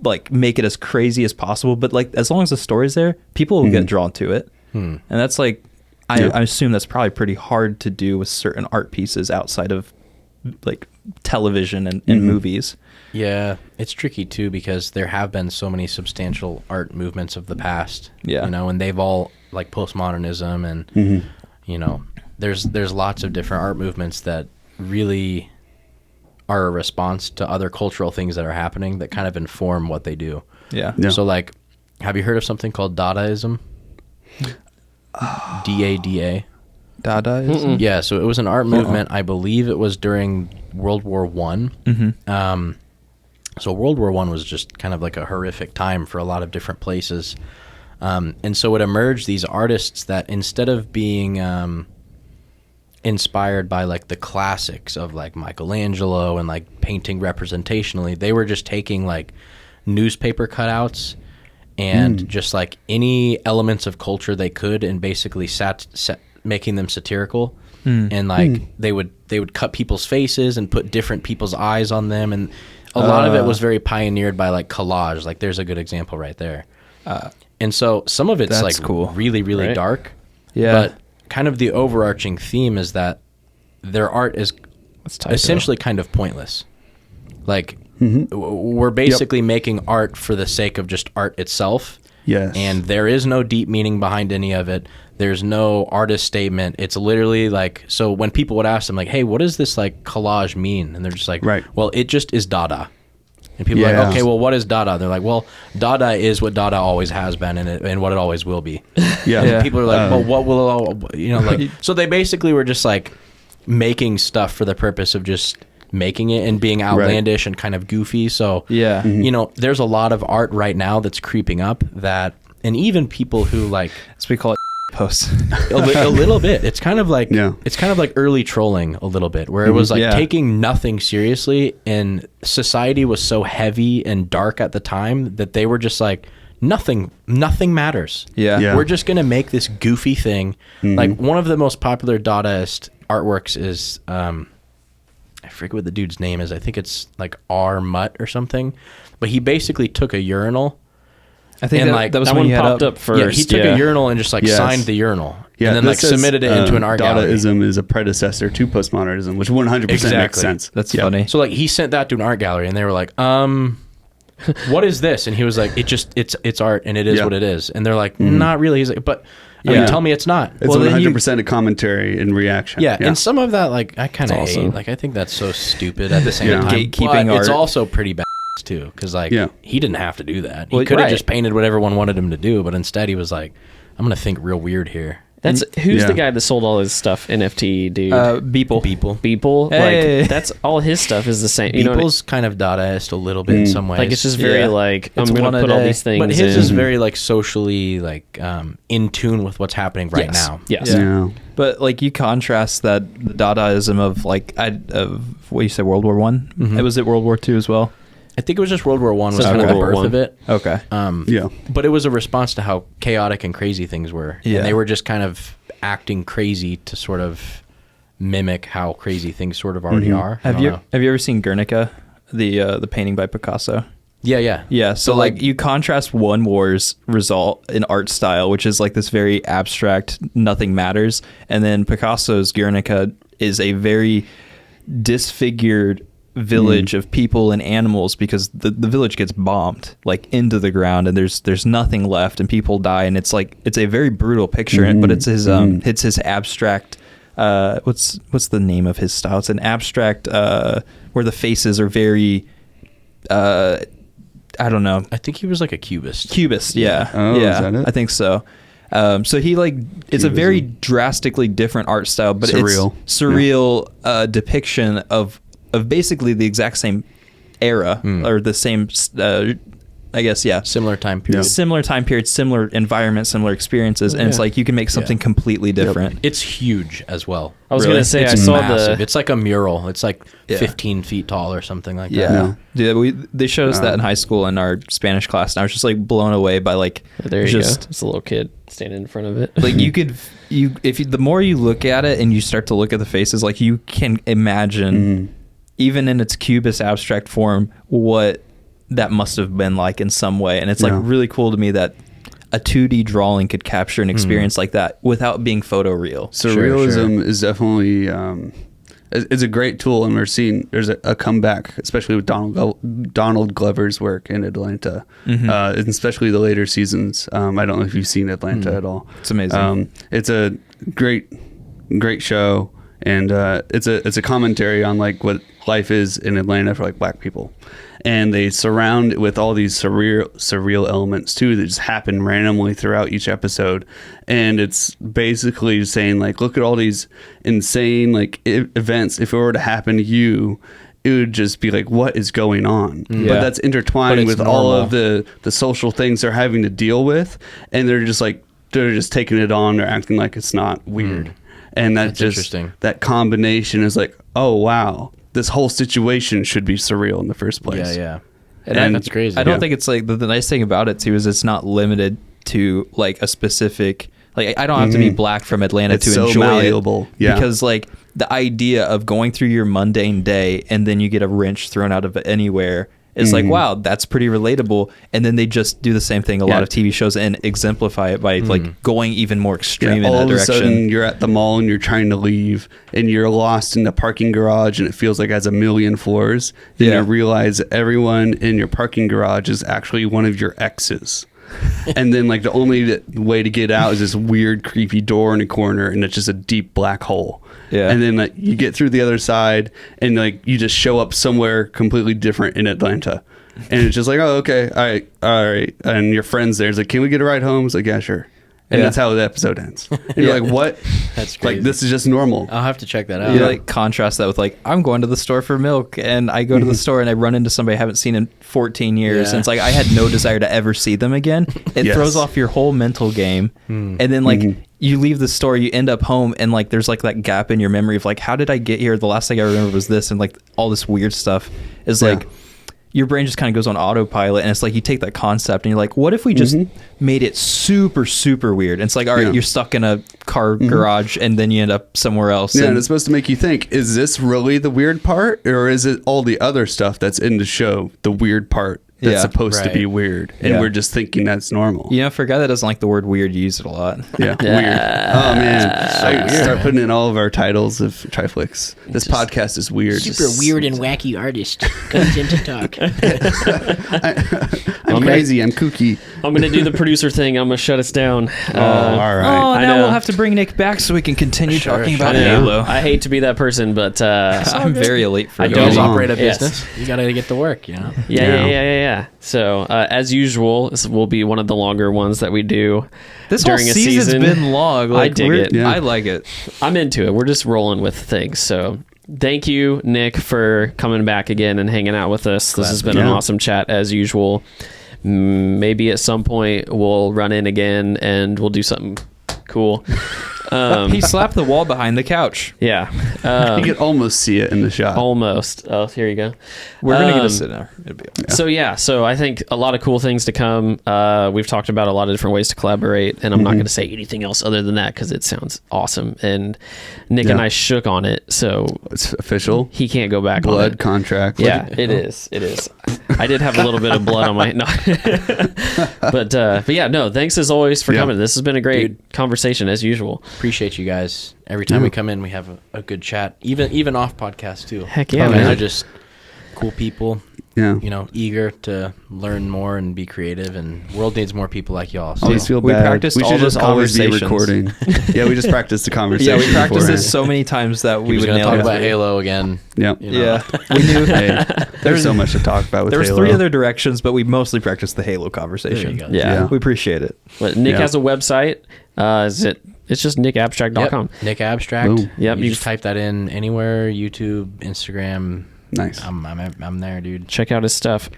like make it as crazy as possible? But like, as long as the story's there, people will get drawn to it. And that's like, Yeah. I assume that's probably pretty hard to do with certain art pieces outside of like television and movies. Yeah, it's tricky too because there have been so many substantial art movements of the past. Yeah. You know, and they've all like postmodernism and you know, there's lots of different art movements that really are a response to other cultural things that are happening that kind of inform what they do. Yeah. Yeah. So like, have you heard of something called Dadaism? DADA. Dadaism. Yeah, so it was an art movement. I believe it was during World War One. So World War One was just kind of like a horrific time for a lot of different places, and so it emerged these artists that instead of being inspired by like the classics of like Michelangelo and like painting representationally, they were just taking like newspaper cutouts and just like any elements of culture they could and basically making them satirical. And like they would cut people's faces and put different people's eyes on them, and a lot of it was very pioneered by like collage. Like there's a good example right there. And so some of it's That's like cool. really, really Right. dark. Yeah. But kind of the overarching theme is that their art is That's tight, essentially kind of pointless. Like we're basically making art for the sake of just art itself. Yes. And there is no deep meaning behind any of it. There's no artist statement. It's literally like, so when people would ask them like, hey, what does this like collage mean? And they're just like, Right. well, it just is Dada. And people are Yeah. like, okay, well, what is Dada? They're like, well, Dada is what Dada always has been and what it always will be. Yeah. And people are like, well, Uh, what will, like, so they basically were just like making stuff for the purpose of just making it and being outlandish and kind of goofy. So, Yeah. there's a lot of art right now that's creeping up that, and even people who like, As we call it, posts. a little bit. It's kind of like Yeah. it's kind of like early trolling a little bit, where it was like Yeah. taking nothing seriously, and society was so heavy and dark at the time that they were just like nothing matters. Yeah. Yeah. We're just gonna make this goofy thing. Like one of the most popular Dadaist artworks is I forget what the dude's name is. I think it's like R. Mutt or something. But he basically took a urinal. I think And, that, like, that was That when one you had popped up first. Yeah, he took a urinal and just like Yes. signed the urinal. Yeah, and then like this says, submitted it into an art gallery. Dadaism is a predecessor to postmodernism, which 100% makes Exactly. sense. That's Yeah. funny. So like he sent that to an art gallery, and they were like, what is this? And he was like, it's art, and it is Yeah. what it is. And they're like, not really. He's like, but I mean, Yeah. tell me it's not. It's Well, then 100% a commentary and reaction. Yeah, and some of that, like, I kind of It's hate. awesome. Like, I think that's so stupid at the same Yeah. time. Gatekeeping but it's art. also pretty bad too, because like Yeah. he didn't have to do that. He Well, could have right. just painted what everyone wanted him to do, but instead he was like, I'm gonna think real weird here. That's who's Yeah. the guy that sold all his stuff? NFT dude. Beeple. People. Hey. Like that's all his stuff is the same. You know what I- People's kind of Dadaist a little bit in some ways. like it's just very Yeah. like It's I'm one gonna a put all day. these things. but his in. is very like socially like in tune with what's happening right Yes. now. Yes. Yeah. Yeah. But like you contrast that the Dadaism of like of what you said, World War One. Mhm. It was it World War Two as well. I think it was just World War One was Says kind of the World War birth One. of it. Okay. Yeah. But it was a response to how chaotic and crazy things were. Yeah. And they were just kind of acting crazy to sort of mimic how crazy things sort of already are. I Have don't you know. ever seen Guernica, the painting by Picasso? Yeah, yeah. Yeah, so But, like like- you contrast one war's result in art style, which is like this very abstract, nothing matters, and then Picasso's Guernica is a very disfigured village of people and animals because the village gets bombed like into the ground and there's nothing left and people die and it's like it's a very brutal picture but it's his abstract what's the name of his style? It's an abstract where the faces are very I don't know. I think he was like a cubist. Cubist, yeah. Oh, yeah, is that it? I think so. So he like it's a very drastically different art style, but Surreal. it's surreal depiction of basically the exact same era or the same I guess Similar time period. similar time period, similar environment, similar experiences, and it's Yeah. like you can make something completely different. It's huge as well. I was Really? gonna say It's I saw massive. the It's like a mural. It's like Yeah. 15 feet tall or something like that. Yeah, they showed us that in high school in our Spanish class, and I was just like blown away by like there you just go. It's a little kid standing in front of it. like the more you look at it and you start to look at the faces, like you can imagine even in its cubist abstract form what that must have been like in some way. And it's like Yeah. really cool to me that a 2D drawing could capture an experience like that without being photoreal. Surrealism is definitely it's a great tool, and we're seeing there's a comeback, especially with Donald Glover's work in Atlanta, and especially the later seasons. I don't know if you've seen Atlanta at all. It's amazing. It's a great show, and it's a commentary on like what life is in Atlanta for like Black people. And they surround it with all these surreal elements too that just happen randomly throughout each episode. And it's basically saying like, look at all these insane like events. If it were to happen to you, it would just be like, what is going on? Yeah. But that's intertwined But it's with all normal. of the social things they're having to deal with. And they're just taking it on. They're acting like it's not weird. And That's just interesting. that combination is like, oh wow, this whole situation should be surreal in the first place. Yeah. And that's crazy. I don't Yeah. think it's like the nice thing about it too is it's not limited to like a specific like I don't have to be Black from Atlanta It's to so enjoy malleable. it Yeah. because like the idea of going through your mundane day and then you get a wrench thrown out of it anywhere It's like, wow, that's pretty relatable. And then they just do the same thing a lot Yeah. of TV shows and exemplify it by like going even more extreme in all that of a direction. sudden you're at the mall and you're trying to leave and you're lost in the parking garage and it feels like it has a million floors. Then Yeah. you realize everyone in your parking garage is actually one of your exes. And then like the only way to get out is this weird creepy door in a corner and it's just a deep black hole. Yeah. And then like you get through the other side and like you just show up somewhere completely different in Atlanta. And it's just like, oh, okay, all right. And your friend's there. It's like, can we get a ride home? It's like, yeah, sure. And Yeah. that's how the episode ends. And you're like, what? That's Like, crazy. this is just normal. I'll have to check that out. You like contrast that with like, I'm going to the store for milk, and I go to the store and I run into somebody I haven't seen in 14 years. Yeah. And it's like, I had no desire to ever see them again. It Yes. throws off your whole mental game. And then like you leave the store, you end up home, and like there's like that gap in your memory of like, how did I get here? The last thing I remember was this, and like all this weird stuff is Yeah. like, your brain just kind of goes on autopilot, and it's like you take that concept and you're like, what if we just made it super, super weird? And it's like, all right, Yeah. you're stuck in a car garage, and then you end up somewhere else. Yeah, and and it's supposed to make you think, is this really the weird part? Or is it all the other stuff that's in the show, the weird part that's Yeah. supposed to be Right. weird? And Yeah. we're just thinking that's normal. you know, for a guy that doesn't like the word weird, you use it a lot. Yeah, weird. Oh, man. I start putting in all of our titles of TRIFLIX. This podcast is weird. Super weird and wacky artist comes in to talk. I'm crazy. I'm kooky. I'm going to do the producer thing. I'm going to shut us down. All right. Oh, I now know. we'll have to bring Nick back so we can continue talking about I know. Halo. I hate to be that person, but I'm very late for I it. don't- You Long. operate a Yes. business. You got to get to work, you know. yeah. So, as usual, this will be one of the longer ones that we do This whole during a season's season. been long. Like, I dig we're- it. Yeah. I like it. I'm into it. We're just rolling with things. So, thank you, Nick, for coming back again and hanging out with us. This has been an Yeah. awesome chat as usual. Maybe at some point we'll run in again and we'll do something cool. He slapped the wall behind the couch. Yeah. You can almost see it in the shot. Almost. Oh, here you go. We're going to get a Um, sit down. It'll be okay. So I think a lot of cool things to come. We've talked about a lot of different ways to collaborate, and I'm not going to say anything else other than that because it sounds awesome. And Nick and Yeah. I shook on it, so It's official. he can't go back on Blood it. contract. Yeah, it is. It is. I did have a little bit of blood on my no, but yeah, no. Thanks as always for Yeah. coming. This has been a great conversation as usual. Appreciate you guys. Every time we come in, we have a good chat. Even off podcast too. Heck yeah, You man. guys are just cool people. Yeah. You know, eager to learn more and be creative. And world needs more people like y'all. So Always feel We bad. practiced we all should those just always be conversations. recording. Yeah, we just practiced the conversation. Yeah, we practiced beforehand. this so many times that we we was would gonna nail talk it. about Halo again. Yep. You know? Yeah, we knew. Hey, there's so much to talk about with There was Halo. 3 other directions, but we mostly practiced the Halo conversation. There you go. Yeah. Yeah. We appreciate it. But Nick Yeah. has a website. It's just nickabstract.com. Yep. Nick Abstract. Boom. Yep, You you just type that in anywhere. YouTube, Instagram. Nice. I'm there, dude. Check out his stuff.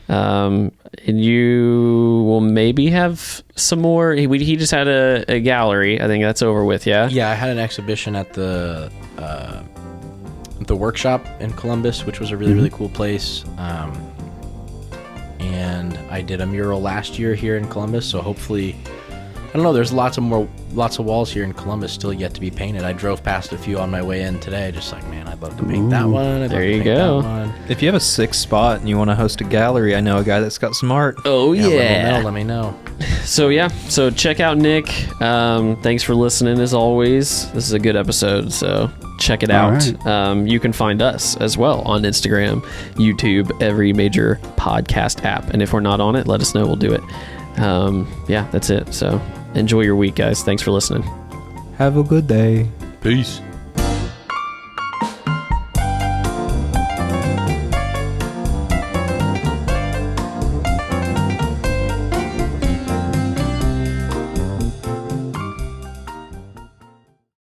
And you will maybe have some more. He just had a gallery. I think that's over with. Yeah. Yeah, I had an exhibition at the workshop in Columbus, which was a really cool place. And I did a mural last year here in Columbus, so hopefully, I don't know. There's lots of walls here in Columbus still yet to be painted. I drove past a few on my way in today, just like, man, I'd love to paint that one. There you go. If you have a 6 spot and you want to host a gallery, I know a guy that's got some art. Oh Let me know. So yeah. So check out Nick. Thanks for listening as always. This is a good episode. So check it All out. right. You can find us as well on Instagram, YouTube, every major podcast app. And if we're not on it, let us know. We'll do it. Yeah, that's it. So enjoy your week, guys. Thanks for listening. Have a good day. Peace.